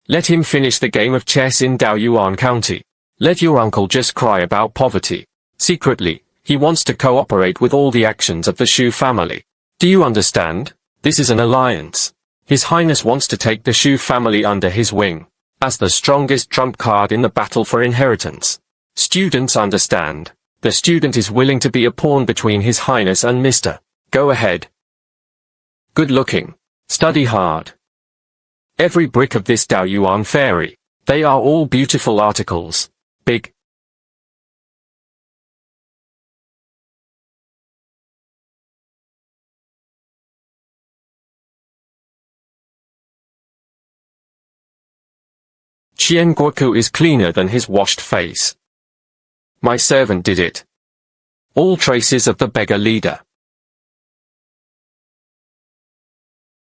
Let him finish the game of chess in Daoyuan County. Let your uncle just cry about poverty. Secretly, he wants to cooperate with all the actions of the Xu family. Do you understand? This is an alliance. His Highness wants to take the Xu family under his wing, as the strongest trump card in the battle for inheritance. Students understand. The student is willing to be a pawn between His Highness and Mr. Go ahead. Good looking. Study hard. Every brick of this Daoyuan fairy. They are all beautiful articles. Big. Qian Guoku is cleaner than his washed face. My servant did it. All traces of the beggar leader.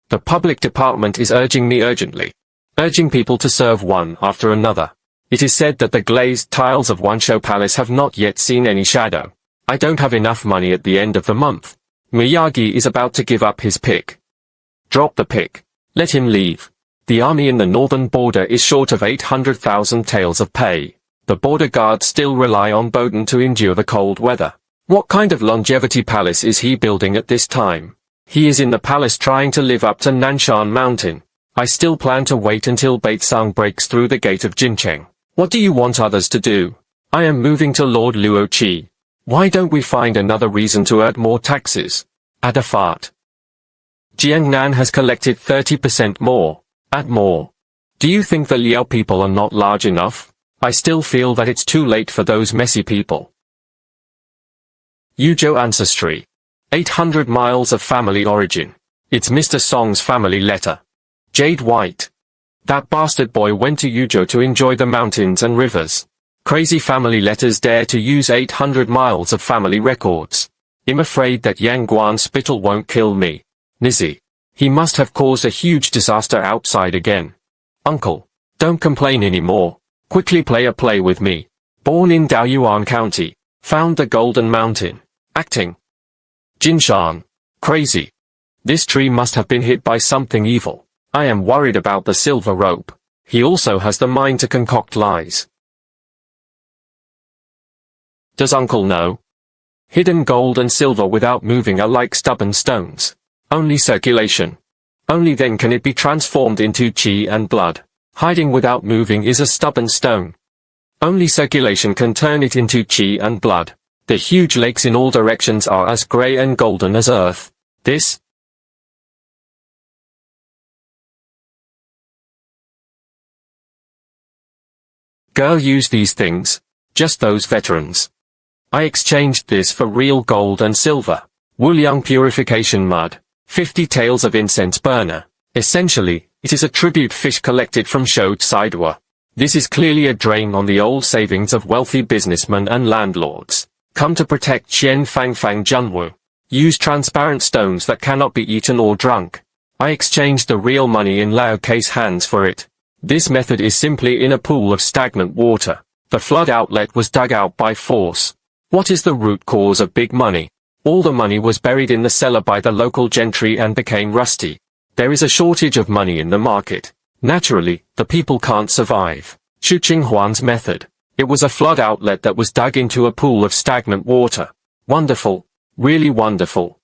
The public department is urging me urgently. Urging people to serve one after another. It is said that the glazed tiles of Wanshou Palace have not yet seen any shadow. I don't have enough money at the end of the month. Miyagi is about to give up his pick. Drop the pick. Let him leave. The army in the northern border is short of 800,000 taels of pay. The border guards still rely on Bowden to endure the cold weather. What kind of longevity palace is he building at this time? He is in the palace trying to live up to Nanshan Mountain. I still plan to wait until Baitsang breaks through the gate of Jincheng. What do you want others to do? I am moving to Lord Luoqi. Why don't we find another reason to add more taxes? Add a fart. Jiangnan has collected 30% more. Add more. Do you think the Liao people are not large enough? I still feel that it's too late for those messy people. Yuzhou ancestry. 800 miles of family origin. It's Mr. Song's family letter. Jade White. That bastard boy went to Yuzhou to enjoy the mountains and rivers. Crazy family letters dare to use 800 miles of family records. I'm afraid that Yang Guan spittle won't kill me. Nizzy. He must have caused a huge disaster outside again. Uncle, don't complain anymore. Quickly play a play with me. Born in Daoyuan County. Found the Golden Mountain. Acting. Jinshan. Crazy. This tree must have been hit by something evil. I am worried about the silver rope. He also has the mind to concoct lies. Does Uncle know? Hidden gold and silver without moving are like stubborn stones. Only circulation. Only then can it be transformed into qi and blood. Hiding without moving is a stubborn stone. Only circulation can turn it into qi and blood. The huge lakes in all directions are as grey and golden as earth. This girl used these things. Just those veterans. I exchanged this for real gold and silver. Wuliang purification mud. 50 taels of incense burner. Essentially, it is a tribute fish collected from Shou Tsidua. This is clearly a drain on the old savings of wealthy businessmen and landlords. Come to protect Qian Fangfang Junwu. Use transparent stones that cannot be eaten or drunk. I exchanged the real money in Lao Case hands for it. This method is simply in a pool of stagnant water. The flood outlet was dug out by force. What is the root cause of big money? All the money was buried in the cellar by the local gentry and became rusty. There is a shortage of money in the market. Naturally, the people can't survive. Xu Qinghuan's method. It was a flood outlet that was dug into a pool of stagnant water. Wonderful. Really wonderful.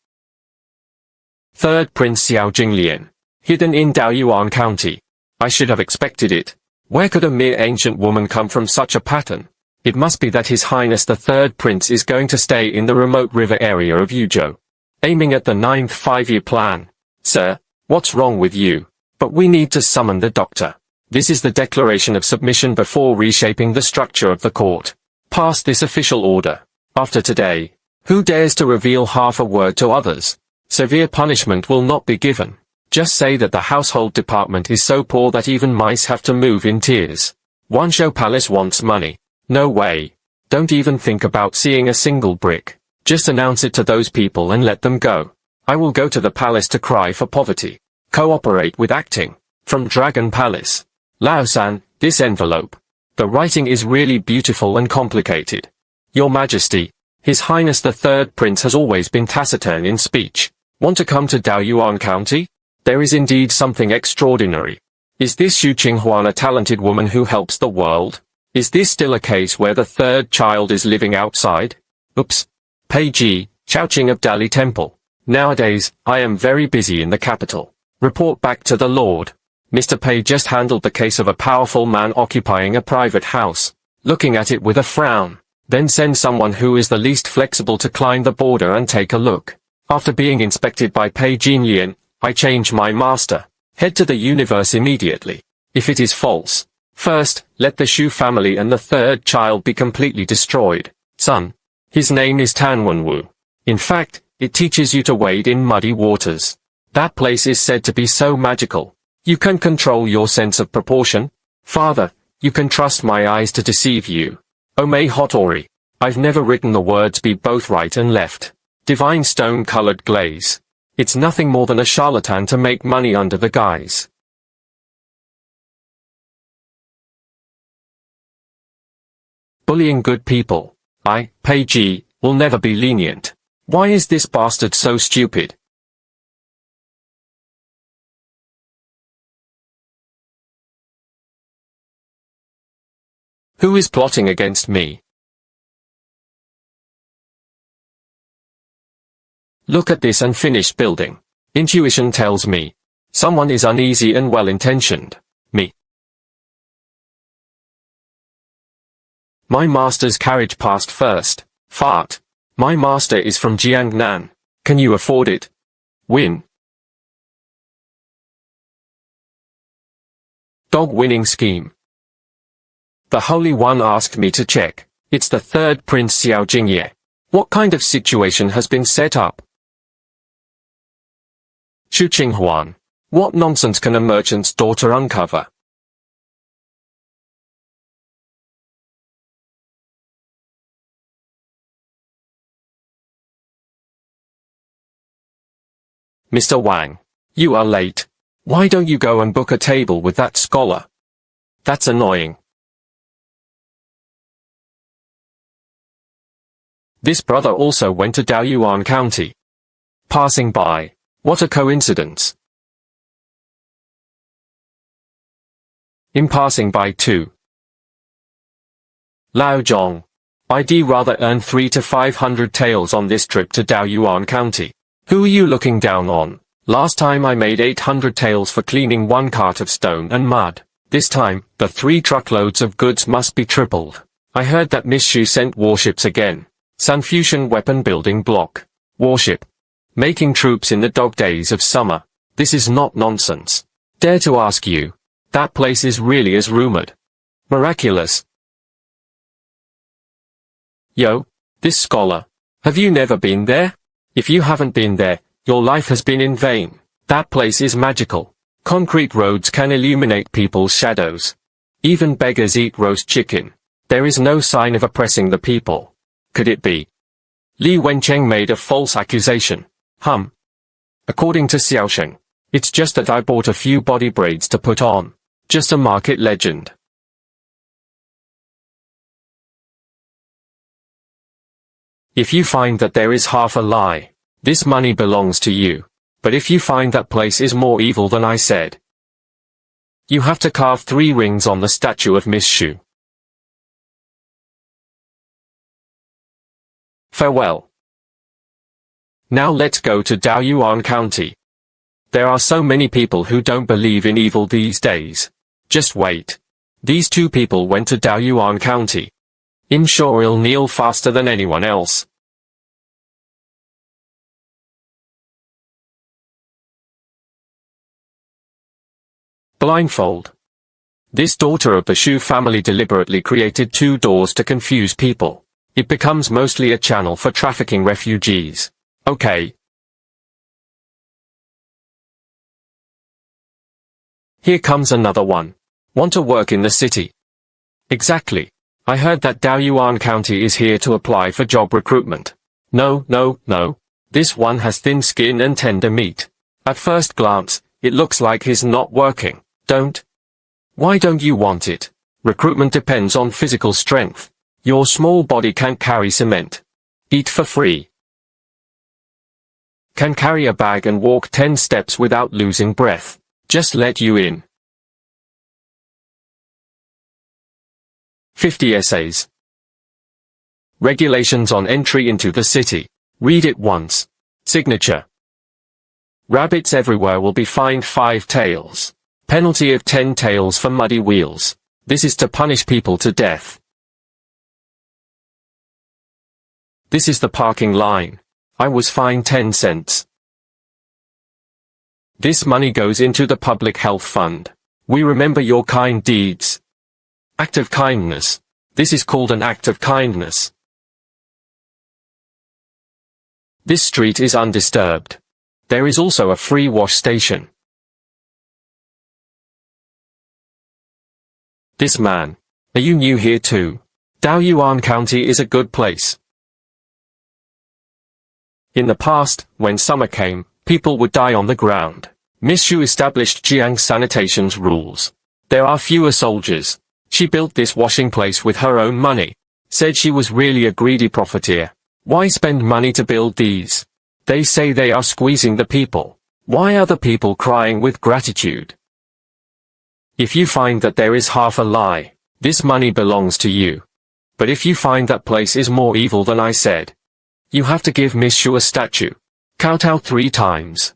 Third Prince Xiao Jinglian. Hidden in Daoyuan County. I should have expected it. Where could a mere ancient woman come from such a pattern? It must be that His Highness the Third Prince is going to stay in the remote river area of Yuzhou. Aiming at the 9th 5-year plan. Sir, what's wrong with you? But we need to summon the doctor. This is the declaration of submission before reshaping the structure of the court. Pass this official order. After today, who dares to reveal half a word to others? Severe punishment will not be given. Just say that the household department is so poor that even mice have to move in tears. Wanshou Palace wants money. No way. Don't even think about seeing a single brick. Just announce it to those people and let them go. I will go to the palace to cry for poverty. Cooperate with acting. From Dragon Palace. Lao-san, this envelope. The writing is really beautiful and complicated. Your Majesty, His Highness the Third Prince has always been taciturn in speech. Want to come to Daoyuan County? There is indeed something extraordinary. Is this Xu Qinghuan a talented woman who helps the world? Is this still a case where the third child is living outside? Oops. Pei Chao-Ching of Dali Temple. Nowadays, I am very busy in the capital. Report back to the Lord. Mr. Pei just handled the case of a powerful man occupying a private house. Looking at it with a frown. Then send someone who is the least flexible to climb the border and take a look. After being inspected by Pei Jinlian, I change my master. Head to the universe immediately. If it is false, first, let the Xu family and the third child be completely destroyed. Son. His name is Tanwenwu. In fact, it teaches you to wade in muddy waters. That place is said to be so magical. You can control your sense of proportion. Father, you can trust my eyes to deceive you. Omei Hotori. I've never written the words be both right and left. Divine stone-colored glaze. It's nothing more than a charlatan to make money under the guise. Bullying good people. I, Pei Ji, will never be lenient. Why is this bastard so stupid? Who is plotting against me? Look at this unfinished building. Intuition tells me. Someone is uneasy and well-intentioned. Me. My master's carriage passed first. Fart. My master is from Jiangnan. Can you afford it? Win. Dog winning scheme. The Holy One asked me to check. It's the third Prince Xiao Jingye. What kind of situation has been set up? Xu Qinghuan. What nonsense can a merchant's daughter uncover? Mr. Wang. You are late. Why don't you go and book a table with that scholar? That's annoying. This brother also went to Daoyuan County. Passing by. What a coincidence. In passing by too. Lao Zhong. I'd rather earn 300 to 500 taels on this trip to Daoyuan County. Who are you looking down on? Last time I made 800 taels for cleaning 1 cart of stone and mud. This time, the 3 truckloads of goods must be tripled. I heard that Miss Xu sent warships again. Sunfusion weapon building block. Warship. Making troops in the dog days of summer. This is not nonsense. Dare to ask you. That place is really as rumored. Miraculous. Yo, This scholar. Have you never been there? If you haven't been there, your life has been in vain. That place is magical. Concrete roads can illuminate people's shadows. Even beggars eat roast chicken. There is no sign of oppressing the people. Could it be? Li Wencheng made a false accusation. According to Xiaosheng, it's just that I bought a few body braids to put on. Just a market legend. If you find that there is half a lie, this money belongs to you. But if you find that place is more evil than I said, you have to carve 3 rings on the statue of Miss Xu. Farewell. Now let's go to Daoyuan County. There are so many people who don't believe in evil these days. Just wait. These 2 people went to Daoyuan County. I'm sure he'll kneel faster than anyone else. Blindfold. This daughter of the Xu family deliberately created 2 doors to confuse people. It becomes mostly a channel for trafficking refugees. Okay. Here comes another one. Want to work in the city? Exactly. I heard that Daoyuan County is here to apply for job recruitment. No. This one has thin skin and tender meat. At first glance, it looks like he's not working. Why don't you want it? Recruitment depends on physical strength. Your small body can't carry cement. Eat for free. Can carry a bag and walk 10 steps without losing breath. Just let you in. 50 essays. Regulations on entry into the city. Read it once. Signature. Rabbits everywhere will be fined 5 taels. Penalty of 10 taels for muddy wheels. This is to punish people to death. This is the parking line. I was fined 10 cents. This money goes into the public health fund. We remember your kind deeds. Act of kindness. This is called an act of kindness. This street is undisturbed. There is also a free wash station. This man. Are you new here too? Daoyuan County is a good place. In the past, when summer came, people would die on the ground. Miss Xu established Jiang sanitation's rules. There are fewer soldiers. She built this washing place with her own money. Said she was really a greedy profiteer. Why spend money to build these? They say they are squeezing the people. Why are the people crying with gratitude? If you find that there is half a lie, this money belongs to you. But if you find that place is more evil than I said, you have to give Miss Xu a statue. Kowtow 3 times.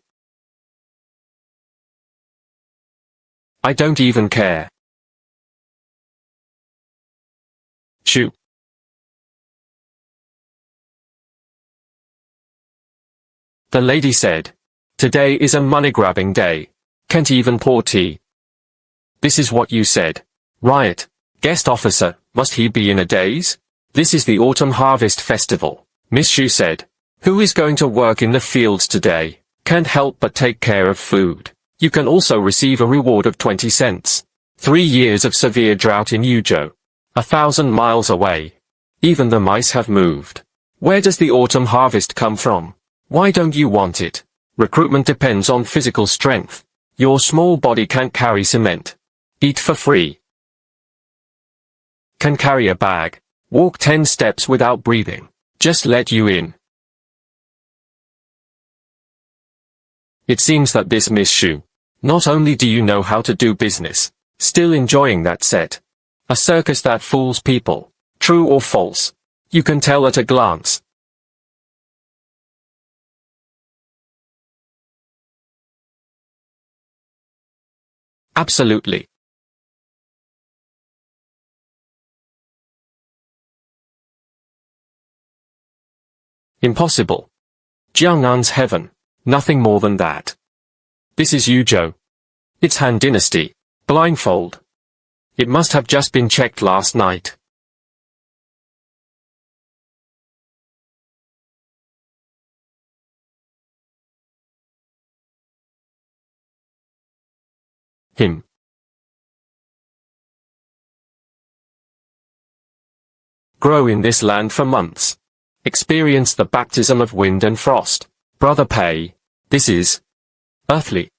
I don't even care. Xu. The lady said, today is a money-grabbing day. Can't even pour tea. This is what you said. Riot. Guest officer, must he be in a daze? This is the autumn harvest festival. Miss Xu said. Who is going to work in the fields today? Can't help but take care of food. You can also receive a reward of 20 cents. 3 years of severe drought in Yuzhou. 1,000 miles away. Even the mice have moved. Where does the autumn harvest come from? Why don't you want it? Recruitment depends on physical strength. Your small body can't carry cement. Eat for free. Can carry a bag. Walk 10 steps without breathing. Just let you in. It seems that this Miss Xu. Not only do you know how to do business, still enjoying that set. A circus that fools people. True or false? You can tell at a glance. Absolutely. Impossible. Jiangnan's heaven. Nothing more than that. This is Yuzhou. It's Han Dynasty. Blindfold. It must have just been checked last night. him. Grow in this land for months. Experience the baptism of wind and frost. Brother Pei, this is earthly.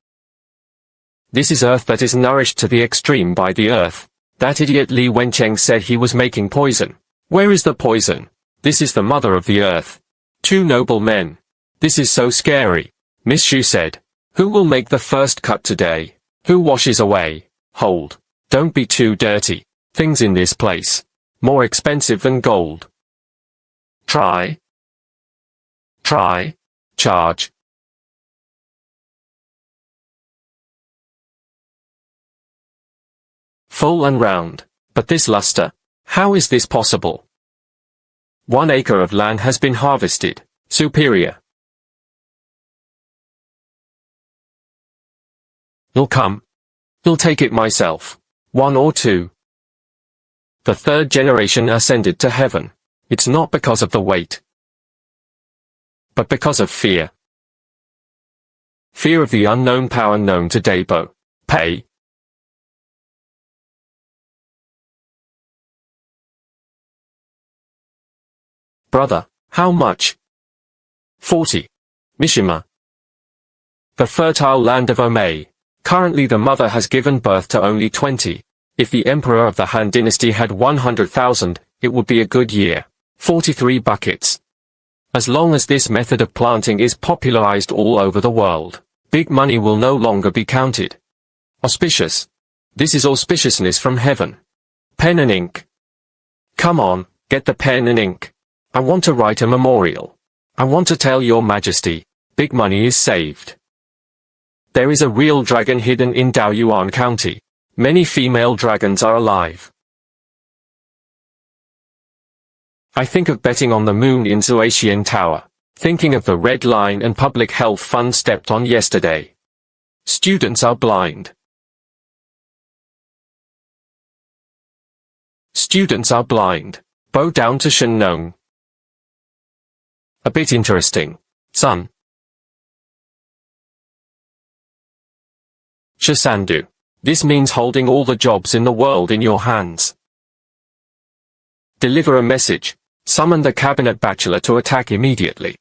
This is earth that is nourished to the extreme by the earth. That idiot Li Wencheng said he was making poison. Where is the poison? This is the mother of the earth. Two noble men. This is so scary. Miss Xu said. Who will make the first cut today? Who washes away? Hold. Don't be too dirty. Things in this place. More expensive than gold. Try. Try. Charge. Full and round. But this luster. How is this possible? 1 acre of land has been harvested. Superior. I'll come. I'll take it myself. 1 or 2. The third generation ascended to heaven. It's not because of the weight, but because of fear. Fear of the unknown power known to Dabo. Pei. Brother, how much? 40. Mishima. The fertile land of Omei. Currently the mother has given birth to only 20. If the emperor of the Han dynasty had 100,000, it would be a good year. 43 buckets. As long as this method of planting is popularized all over the world, big money will no longer be counted. Auspicious. This is auspiciousness from heaven. Pen and ink. Come on, get the pen and ink. I want to write a memorial. I want to tell your majesty, big money is saved. There is a real dragon hidden in Daoyuan County. Many female dragons are alive. I think of betting on the moon in Zuaxian Tower. Thinking of the red line and public health fund stepped on yesterday. Students are blind. Students are blind. Bow down to Shenong. A bit interesting. Son. Shisandu. This means holding all the jobs in the world in your hands. Deliver a message. Summon the cabinet bachelor to attack immediately.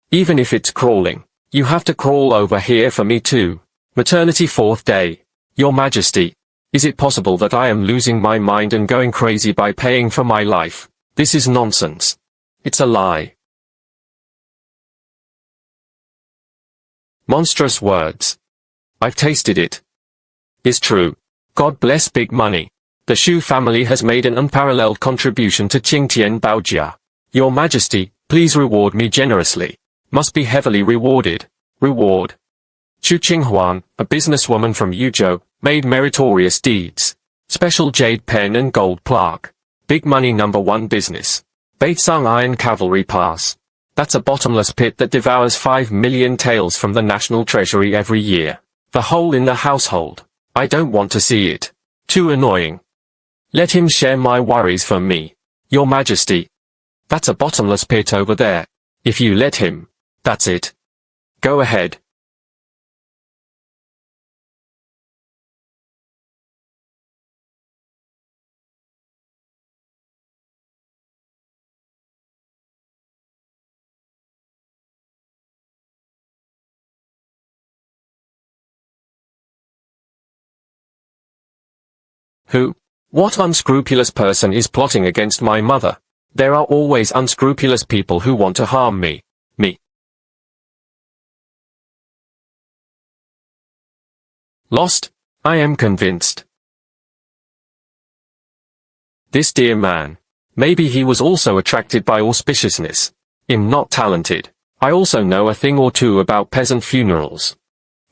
Even if it's crawling, you have to crawl over here for me too. Maternity 4th day. Your Majesty, is it possible that I am losing my mind and going crazy by paying for my life? This is nonsense. It's a lie. Monstrous words. I've tasted it. Is true. God bless big money. The Shu family has made an unparalleled contribution to Qingtian Baojia. Your Majesty, please reward me generously. Must be heavily rewarded. Reward. Xu Qinghuan, a businesswoman from Yuzhou, made meritorious deeds. Special jade pen and gold plaque. Big money #1 business. Beitsang Iron Cavalry Pass. That's a bottomless pit that devours 5 million taels from the national treasury every year. The hole in the household. I don't want to see it. Too annoying. Let him share my worries for me. Your Majesty. That's a bottomless pit over there. If you let him. That's it. Go ahead. Who? What unscrupulous person is plotting against my mother? There are always unscrupulous people who want to harm me. Me. Lost? I am convinced. This dear man. Maybe he was also attracted by auspiciousness. I'm not talented. I also know a thing or two about peasant funerals.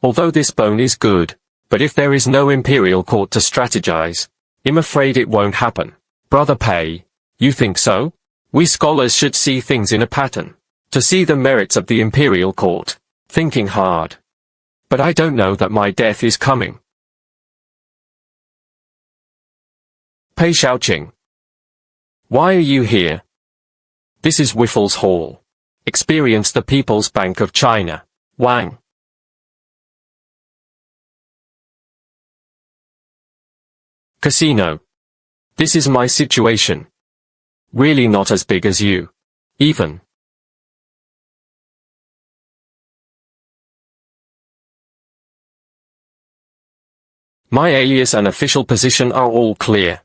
Although this bone is good. But if there is no imperial court to strategize, I'm afraid it won't happen. Brother Pei, you think so? We scholars should see things in a pattern. To see the merits of the imperial court. Thinking hard. But I don't know that my death is coming. Pei Shaoqing. Why are you here? This is Wiffle's Hall. Experience the People's Bank of China. Wang. Casino. This is my situation. Really not as big as you. Even. My alias and official position are all clear.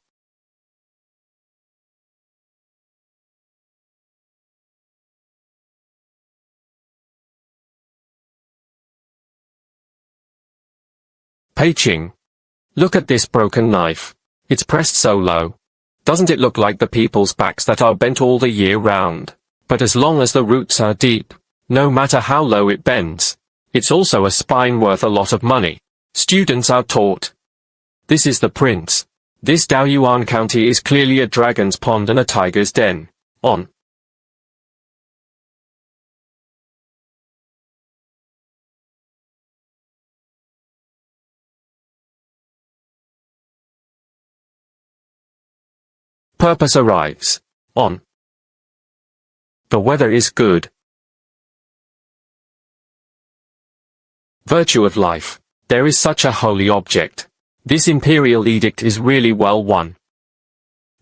Pei-Ching. Look at this broken knife. It's pressed so low. Doesn't it look like the people's backs that are bent all the year round? But as long as the roots are deep, no matter how low it bends, it's also a spine worth a lot of money. Students are taught. This is the prince. This Daoyuan County is clearly a dragon's pond and a tiger's den. On. Purpose arrives. On. The weather is good. Virtue of life. There is such a holy object. This imperial edict is really well won.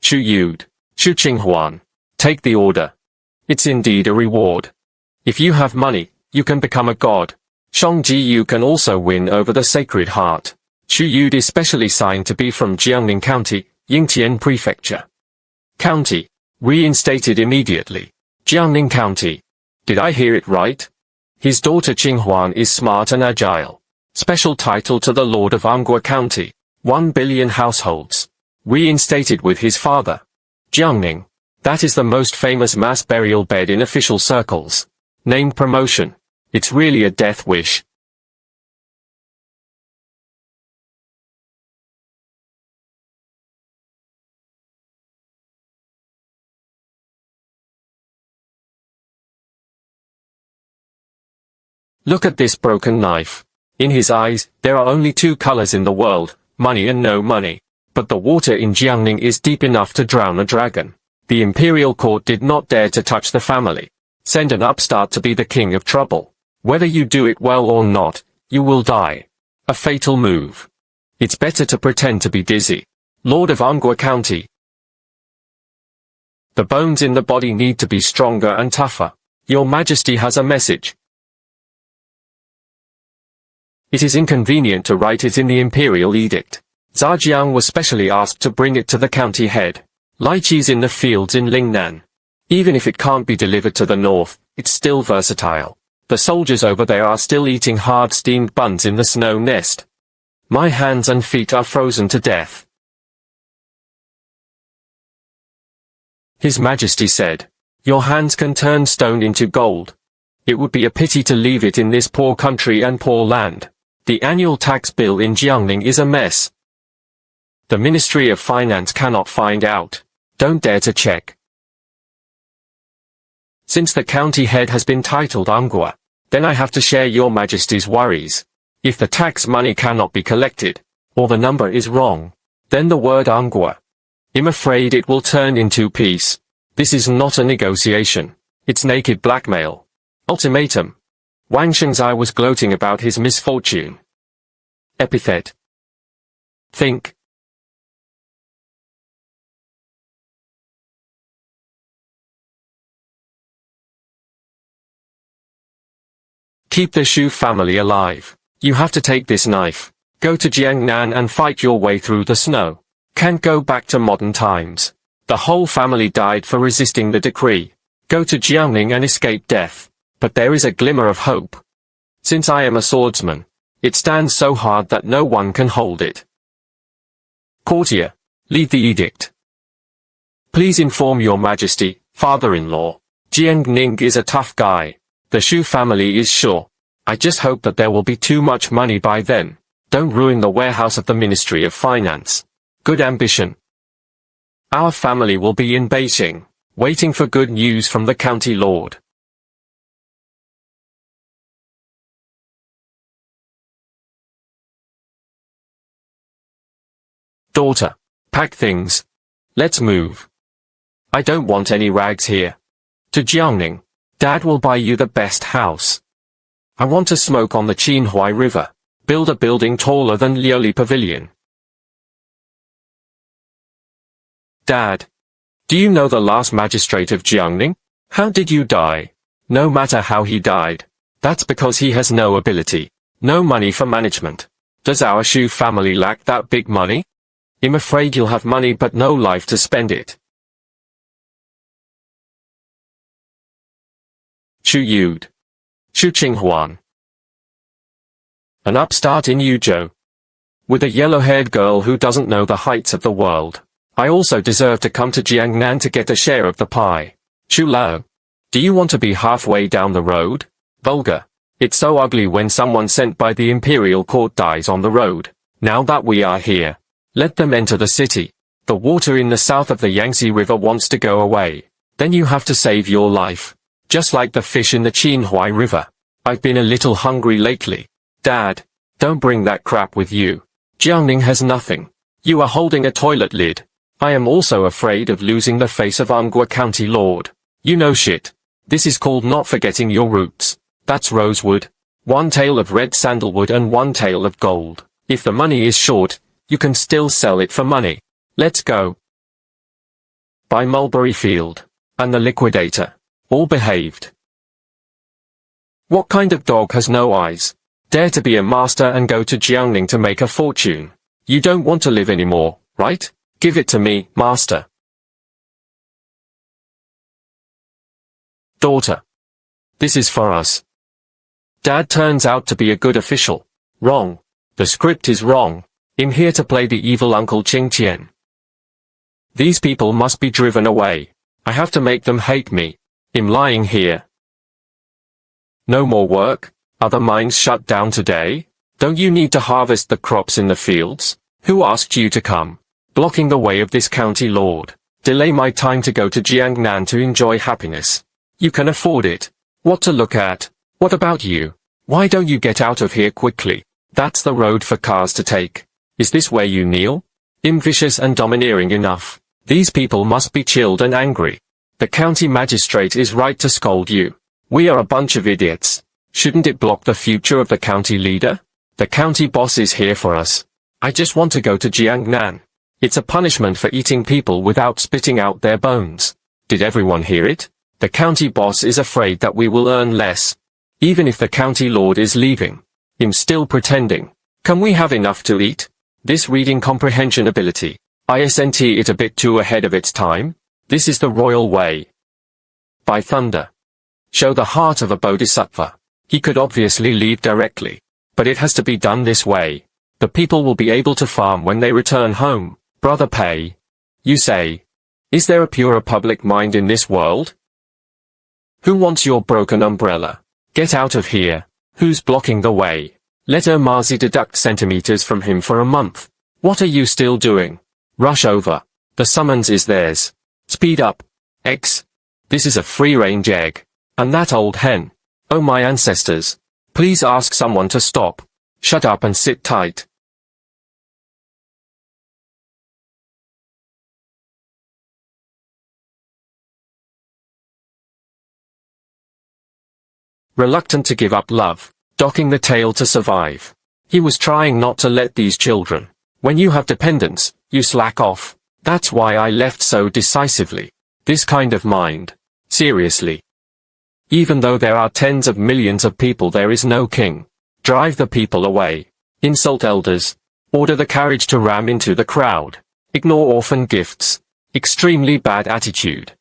Chu Yude. Chu Qinghuan. Take the order. It's indeed a reward. If you have money, you can become a god. Shongji, you can also win over the Sacred Heart. Chu Yude is specially signed to be from Jiangning County, Yingtian Prefecture. County. Reinstated immediately. Jiangning County. Did I hear it right? His daughter Qinghuan is smart and agile. Special title to the Lord of Manhua County. 1 billion households. Reinstated with his father. Jiangning. That is the most famous mass burial bed in official circles. Named promotion. It's really a death wish. Look at this broken knife. In his eyes, there are only two colors in the world, money and no money. But the water in Jiangning is deep enough to drown a dragon. The imperial court did not dare to touch the family. Send an upstart to be the king of trouble. Whether you do it well or not, you will die. A fatal move. It's better to pretend to be dizzy. Lord of Manhua County. The bones in the body need to be stronger and tougher. Your Majesty has a message. It is inconvenient to write it in the imperial edict. Zhajiang was specially asked to bring it to the county head. Lychees in the fields in Lingnan. Even if it can't be delivered to the north, it's still versatile. The soldiers over there are still eating hard steamed buns in the snow nest. My hands and feet are frozen to death. His Majesty said, your hands can turn stone into gold. It would be a pity to leave it in this poor country and poor land. The annual tax bill in Jiangning is a mess. The Ministry of Finance cannot find out. Don't dare to check. Since the county head has been titled Manhua, then I have to share your Majesty's worries. If the tax money cannot be collected, or the number is wrong, then the word Manhua. I'm afraid it will turn into peace. This is not a negotiation. It's naked blackmail. Ultimatum. Wang Shengzai was gloating about his misfortune. Epithet. Think. Keep the Shu family alive. You have to take this knife. Go to Jiangnan and fight your way through the snow. Can't go back to modern times. The whole family died for resisting the decree. Go to Jiangning and escape death. But there is a glimmer of hope. Since I am a swordsman, it stands so hard that no one can hold it. Courtier, lead the edict. Please inform your Majesty, father-in-law. Jiangning is a tough guy. The Shu family is sure. I just hope that there will be too much money by then. Don't ruin the warehouse of the Ministry of Finance. Good ambition. Our family will be in Beijing, waiting for good news from the county lord. Daughter, pack things. Let's move. I don't want any rags here. To Jiangning. Dad will buy you the best house. I want to smoke on the Qinhuai River. Build a building taller than Liuli Pavilion. Dad. Do you know the last magistrate of Jiangning? How did you die? No matter how he died. That's because he has no ability. No money for management. Does our Shu family lack that big money? I'm afraid you'll have money but no life to spend it. Shu Yude. Shu Qinghuan. An upstart in Yuzhou. With a yellow-haired girl who doesn't know the heights of the world. I also deserve to come to Jiangnan to get a share of the pie. Shu Lao. Do you want to be halfway down the road? Vulgar. It's so ugly when someone sent by the imperial court dies on the road. Now that we are here, let them enter the city. The water in the south of the Yangtze River wants to go away. Then you have to save your life. Just like the fish in the Qinhuai River. I've been a little hungry lately. Dad, don't bring that crap with you. Jiangning has nothing. You are holding a toilet lid. I am also afraid of losing the face of Anghua County Lord. You know shit. This is called not forgetting your roots. That's rosewood. 1 tail of red sandalwood and 1 tail of gold. If the money is short, you can still sell it for money. Let's go. By Mulberry Field. And the liquidator. All behaved. What kind of dog has no eyes? Dare to be a master and go to Jiangning to make a fortune. You don't want to live anymore, right? Give it to me, master. Daughter. This is for us. Dad turns out to be a good official. Wrong. The script is wrong. I'm here to play the evil Uncle Qing Tian. These people must be driven away. I have to make them hate me. I'm lying here. No more work? Are the mines shut down today? Don't you need to harvest the crops in the fields? Who asked you to come? Blocking the way of this county lord. Delay my time to go to Jiangnan to enjoy happiness. You can afford it. What to look at? What about you? Why don't you get out of here quickly? That's the road for cars to take. Is this where you kneel? I'm vicious and domineering enough. These people must be chilled and angry. The county magistrate is right to scold you. We are a bunch of idiots. Shouldn't it block the future of the county leader? The county boss is here for us. I just want to go to Jiangnan. It's a punishment for eating people without spitting out their bones. Did everyone hear it? The county boss is afraid that we will earn less. Even if the county lord is leaving. I'm still pretending. Can we have enough to eat? This reading comprehension ability. Isn't it a bit too ahead of its time? This is the royal way. By thunder. Show the heart of a bodhisattva. He could obviously leave directly. But it has to be done this way. The people will be able to farm when they return home. Brother Pei. You say. Is there a purer public mind in this world? Who wants your broken umbrella? Get out of here. Who's blocking the way? Let Ermazi deduct centimeters from him for a month. What are you still doing? Rush over. The summons is theirs. Speed up. X. This is a free-range egg. And that old hen. Oh my ancestors. Please ask someone to stop. Shut up and sit tight. Reluctant to give up love, docking the tail to survive. He was trying not to let these children. When you have dependents, you slack off. That's why I left so decisively. This kind of mind. Seriously. Even though there are tens of millions of people, there is no king. Drive the people away. Insult elders. Order the carriage to ram into the crowd. Ignore orphan gifts. Extremely bad attitude.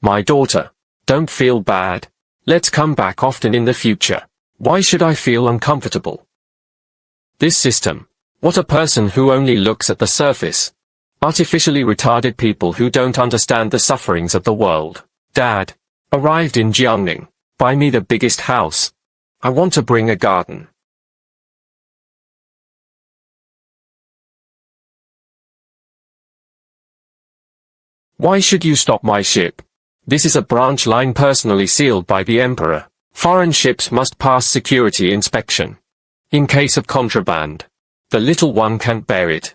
My daughter. Don't feel bad. Let's come back often in the future. Why should I feel uncomfortable? This system. What a person who only looks at the surface. Artificially retarded people who don't understand the sufferings of the world. Dad. Arrived in Jiangning. Buy me the biggest house. I want to bring a garden. Why should you stop my ship? This is a branch line personally sealed by the Emperor. Foreign ships must pass security inspection. In case of contraband. The little one can't bear it.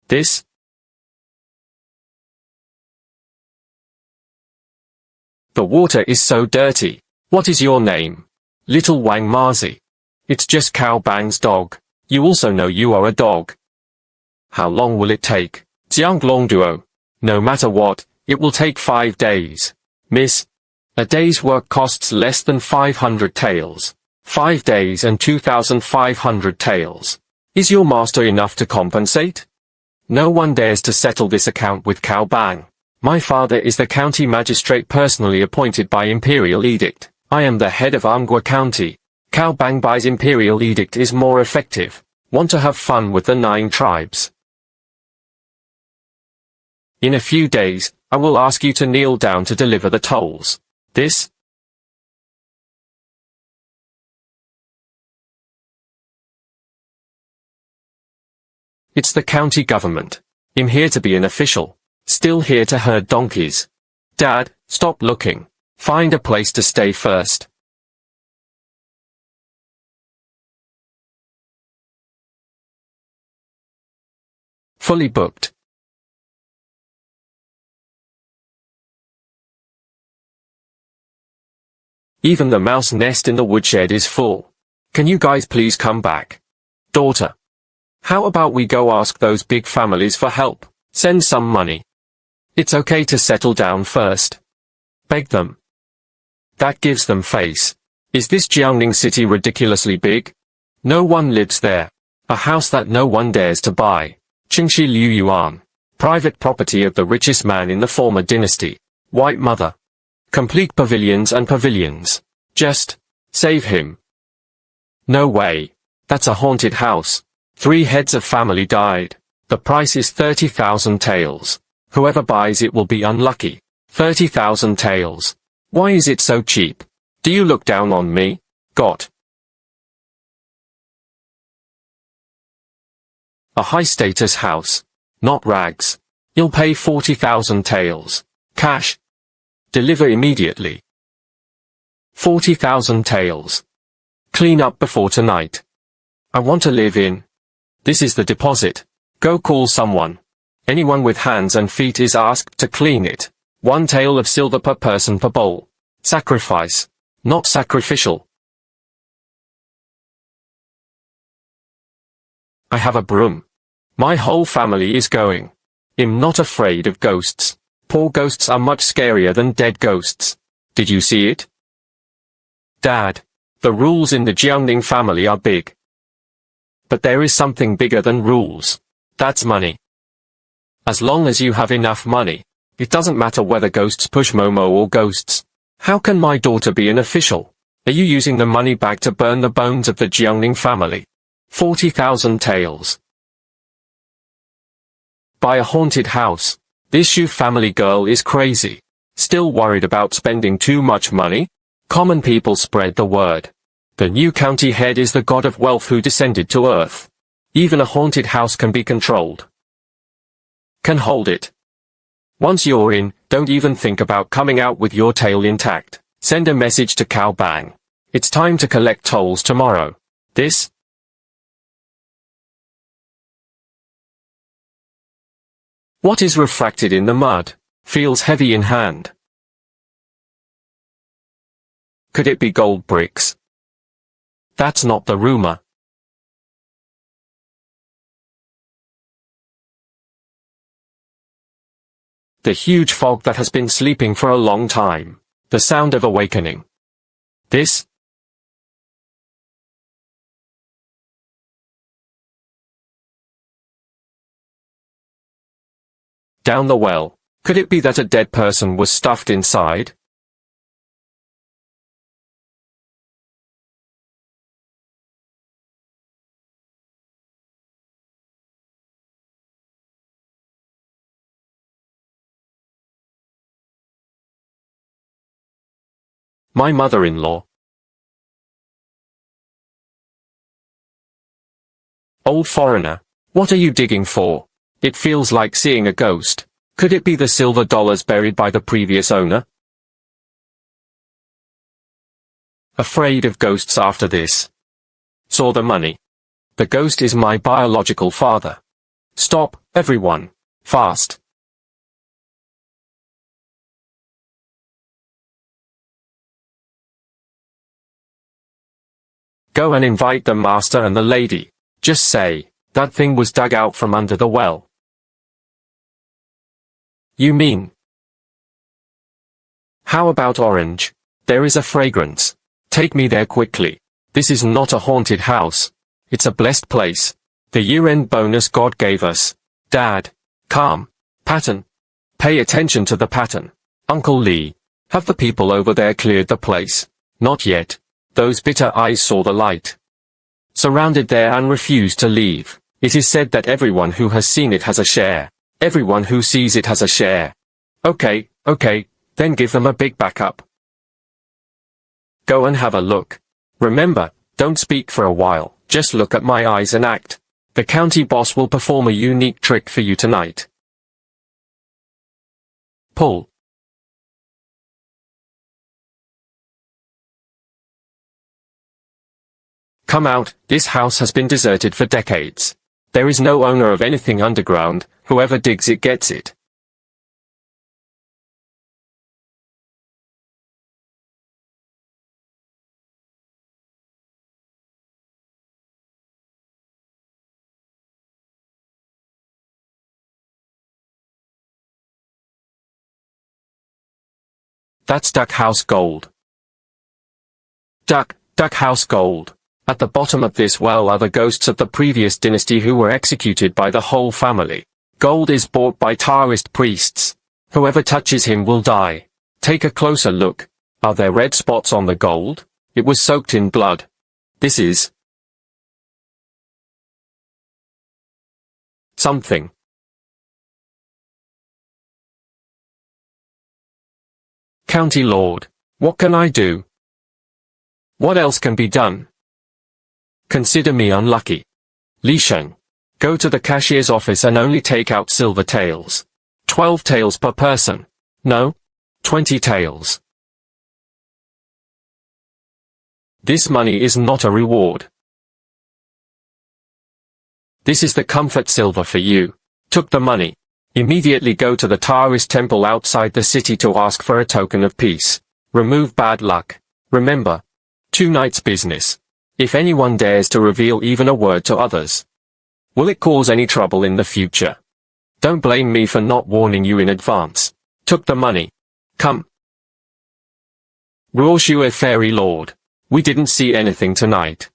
This? The water is so dirty. What is your name? Little Wang Mazi. It's just Cow Bang's dog. You also know you are a dog. How long will it take? Jianglong Duo. No matter what, it will take 5 days. Miss. A day's work costs less than 500 taels. 5 days and 2,500 taels. Is your master enough to compensate? No one dares to settle this account with Cao Bang. My father is the county magistrate personally appointed by imperial edict. I am the head of Amgua County. Cao Bang by's imperial edict is more effective. Want to have fun with the 9 tribes? In a few days, I will ask you to kneel down to deliver the tolls. This? It's the county government. I'm here to be an official. Still here to herd donkeys. Dad, stop looking. Find a place to stay first. Fully booked. Even the mouse nest in the woodshed is full. Can you guys please come back? Daughter. How about we go ask those big families for help? Send some money. It's okay to settle down first. Beg them. That gives them face. Is this Jiangning city ridiculously big? No one lives there. A house that no one dares to buy. Qingxi Liu Yuan. Private property of the richest man in the former dynasty. White mother. Complete pavilions and pavilions. Just save him. No way. That's a haunted house. 3 heads of family died. The price is 30,000 taels. Whoever buys it will be unlucky. 30,000 taels. Why is it so cheap? Do you look down on me? Got a high-status house. Not rags. You'll pay 40,000 taels. Cash. Deliver immediately. 40,000 taels. Clean up before tonight. I want to live in. This is the deposit. Go call someone. Anyone with hands and feet is asked to clean it. 1 tael of silver per person per bowl. Sacrifice. Not sacrificial. I have a broom. My whole family is going. I'm not afraid of ghosts. Poor ghosts are much scarier than dead ghosts. Did you see it? Dad, the rules in the Jiangning family are big. But there is something bigger than rules. That's money. As long as you have enough money, it doesn't matter whether ghosts push Momo or ghosts. How can my daughter be an official? Are you using the money bag to burn the bones of the Jiangning family? 40,000 taels. Buy a haunted house. This Shu family girl is crazy. Still worried about spending too much money? Common people spread the word. The new county head is the god of wealth who descended to earth. Even a haunted house can be controlled. Can hold it. Once you're in, don't even think about coming out with your tail intact. Send a message to Cao Bang. It's time to collect tolls tomorrow. This? What is refracted in the mud? Feels heavy in hand. Could it be gold bricks? That's not the rumor. The huge fog that has been sleeping for a long time. The sound of awakening. This? Down the well. Could it be that a dead person was stuffed inside? My mother-in-law. Old foreigner. What are you digging for? It feels like seeing a ghost. Could it be the silver dollars buried by the previous owner? Afraid of ghosts after this. Saw the money. The ghost is my biological father. Stop, everyone. Fast. Go and invite the master and the lady. Just say, That thing was dug out from under the well. You mean? How about orange? There is a fragrance. Take me there quickly. This is not a haunted house. It's a blessed place. The year-end bonus God gave us. Dad. Calm. Pattern. Pay attention to the pattern. Uncle Lee. Have the people over there cleared the place? Not yet. Those bitter eyes saw the light. Surrounded there and refused to leave. It is said that everyone who has seen it has a share. Everyone who sees it has a share. Okay, then give them a big backup. Go and have a look. Remember, don't speak for a while, just look at my eyes and act. The county boss will perform a unique trick for you tonight. Pull. Come out, this house has been deserted for decades. There is no owner of anything underground, whoever digs it gets it. That's Duck House gold. Duck House gold. At the bottom of this well are the ghosts of the previous dynasty who were executed by the whole family. Gold is bought by Taoist priests. Whoever touches him will die. Take a closer look. Are there red spots on the gold? It was soaked in blood. This is something. County Lord. What can I do? What else can be done? Consider me unlucky. Li Sheng. Go to the cashier's office and only take out silver taels. 12 taels per person. No? 20 taels. This money is not a reward. This is the comfort silver for you. Took the money. Immediately go to the Taoist temple outside the city to ask for a token of peace. Remove bad luck. Remember. Tonight's business. If anyone dares to reveal even a word to others, will it cause any trouble in the future? Don't blame me for not warning you in advance. Took the money. Come. Ruoshue Fairy Lord. We didn't see anything tonight.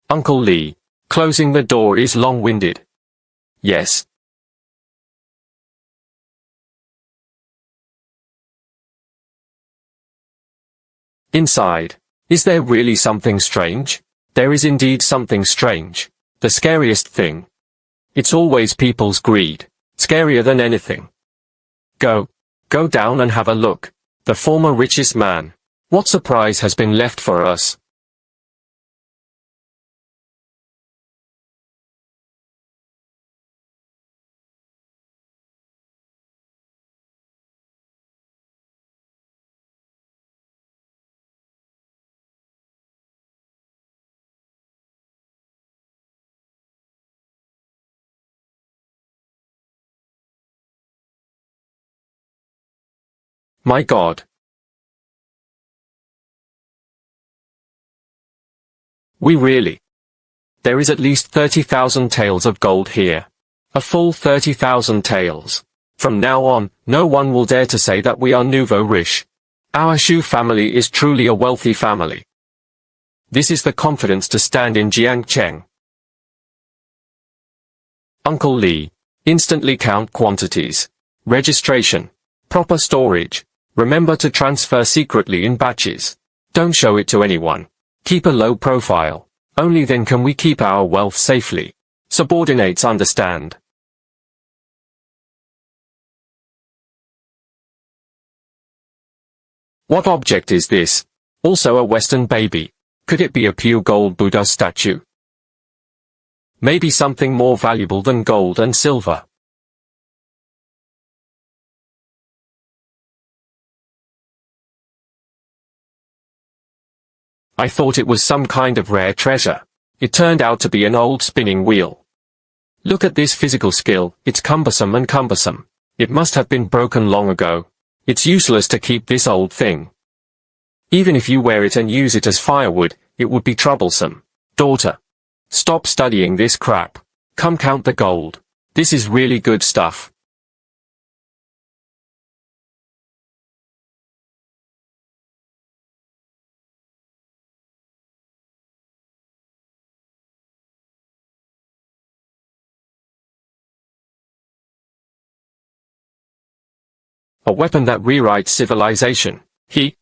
Uncle Lee. Closing the door is long-winded. Yes. Inside. Is there really something strange? There is indeed something strange. The scariest thing. It's always people's greed. Scarier than anything. Go down and have a look. The former richest man. What surprise has been left for us? My God. We really. There is at least 30,000 taels of gold here. A full 30,000 taels. From now on, no one will dare to say that we are nouveau riche. Our Shu family is truly a wealthy family. This is the confidence to stand in Jiangcheng. Uncle Lee. Instantly count quantities. Registration. Proper storage. Remember to transfer secretly in batches. Don't show it to anyone. Keep a low profile. Only then can we keep our wealth safely. Subordinates understand. What object is this? Also a Western baby. Could it be a pure gold Buddha statue? Maybe something more valuable than gold and silver. I thought it was some kind of rare treasure. It turned out to be an old spinning wheel. Look at this physical skill, it's cumbersome and cumbersome. It must have been broken long ago. It's useless to keep this old thing. Even if you wear it and use it as firewood, it would be troublesome. Daughter. Stop studying this crap. Come count the gold. This is really good stuff. A weapon that rewrites civilization. He